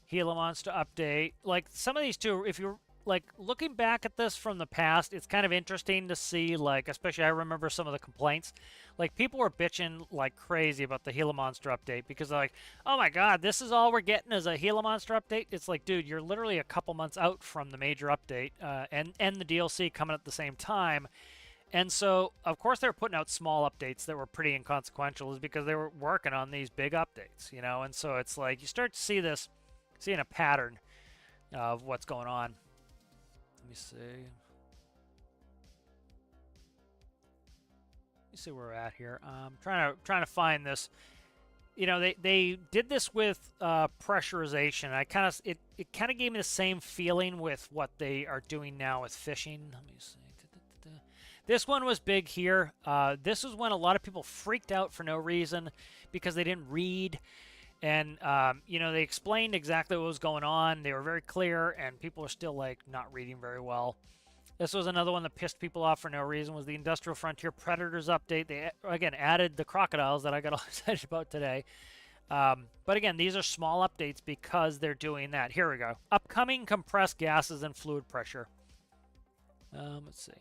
S1: Gila Monster update. Like, some of these two, if you're like looking back at this from the past, it's kind of interesting to see, like, especially I remember some of the complaints. Like, people were bitching like crazy about the Gila Monster update because they're like, oh my God, this is all we're getting is a Gila Monster update. It's like, dude, you're literally a couple months out from the major update and the DLC coming at the same time. And so, of course, they were putting out small updates that were pretty inconsequential is because they were working on these big updates, you know? And so it's like you start to see this, seeing a pattern of what's going on. Let me see. Let me see where we're at here. Trying to find this. You know, they did this with pressurization. It kind of gave me the same feeling with what they are doing now with fishing. Let me see. This one was big here. This was when a lot of people freaked out for no reason because they didn't read. And, you know, they explained exactly what was going on. They were very clear, and people were still, like, not reading very well. This was another one that pissed people off for no reason, was the Industrial Frontier Predators update. They, again, added the crocodiles that I got all excited about today. But, again, these are small updates because they're doing that. Here we go. Upcoming compressed gases and fluid pressure. Let's see.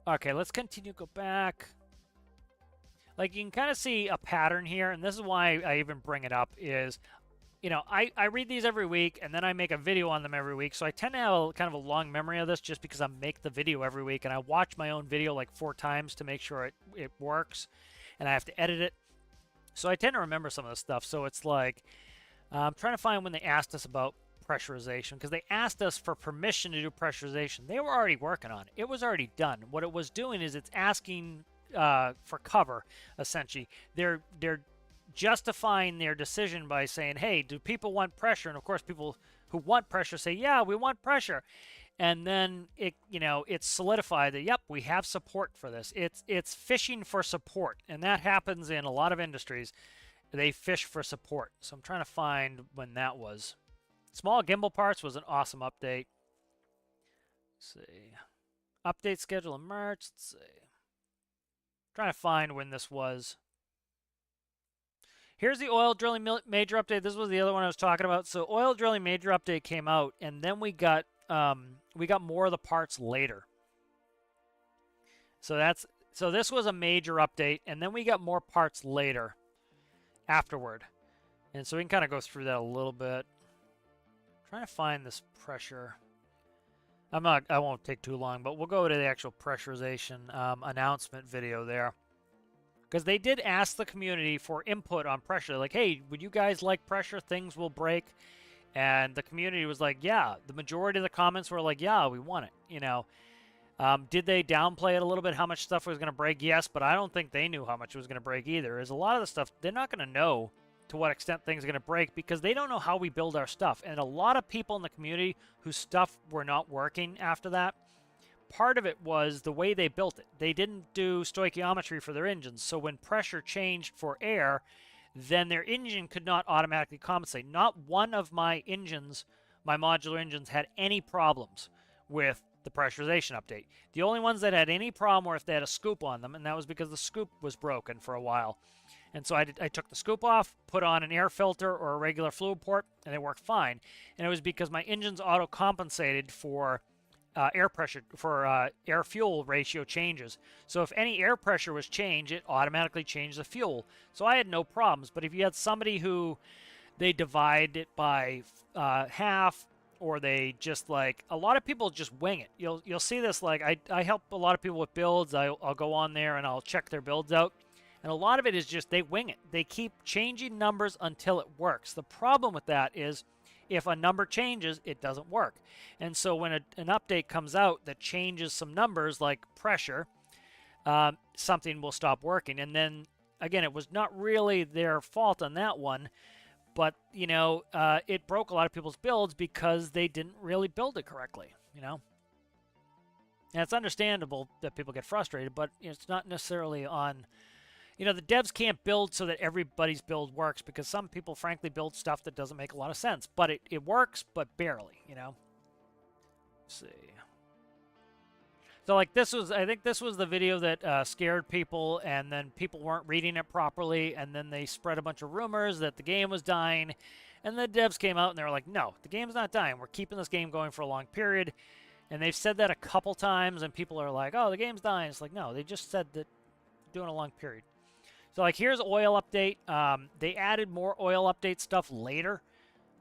S1: Okay, let's continue. Go back. Like, you can kind of see a pattern here, and this is why I even bring it up, is you know, I read these every week and then I make a video on them every week. So I tend to have kind of a long memory of this just because I make the video every week and I watch my own video like 4 times to make sure it works, and I have to edit it. So I tend to remember some of this stuff. So it's like, I'm trying to find when they asked us about pressurization, because they asked us for permission to do pressurization. They were already working on it. It was already done. What it was doing is it's asking for cover, essentially. They're justifying their decision by saying, hey, do people want pressure? And of course, people who want pressure say, yeah, we want pressure. And then it's solidified that, yep, we have support for this. It's fishing for support, and that happens in a lot of industries. They fish for support. So I'm trying to find when that was. Small gimbal parts was an awesome update. Let's see. Update schedule in March. Let's see. Trying to find when this was. Here's the oil drilling major update. This was the other one I was talking about. So oil drilling major update came out, and then we got more of the parts later. So this was a major update, and then we got more parts later afterward. And so we can kind of go through that a little bit. Trying to find this pressure. I won't take too long, but we'll go to the actual pressurization announcement video there. Because they did ask the community for input on pressure. Like, hey, would you guys like pressure? Things will break. And the community was like, yeah. The majority of the comments were like, yeah, we want it. You know, did they downplay it a little bit, how much stuff was going to break? Yes, but I don't think they knew how much was going to break either. There's a lot of the stuff they're not going to know to what extent things are going to break, because they don't know how we build our stuff. And a lot of people in the community whose stuff were not working after that, part of it was the way they built it. They didn't do stoichiometry for their engines. So when pressure changed for air, then their engine could not automatically compensate. Not one of my engines, my modular engines, had any problems with the pressurization update. The only ones that had any problem were if they had a scoop on them, and that was because the scoop was broken for a while. And so I took the scoop off, put on an air filter or a regular fluid port, and it worked fine. And it was because my engines auto-compensated for air pressure, for air-fuel ratio changes. So if any air pressure was changed, it automatically changed the fuel. So I had no problems. But if you had somebody who they divide it by half, or they just like, a lot of people just wing it. You'll see this, like I help a lot of people with builds. I'll go on there and I'll check their builds out. And a lot of it is just they wing it. They keep changing numbers until it works. The problem with that is if a number changes, it doesn't work. And so when an update comes out that changes some numbers like pressure, something will stop working. And then, again, it was not really their fault on that one, but, you know, it broke a lot of people's builds because they didn't really build it correctly, you know. And it's understandable that people get frustrated, but it's not necessarily on... You know, the devs can't build so that everybody's build works, because some people, frankly, build stuff that doesn't make a lot of sense. But it works, but barely, you know. Let's see. So, like, I think this was the video that scared people, and then people weren't reading it properly, and then they spread a bunch of rumors that the game was dying. And the devs came out, and they were like, no, the game's not dying. We're keeping this game going for a long period. And they've said that a couple times, and people are like, oh, the game's dying. It's like, no, they just said that doing a long period. So, like, here's oil update. They added more oil update stuff later.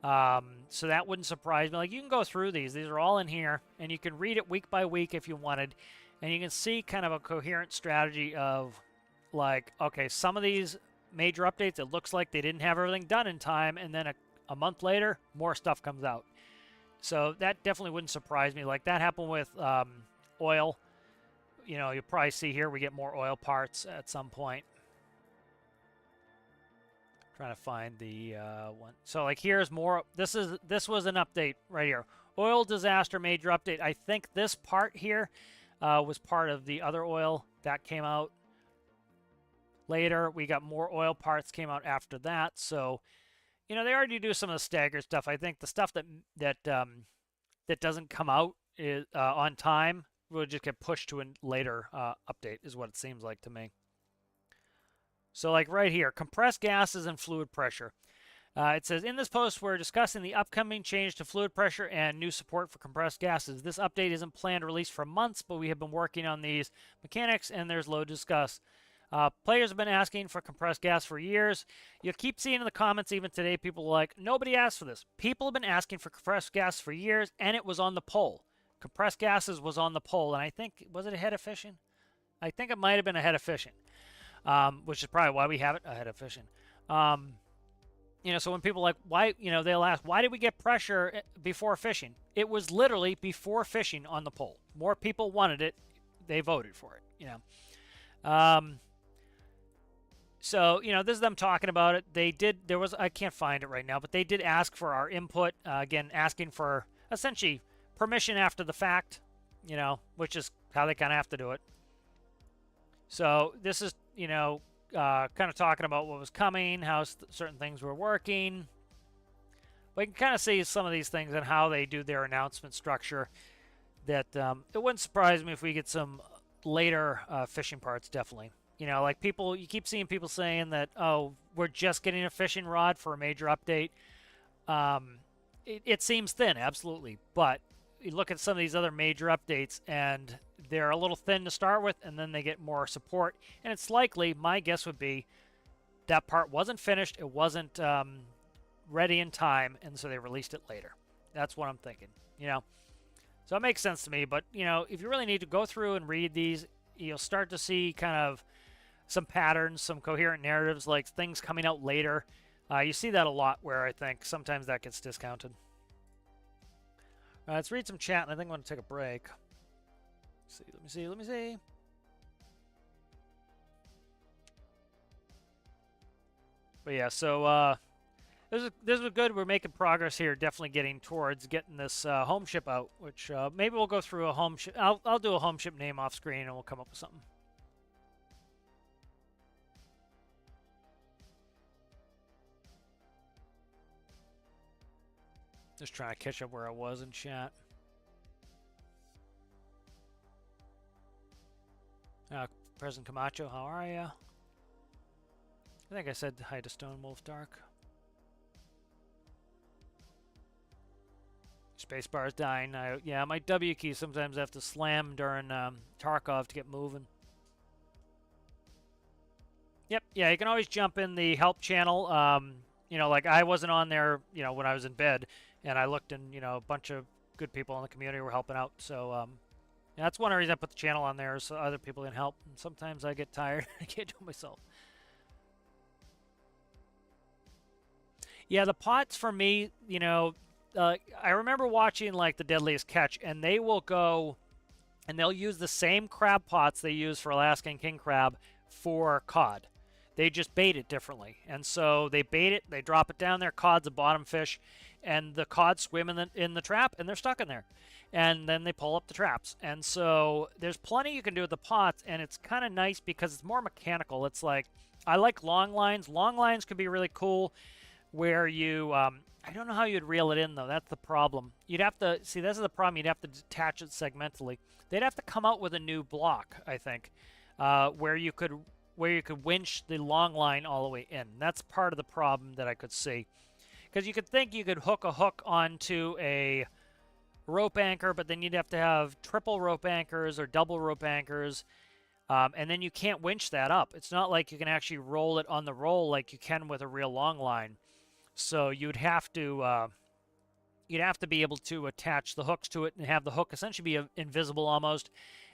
S1: So that wouldn't surprise me. Like, you can go through these. These are all in here. And you can read it week by week if you wanted. And you can see kind of a coherent strategy of, like, okay, some of these major updates, it looks like they didn't have everything done in time. And then a month later, more stuff comes out. So that definitely wouldn't surprise me. Like, that happened with oil. You know, you'll probably see here we get more oil parts at some point. Trying to find the one. So, like, here's more. This was an update right here. Oil disaster major update. I think this part here was part of the other oil that came out later. We got more oil parts came out after that. So, you know, they already do some of the staggered stuff. I think the stuff that doesn't come out on time will just get pushed to a later update, is what it seems like to me. So, like, right here, compressed gases and fluid pressure. It says, in this post, we're discussing the upcoming change to fluid pressure and new support for compressed gases. This update isn't planned to release for months, but we have been working on these mechanics, and there's load to discuss. Players have been asking for compressed gas for years. You keep seeing in the comments even today, people are like, nobody asked for this. People have been asking for compressed gas for years, and it was on the poll. Compressed gases was on the poll, and I think, was it ahead of fishing? I think it might have been ahead of fishing, which is probably why we have it ahead of fishing. So when people like, why, they'll ask, why did we get pressure before fishing? It was literally before fishing on the poll. More people wanted it. They voted for it, So, this is them talking about it. I can't find it right now, but they did ask for our input. Again, asking for essentially permission after the fact, which is how they kind of have to do it. So this is, kind of talking about what was coming, how certain things were working. But you can kind of see some of these things and how they do their announcement structure. That it wouldn't surprise me if we get some later fishing parts, definitely. Like you keep seeing people saying that, oh, we're just getting a fishing rod for a major update. It seems thin, absolutely. But you look at some of these other major updates, and they're a little thin to start with, and then they get more support. And it's likely, my guess would be, that part wasn't finished, it wasn't ready in time, and so they released it later. That's what I'm thinking, So it makes sense to me, but, if you really need to go through and read these, you'll start to see kind of some patterns, some coherent narratives, like things coming out later. You see that a lot where I think sometimes that gets discounted. Let's read some chat, and I think I'm going to take a break. Let me see. But yeah, so this was good. We're making progress here, definitely getting towards getting this home ship out, which maybe we'll go through a home ship. I'll do a home ship name off screen, and we'll come up with something. Just trying to catch up where I was in chat. President Camacho, how are ya? I think I said hi to Stone Wolf Dark. Spacebar is dying. Yeah, my W key sometimes I have to slam during Tarkov to get moving. Yep, yeah, you can always jump in the help channel. Like I wasn't on there, when I was in bed, and I looked and, a bunch of good people in the community were helping out. So, that's one reason I put the channel on there, so other people can help. And sometimes I get tired. I can't do it myself. Yeah, the pots for me, I remember watching like the Deadliest Catch, and they will go and they'll use the same crab pots they use for Alaskan king crab for cod. They just bait it differently. And so they bait it, they drop it down there, cod's a bottom fish, and the cod swim in the trap, and they're stuck in there. And then they pull up the traps. And so there's plenty you can do with the pots, and it's kind of nice because it's more mechanical. It's like, I like long lines. Long lines could be really cool where you, I don't know how you'd reel it in, though. That's the problem. You'd have to, see, this is the problem. You'd have to detach it segmentally. They'd have to come out with a new block, I think, where you could winch the long line all the way in. That's part of the problem that I could see. Because you could think you could hook a hook onto a rope anchor, but then you'd have to have triple rope anchors or double rope anchors, and then you can't winch that up. It's not like you can actually roll it on the roll like you can with a real long line. So you'd have to be able to attach the hooks to it and have the hook essentially be invisible almost.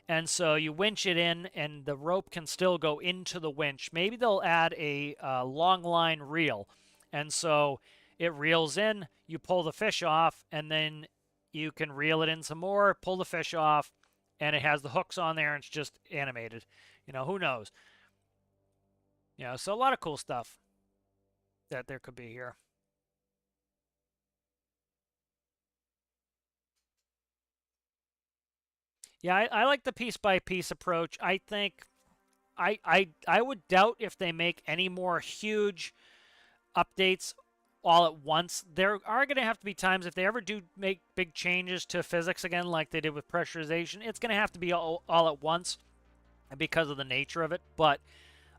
S1: And so you winch it in, and the rope can still go into the winch. Maybe they'll add a long line reel, and so it reels in, you pull the fish off, and then you can reel it in some more, pull the fish off, and it has the hooks on there, and it's just animated. Who knows? So a lot of cool stuff that there could be here. Yeah, I like the piece-by-piece approach. I think I would doubt if they make any more huge updates all at once. There are going to have to be times if they ever do make big changes to physics again like they did with pressurization, it's going to have to be all at once because of the nature of it. But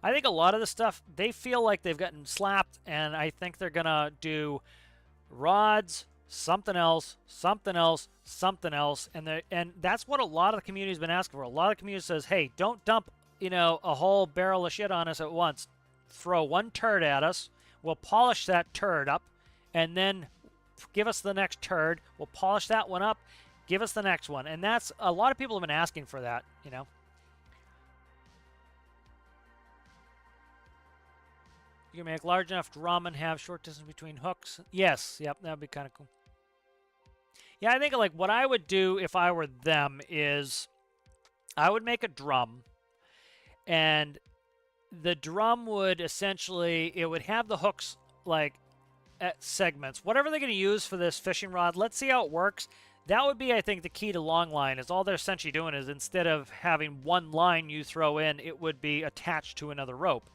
S1: I think a lot of the stuff, they feel like they've gotten slapped, and I think they're going to do rods, something else, something else, something else, and that's what a lot of the community has been asking for. A lot of the community says, hey, don't dump you know, a whole barrel of shit on us at once. Throw one turd at us. We'll polish that turd up, and then give us the next turd. We'll polish that one up. Give us the next one. And that's, a lot of people have been asking for that, you know. You can make large enough drum and have short distance between hooks. Yes, yep, that'd be kind of cool. Yeah, I think like what I would do if I were them is I would make a drum, and the drum would essentially, it would have the hooks like at segments. Whatever they're going to use for this fishing rod, let's see how it works. That would be, I think, the key to long line, is all they're essentially doing is instead of having one line you throw in, it would be attached to another rope.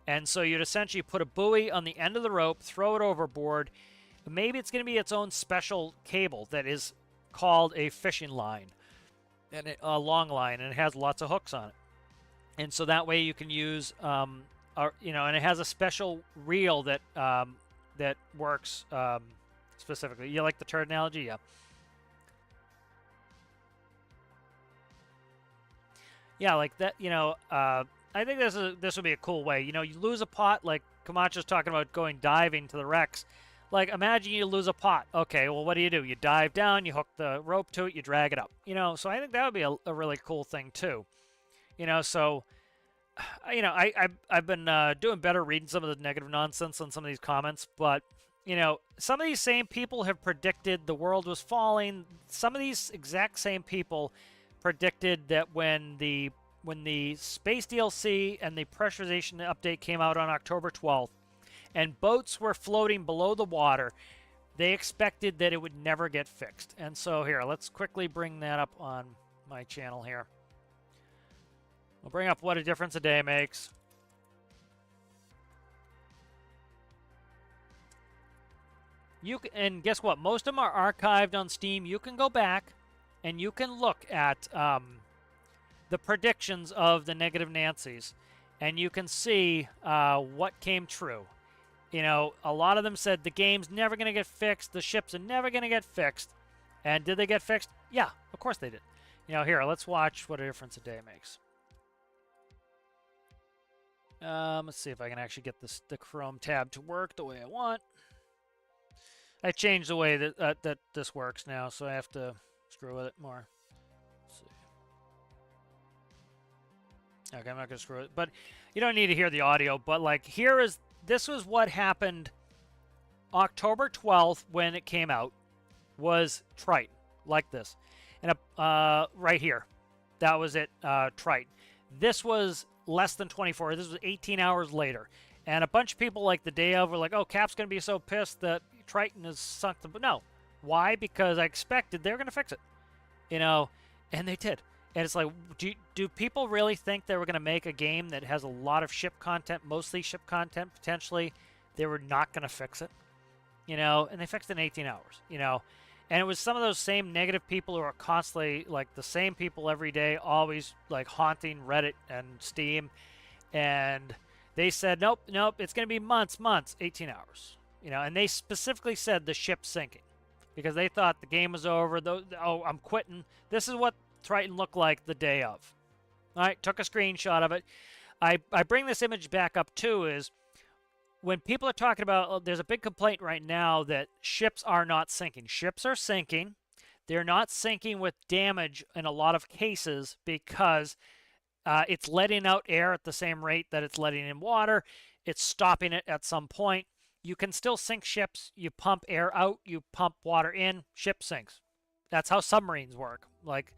S1: And so you'd essentially put a buoy on the end of the rope, throw it overboard. Maybe it's going to be its own special cable that is called a fishing line, and a long line, and it has lots of hooks on it. And so that way you can use, you know, and it has a special reel that that works specifically. You like the turd analogy? Yeah. Yeah, like that, you know, I think this would be a cool way. You know, you lose a pot, like Camacho's talking about going diving to the wrecks. Like, imagine you lose a pot. Okay, well, what do? You dive down, you hook the rope to it, you drag it up. You know, so I think that would be a really cool thing, too. You know, so, you know, I've been doing better reading some of the negative nonsense on some of these comments, but, you know, some of these same people have predicted the world was falling. Some of these exact same people predicted that when the space DLC and the pressurization update came out on October 12th, and boats were floating below the water, they expected that it would never get fixed. And so here, let's quickly bring that up on my channel here. We'll bring up what a difference a day makes. And guess what? Most of them are archived on Steam. You can go back and you can look at the predictions of the negative Nancys, and you can see what came true. You know, a lot of them said the game's never going to get fixed, the ships are never going to get fixed. And did they get fixed? Yeah, of course they did. You know, here, let's watch what a difference a day makes. Let's see if I can actually get the Chrome tab to work the way I want. I changed the way that this works now, so I have to screw with it more. Let's see. Okay, I'm not going to screw it. But you don't need to hear the audio. But, like, this was what happened October 12th when it came out, was Triton, like this. And right here, that was it, Triton. This was less than 24. This was 18 hours later. And a bunch of people, like, the day of were like, oh, Cap's going to be so pissed that Triton has sunk the... No. Why? Because I expected they were going to fix it. You know, and they did. And it's like, do people really think they were going to make a game that has a lot of ship content, mostly ship content, potentially? They were not going to fix it, you know? And they fixed it in 18 hours, you know? And it was some of those same negative people who are constantly, like, the same people every day, always, like, haunting Reddit and Steam. And they said, nope, it's going to be months, 18 hours, you know? And they specifically said the ship's sinking because they thought the game was over. Oh, I'm quitting. This is what Triton looked like the day of. All right, took a screenshot of it. I bring this image back up too is when people are talking about, there's a big complaint right now that ships are not sinking. Ships are sinking. They're not sinking with damage in a lot of cases because it's letting out air at the same rate that it's letting in water. It's stopping it at some point. You can still sink ships. You pump air out, you pump water in, ship sinks. That's how submarines work. Like,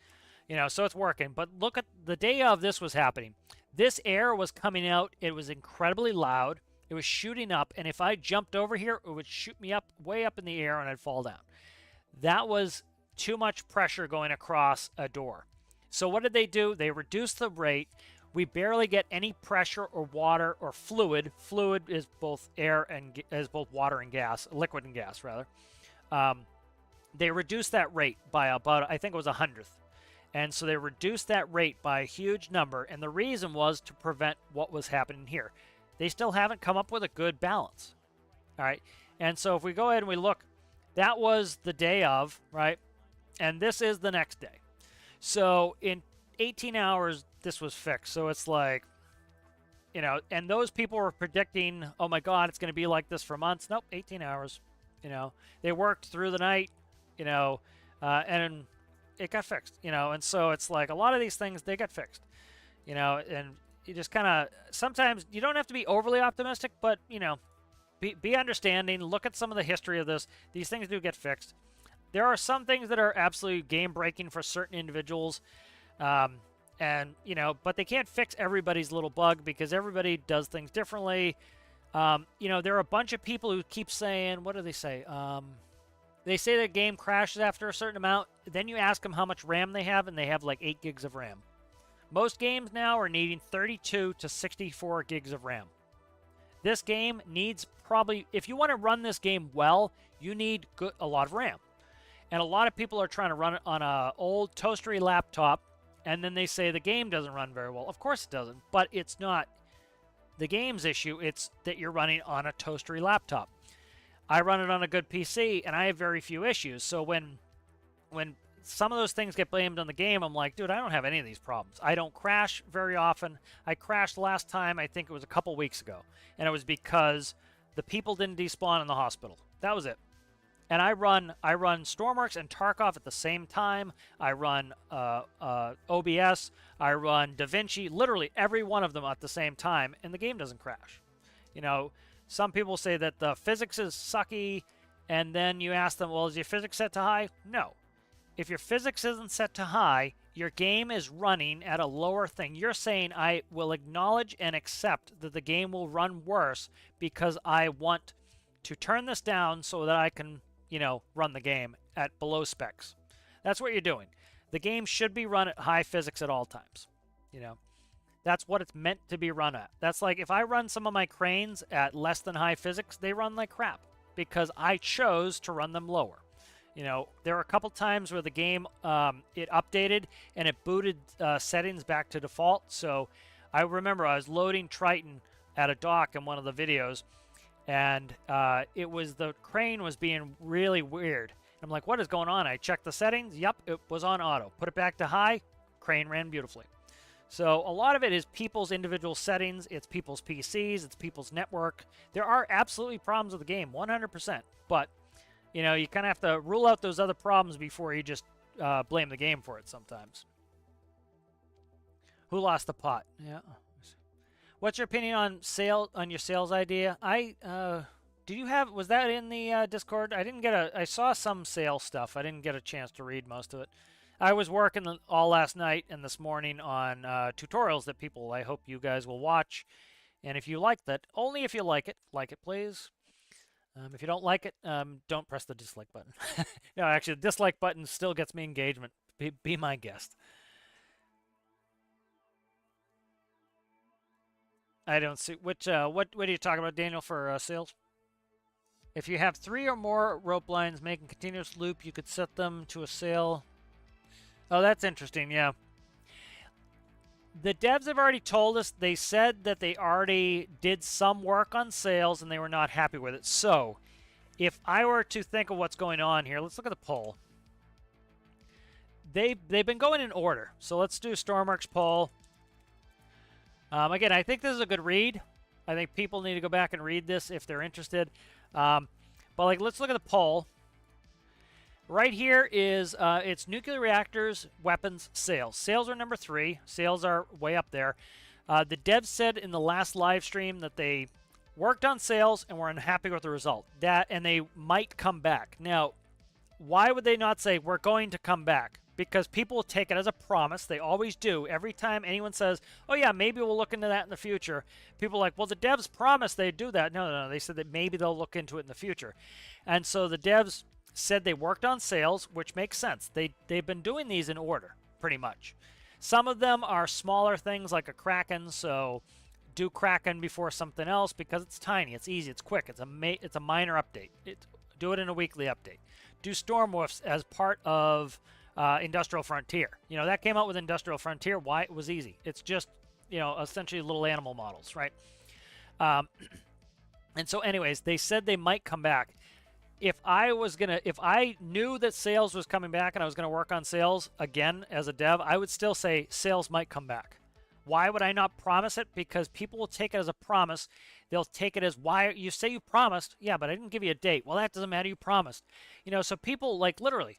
S1: you know, so it's working. But look at the day of this was happening. This air was coming out. It was incredibly loud. It was shooting up. And if I jumped over here, it would shoot me up, way up in the air, and I'd fall down. That was too much pressure going across a door. So what did they do? They reduced the rate. We barely get any pressure or water or fluid. Fluid is both air and is both water and gas, liquid and gas, rather. They reduced that rate by about, I think it was 100th. And so they reduced that rate by a huge number. And the reason was to prevent what was happening here. They still haven't come up with a good balance. All right. And so if we go ahead and we look, that was the day of, right? And this is the next day. So in 18 hours, this was fixed. So it's like, and those people were predicting, oh my God, it's going to be like this for months. Nope, 18 hours. They worked through the night, and it got fixed, and so it's like a lot of these things, they get fixed, and you just kind of, sometimes you don't have to be overly optimistic, but, be understanding, look at some of the history of this. These things do get fixed. There are some things that are absolutely game-breaking for certain individuals, and, but they can't fix everybody's little bug because everybody does things differently. There are a bunch of people who keep saying, what do they say? They say the game crashes after a certain amount. Then you ask them how much RAM they have, and they have like 8 gigs of RAM. Most games now are needing 32 to 64 gigs of RAM. This game needs probably, if you want to run this game well, you need a lot of RAM. And a lot of people are trying to run it on an old toastery laptop, and then they say the game doesn't run very well. Of course it doesn't, but it's not the game's issue. It's that you're running on a toastery laptop. I run it on a good PC, and I have very few issues. So when some of those things get blamed on the game, I'm like, dude, I don't have any of these problems. I don't crash very often. I crashed last time, I think it was a couple weeks ago, and it was because the people didn't despawn in the hospital. That was it. And I run Stormworks and Tarkov at the same time. I run OBS. I run DaVinci, literally every one of them at the same time, and the game doesn't crash. Some people say that the physics is sucky, and then you ask them, well, is your physics set to high? No. If your physics isn't set to high, your game is running at a lower thing. You're saying, I will acknowledge and accept that the game will run worse because I want to turn this down so that I can, run the game at below specs. That's what you're doing. The game should be run at high physics at all times. That's what it's meant to be run at. That's like if I run some of my cranes at less than high physics, they run like crap because I chose to run them lower. There were a couple times where the game, it updated and it booted settings back to default. So I remember I was loading Triton at a dock in one of the videos, and the crane was being really weird. I'm like, what is going on? I checked the settings. Yep, it was on auto. Put it back to high. Crane ran beautifully. So a lot of it is people's individual settings. It's people's PCs. It's people's network. There are absolutely problems with the game, 100%. But, you kind of have to rule out those other problems before you just blame the game for it sometimes. Who lost the pot? Yeah. What's your opinion on your sales idea? Was that in the Discord? I saw some sales stuff. I didn't get a chance to read most of it. I was working all last night and this morning on tutorials that I hope you guys will watch. And if you like that, only if you like it please. If you don't like it, don't press the dislike button. No, actually, the dislike button still gets me engagement. Be my guest. I don't see what are you talking about, Daniel, for sales? If you have 3 or more rope lines making continuous loop, you could set them to a sale. Oh, that's interesting. Yeah. The devs have already told us, they said that they already did some work on sales and they were not happy with it. So, if I were to think of what's going on here, let's look at the poll. They've been going in order. So let's do Stormworks poll. Again, I think this is a good read. I think people need to go back and read this if they're interested. But let's look at the poll. Right here is it's nuclear reactors, weapons, sales. Sales are number 3. Sales are way up there. The devs said in the last live stream that they worked on sales and were unhappy with the result. And they might come back. Now, why would they not say we're going to come back? Because people will take it as a promise. They always do. Every time anyone says, oh yeah, maybe we'll look into that in the future, people are like, well, the devs promised they'd do that. No. They said that maybe they'll look into it in the future. And so the devs said they worked on sales, which makes sense. They've been doing these in order, pretty much. Some of them are smaller things like a Kraken, so do Kraken before something else because it's tiny, it's easy, it's quick, it's a minor update. Do it in a weekly update. Do Stormworks as part of Industrial Frontier. That came out with Industrial Frontier. Why? It was easy. It's just, essentially little animal models, right? And so anyways, they said they might come back. if I knew that sales was coming back and I was gonna work on sales again as a dev, I would still say sales might come back. Why would I not promise it? Because people will take it as a promise. They'll take it as, why you say you promised? Yeah, but I didn't give you a date. Well, that doesn't matter. You promised. So people like literally,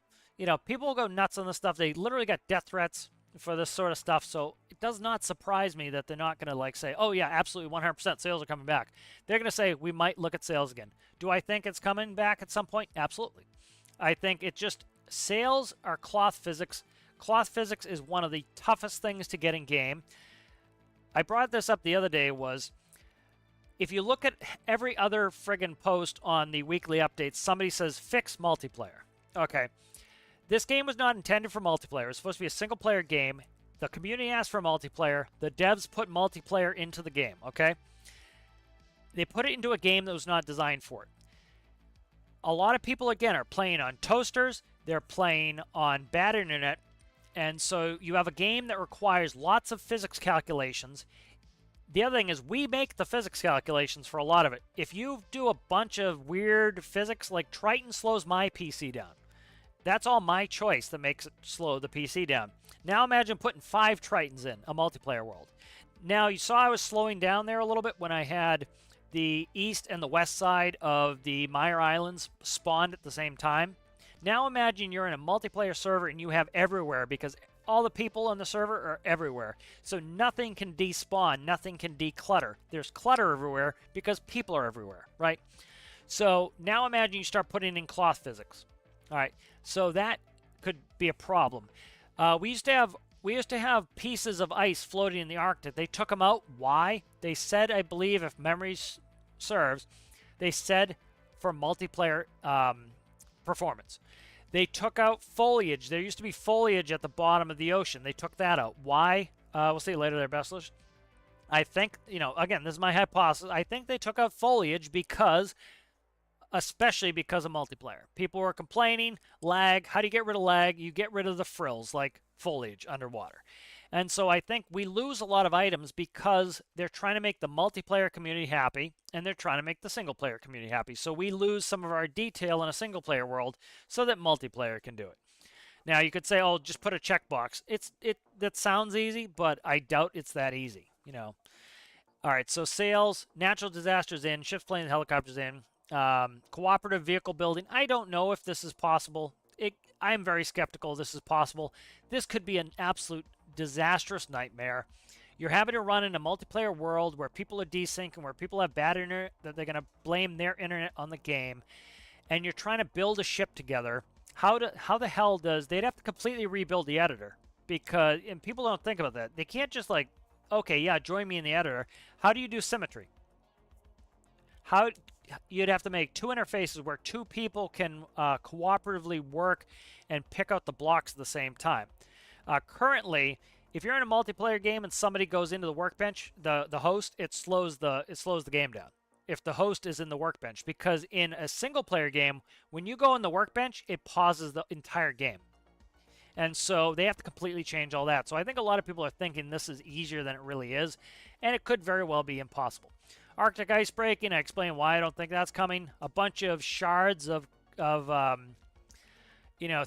S1: people will go nuts on this stuff. They literally got death threats for this sort of stuff. So it does not surprise me that they're not going to like say, oh yeah, absolutely 100% sales are coming back. They're going to say, we might look at sales again. Do I think it's coming back at some point? Absolutely. I think it just, sales are cloth physics. Cloth physics is one of the toughest things to get in game. I brought this up the other day was, if you look at every other friggin' post on the weekly updates, somebody says fix multiplayer. Okay. This game was not intended for multiplayer. It was supposed to be a single-player game. The community asked for multiplayer. The devs put multiplayer into the game, okay? They put it into a game that was not designed for it. A lot of people, again, are playing on toasters. They're playing on bad internet. And so you have a game that requires lots of physics calculations. The other thing is we make the physics calculations for a lot of it. If you do a bunch of weird physics, like Triton slows my PC down. That's all my choice that makes it slow the PC down. Now imagine putting 5 Tritons in a multiplayer world. Now you saw I was slowing down there a little bit when I had the east and the west side of the Mire Islands spawned at the same time. Now imagine you're in a multiplayer server and you have everywhere, because all the people on the server are everywhere. So nothing can despawn, nothing can declutter. There's clutter everywhere because people are everywhere, right? So now imagine you start putting in cloth physics. All right, so that could be a problem. We used to have pieces of ice floating in the Arctic. They took them out. Why? They said, I believe, if memory serves, they said for multiplayer performance. They took out foliage. There used to be foliage at the bottom of the ocean. They took that out. Why? We'll see you later there, Bestlers. I think, again, this is my hypothesis. I think they took out foliage especially because of multiplayer. People were complaining, lag. How do you get rid of lag? You get rid of the frills, like foliage underwater. And so I think we lose a lot of items because they're trying to make the multiplayer community happy, and they're trying to make the single-player community happy. So we lose some of our detail in a single-player world so that multiplayer can do it. Now, you could say, oh, just put a checkbox. That sounds easy, but I doubt it's that easy, All right, so sales, natural disasters in, ships, planes, helicopters in. Cooperative vehicle building. I don't know if this is possible. I'm very skeptical this is possible. This could be an absolute disastrous nightmare. You're having to run in a multiplayer world where people are desync and where people have bad internet, that they're going to blame their internet on the game. And you're trying to build a ship together. How the hell they'd have to completely rebuild the editor, and people don't think about that. They can't just like, okay, yeah, join me in the editor. How do you do symmetry? You'd have to make 2 interfaces where 2 people can cooperatively work and pick out the blocks at the same time. Currently, if you're in a multiplayer game and somebody goes into the workbench, the host, it slows the game down if the host is in the workbench, because in a single player game, when you go in the workbench, it pauses the entire game. And so they have to completely change all that. So I think a lot of people are thinking this is easier than it really is, and it could very well be impossible. Arctic ice breaking, I explained why I don't think that's coming. A bunch of shards of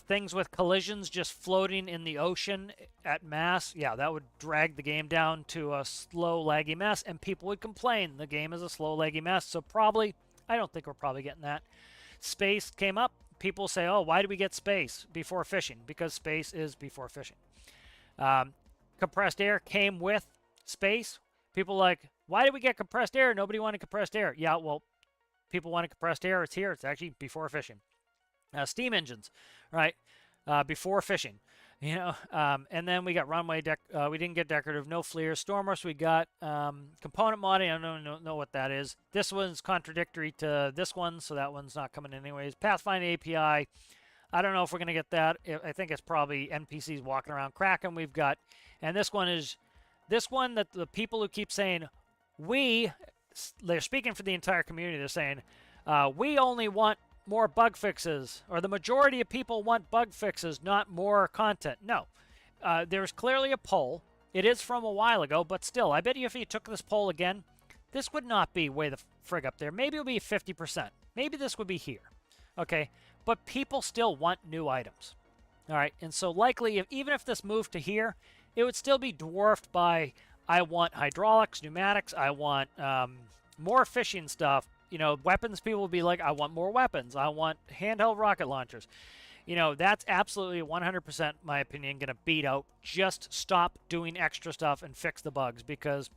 S1: things with collisions just floating in the ocean at mass. Yeah, that would drag the game down to a slow, laggy mess, and people would complain the game is a slow, laggy mess. So I don't think we're probably getting that. Space came up. People say, oh, why do we get space before fishing? Because space is before fishing. Compressed air came with space. People like, why did we get compressed air? Nobody wanted compressed air. Yeah, well, people wanted compressed air. It's here. It's actually before fishing. Steam engines, right? Before fishing. And then we got runway deck. We didn't get decorative. No flares. Stormworks. We got component modding. I don't know what that is. This one's contradictory to this one, so that one's not coming anyways. Pathfinder API. I don't know if we're going to get that. I think it's probably NPCs walking around Kraken. We've got, and this one that the people who keep saying, they're speaking for the entire community. They're saying, we only want more bug fixes, or the majority of people want bug fixes, not more content. No. There's clearly a poll. It is from a while ago, but still, I bet you if you took this poll again, this would not be way the frig up there. Maybe it would be 50%. Maybe this would be here. Okay, but people still want new items. All right, and so likely, even if this moved to here, it would still be dwarfed by, I want hydraulics, pneumatics, I want more fishing stuff. You know, weapons, people will be like, I want more weapons, I want handheld rocket launchers. You know, that's absolutely 100%, my opinion, going to beat out. Just stop doing extra stuff and fix the bugs, because,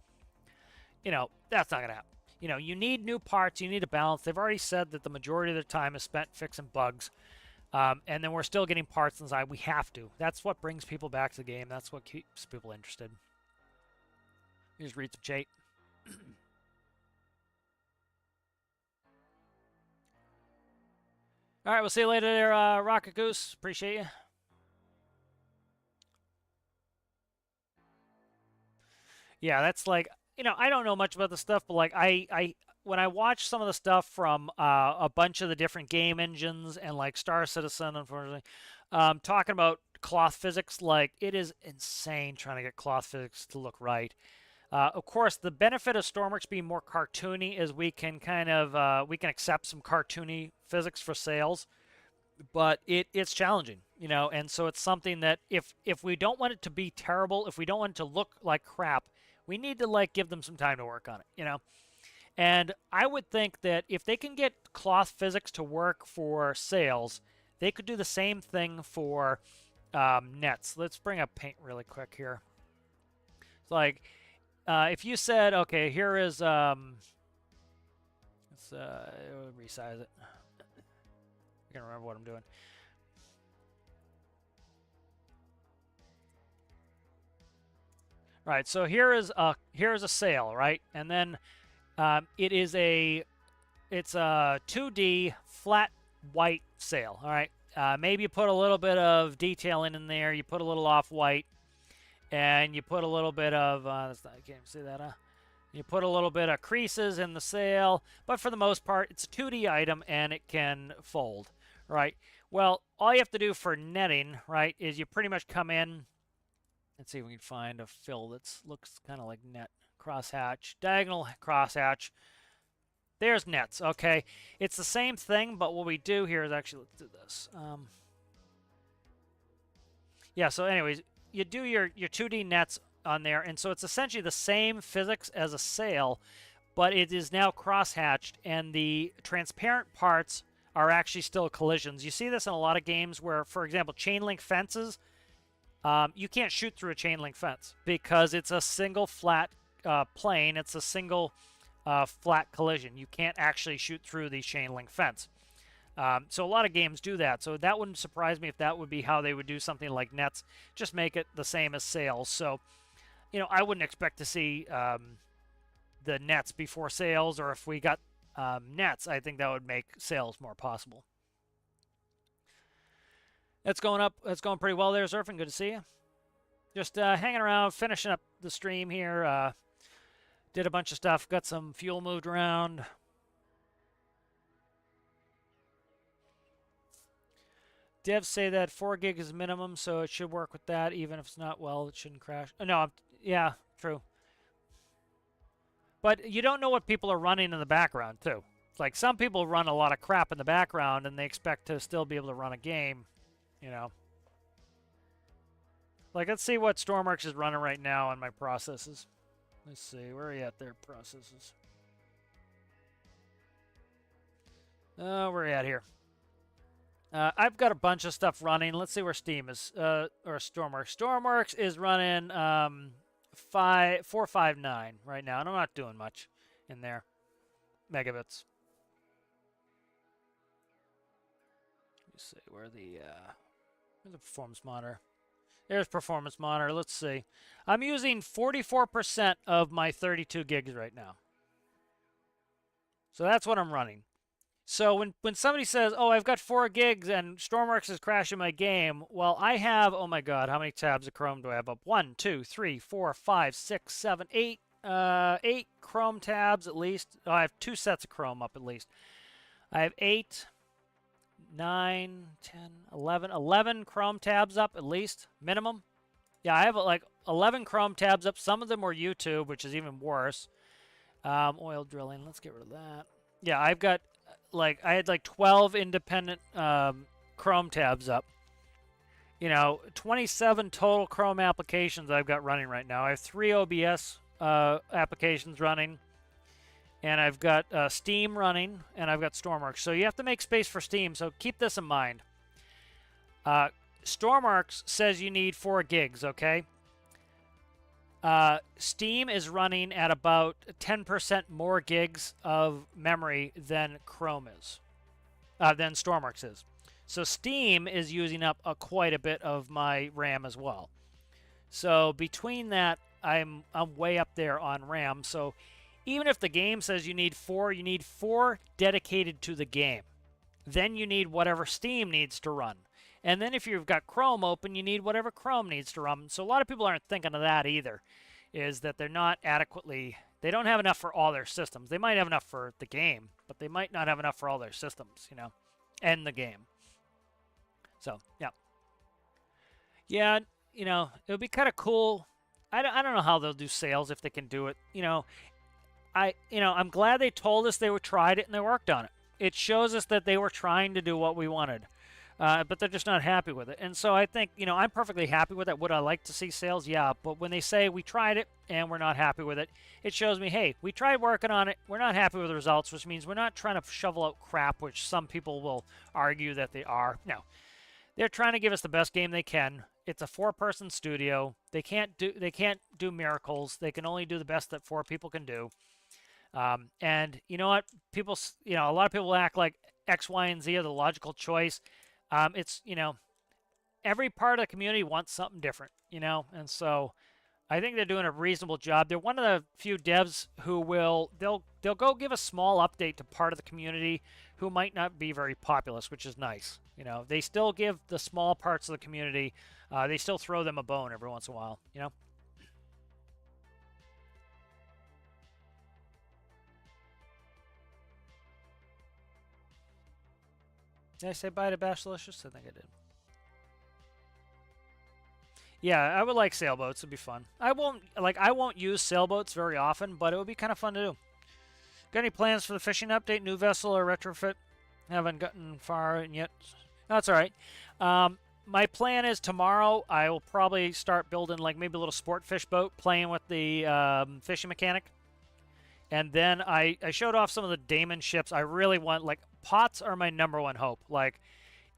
S1: you know, that's not going to happen. You know, you need new parts, you need a balance. They've already said that the majority of their time is spent fixing bugs. And then we're still getting parts inside. We have to. That's what brings people back to the game. That's what keeps people interested. You just read some chat. All right, we'll see you later there, Rocket Goose. Appreciate you. Yeah, that's like, you know, I don't know much about the stuff, but like when I watch some of the stuff from a bunch of the different game engines and like Star Citizen, unfortunately, talking about cloth physics, like it is insane trying to get cloth physics to look right. Of course, the benefit of stormworks being more cartoony is we can kind of we can accept some cartoony physics for sales, but it's challenging, you know, and so it's something that if we don't want it to be terrible, if we don't want it to look like crap, we need to like give them some time to work on it, you know. And I would think that if they can get cloth physics to work for sales, they could do the same thing for nets. Let's bring up paint really quick here. It's like if you said, okay, here is let's resize it. I can't remember what I'm doing. Right, so here is a sail, right? And then it's a 2D flat white sail, all right? Maybe you put a little bit of detailing in there. You put a little off-white, and you put a little bit of, I can't see that, you put a little bit of creases in the sail, but for the most part, it's a 2D item, and it can fold, right? Well, all you have to do for netting, right, is you pretty much come in. Let's see if we can find a fill that looks kind of like net. Crosshatch, diagonal crosshatch. There's nets, okay? It's the same thing, but what we do here is actually, let's do this. Yeah, so anyways, you do your 2D nets on there, and so it's essentially the same physics as a sail, but it is now crosshatched, and the transparent parts are actually still collisions. You see this in a lot of games where, for example, chain link fences, you can't shoot through a chain link fence because it's a single flat plane. It's a single flat collision. You can't actually shoot through the chain link fence. So a lot of games do that. So that wouldn't surprise me if that would be how they would do something like nets. Just make it the same as sails. So, you know, I wouldn't expect to see the nets before sails, or if we got nets, I think that would make sails more possible. That's going up. That's going pretty well there, Surfing. Good to see you. Just hanging around, finishing up the stream here. Did a bunch of stuff. Got some fuel moved around. Devs say that 4 gig is minimum, so it should work with that. Even if it's not, well, it shouldn't crash. No, yeah, true. But you don't know what people are running in the background, too. It's like some people run a lot of crap in the background, and they expect to still be able to run a game. You know, like let's see what stormworks is running right now on my processes. Let's see, where are you at there, processes? Where are you at here? I've got a bunch of stuff running. Let's see where Steam is, or Stormworks. Stormworks is running 459 right now, and I'm not doing much in there. Megabits. Let me see where the where's the performance monitor. There's performance monitor. Let's see. I'm using 44% of my 32 gigs right now. So that's what I'm running. So when somebody says, oh, I've got 4 gigs and Stormworks is crashing my game, well, I have, oh my God, how many tabs of Chrome do I have up? 1, 2, 3, 4, 5, 6, 7, 8. 8 Chrome tabs at least. Oh, I have 2 sets of Chrome up at least. I have 8, 9, 10, 11 Chrome tabs up at least, minimum. Yeah, I have like 11 Chrome tabs up. Some of them were YouTube, which is even worse. Oil drilling, let's get rid of that. Yeah, I've got like I had like 12 independent Chrome tabs up. 27 total Chrome applications I've got running right now. I have 3 OBS applications running, and I've got Steam running, and I've got stormworks. So you have to make space for Steam, so keep this in mind. stormworks says you need 4 gigs, okay? Steam is running at about 10% more gigs of memory than Chrome is, than stormworks is. So Steam is using up quite a bit of my RAM as well. So between that, I'm way up there on RAM. So even if the game says you need 4 dedicated to the game. Then you need whatever Steam needs to run. And then if you've got Chrome open, you need whatever Chrome needs to run. So a lot of people aren't thinking of that either, is that they're not adequately, they don't have enough for all their systems. They might have enough for the game, but they might not have enough for all their systems, and the game. So, yeah. Yeah, it would be kind of cool. I don't know how they'll do sales if they can do it. I'm glad they told us they tried it and they worked on it. It shows us that they were trying to do what we wanted. But they're just not happy with it. And so I think, I'm perfectly happy with it. Would I like to see sales? Yeah. But when they say we tried it and we're not happy with it, it shows me, hey, we tried working on it. We're not happy with the results, which means we're not trying to shovel out crap, which some people will argue that they are. No. They're trying to give us the best game they can. It's a 4-person studio. They can't do miracles. They can only do the best that 4 people can do. And you know what? People, a lot of people act like X, Y, and Z are the logical choice. It's, every part of the community wants something different, and so I think they're doing a reasonable job. They're one of the few devs who they'll go give a small update to part of the community who might not be very populous, which is nice. They still give the small parts of the community, they still throw them a bone every once in a while, Did I say bye to Bashlicious? I think I did. Yeah, I would like sailboats. It'd be fun. I won't use sailboats very often, but it would be kind of fun to do. Got any plans for the fishing update? New vessel or retrofit? Haven't gotten far yet. That's all right. My plan is tomorrow I will probably start building like maybe a little sport fish boat, playing with the fishing mechanic. And then I showed off some of the Daemon ships. I really want, like, pots are my #1 hope. Like,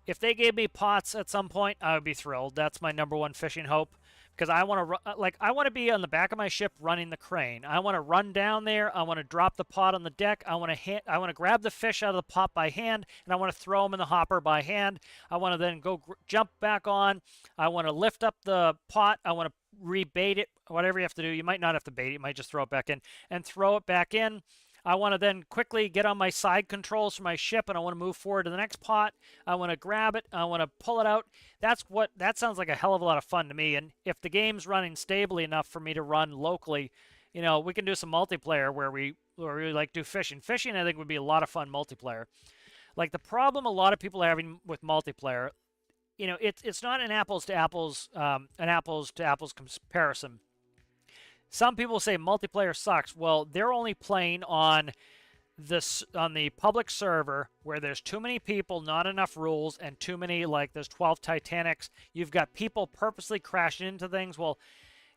S1: if they gave me pots at some point, I would be thrilled. That's my #1 fishing hope. Because I want to, I want to be on the back of my ship running the crane. I want to run down there. I want to drop the pot on the deck. I want to grab the fish out of the pot by hand, and I want to throw them in the hopper by hand. I want to then go jump back on. I want to lift up the pot. I want to rebait it, whatever you have to do. You might not have to bait it. You might just throw it back in and throw it back in. I want to then quickly get on my side controls for my ship, and I want to move forward to the next pot. I want to grab it. I want to pull it out. That sounds like a hell of a lot of fun to me. And if the game's running stably enough for me to run locally, we can do some multiplayer where we like do fishing. Fishing, I think, would be a lot of fun multiplayer. Like, the problem a lot of people are having with multiplayer, it's not an apples to apples comparison. Some people say multiplayer sucks. Well, they're only playing on the public server where there's too many people, not enough rules, and too many, like, there's 12 Titanics. You've got people purposely crashing into things. Well,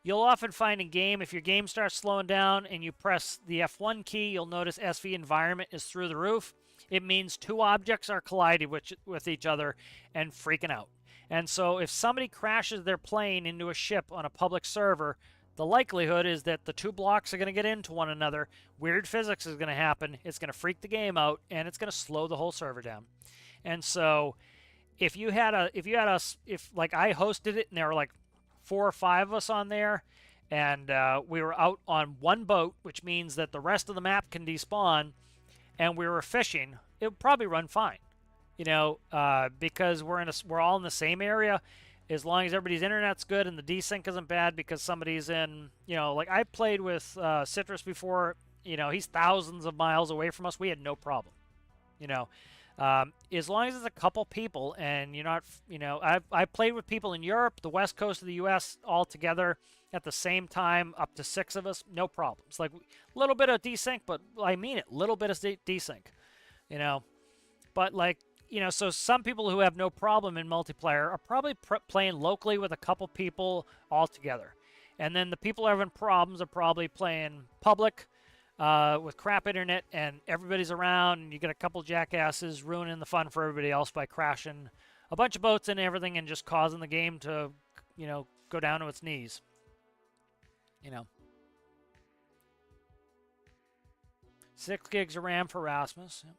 S1: you'll often find in game, if your game starts slowing down and you press the F1 key, you'll notice SV environment is through the roof. It means 2 objects are colliding with each other and freaking out. And so if somebody crashes their plane into a ship on a public server, the likelihood is that the 2 blocks are going to get into one another. Weird physics is going to happen. It's going to freak the game out, and it's going to slow the whole server down. And so, if like I hosted it, and there were like 4 or 5 of us on there, and we were out on one boat, which means that the rest of the map can despawn, and we were fishing, it would probably run fine, because we're all in the same area. As long as everybody's internet's good and the desync isn't bad because somebody's in, like I played with Citrus before, he's thousands of miles away from us. We had no problem, as long as it's a couple people and you're not, I've played with people in Europe, the west coast of the U.S. all together at the same time, up to 6 of us, no problems. Like, a little bit of desync, but I mean it, little bit of desync, But like, you know, so some people who have no problem in multiplayer are probably playing locally with a couple people all together. And then the people having problems are probably playing public with crap internet, and everybody's around, and you get a couple jackasses ruining the fun for everybody else by crashing a bunch of boats and everything and just causing the game to, you know, go down to its knees. You know. 6 gigs of RAM for Rasmus. Yep.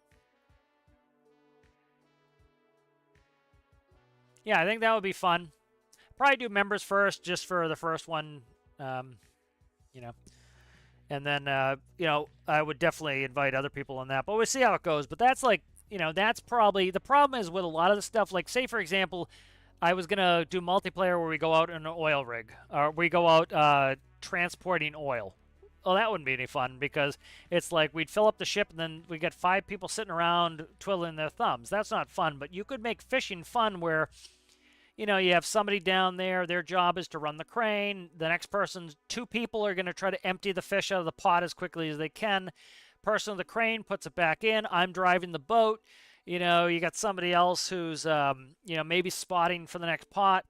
S1: Yeah, I think that would be fun. Probably do members first, just for the first one, you know. And then, you know, I would definitely invite other people on that. But we'll see how it goes. But that's like, you know, that's probably... The problem is with a lot of the stuff, like, say, for example, I was going to do multiplayer where we go out in an oil rig. Or we go out transporting oil. Well, that wouldn't be any fun, because it's like we'd fill up the ship and then we get 5 people sitting around twiddling their thumbs. That's not fun. But you could make fishing fun where... You know, you have somebody down there, their job is to run the crane. The next person's 2 people are going to try to empty the fish out of the pot as quickly as they can. Person of the crane puts it back in. I'm driving the boat. You know, you got somebody else who's, you know, maybe spotting for the next pot.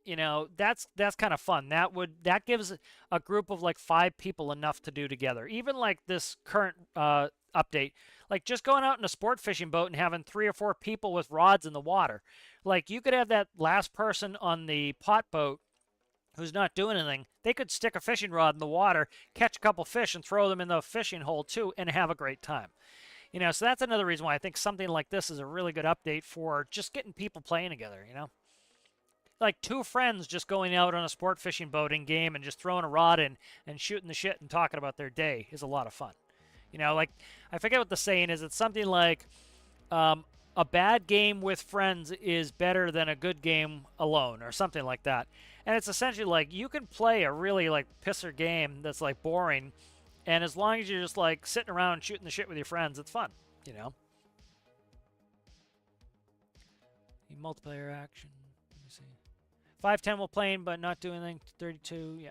S1: You know, that's kind of fun. That gives a group of like 5 people enough to do together. Even like this current update, like just going out in a sport fishing boat and having 3 or 4 people with rods in the water. Like, you could have that last person on the pot boat who's not doing anything. They could stick a fishing rod in the water, catch a couple fish, and throw them in the fishing hole, too, and have a great time. You know, so that's another reason why I think something like this is a really good update for just getting people playing together, you know? Like 2 friends just going out on a sport fishing boat in game and just throwing a rod in and shooting the shit and talking about their day is a lot of fun. You know, like, I forget what the saying is. It's something like... a bad game with friends is better than a good game alone, or something like that. And it's essentially like you can play a really like pisser game that's like boring, and as long as you're just like sitting around shooting the shit with your friends, it's fun, you know. Multiplayer action. Let me see. 510 will playing but not doing anything. 32, yeah.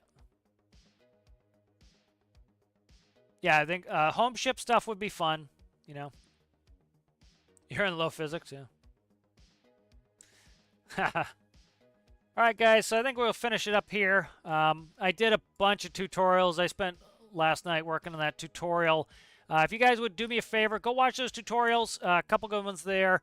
S1: Yeah, I think home ship stuff would be fun, you know. You're in low physics, yeah. All right, guys, so I think we'll finish it up here. I did a bunch of tutorials. I spent last night working on that tutorial. If you guys would do me a favor, go watch those tutorials. A couple good ones there.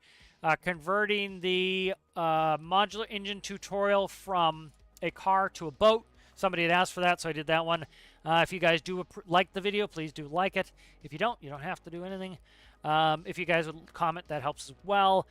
S1: Converting the modular engine tutorial from a car to a boat. Somebody had asked for that, so I did that one. If you guys do like the video, please do like it. If you don't have to do anything. If you guys would comment, that helps as well.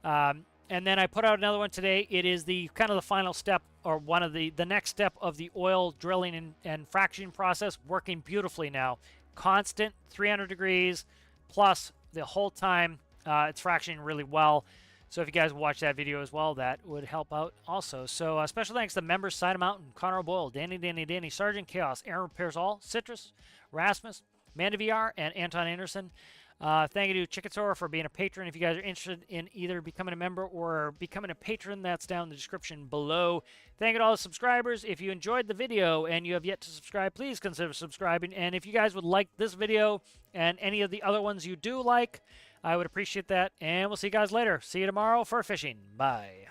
S1: And then I put out another one today. It is the kind of the final step, or one of the next step of the oil drilling and fracturing process, working beautifully now. Constant 300 degrees plus the whole time. It's fracturing really well. So if you guys watch that video as well, that would help out also. So special thanks to members: Side Mountain, Connor Boyle, Danny, Sergeant Chaos, Aaron Repairs All, Citrus, Rasmus, Manda VR, and Anton Anderson. Thank you to Chickasaur for being a patron. If you guys are interested in either becoming a member or becoming a patron, that's down in the description below. Thank you to all the subscribers. If you enjoyed the video and you have yet to subscribe, please consider subscribing. And if you guys would like this video and any of the other ones you do like, I would appreciate that. And we'll see you guys later. See you tomorrow for fishing. Bye.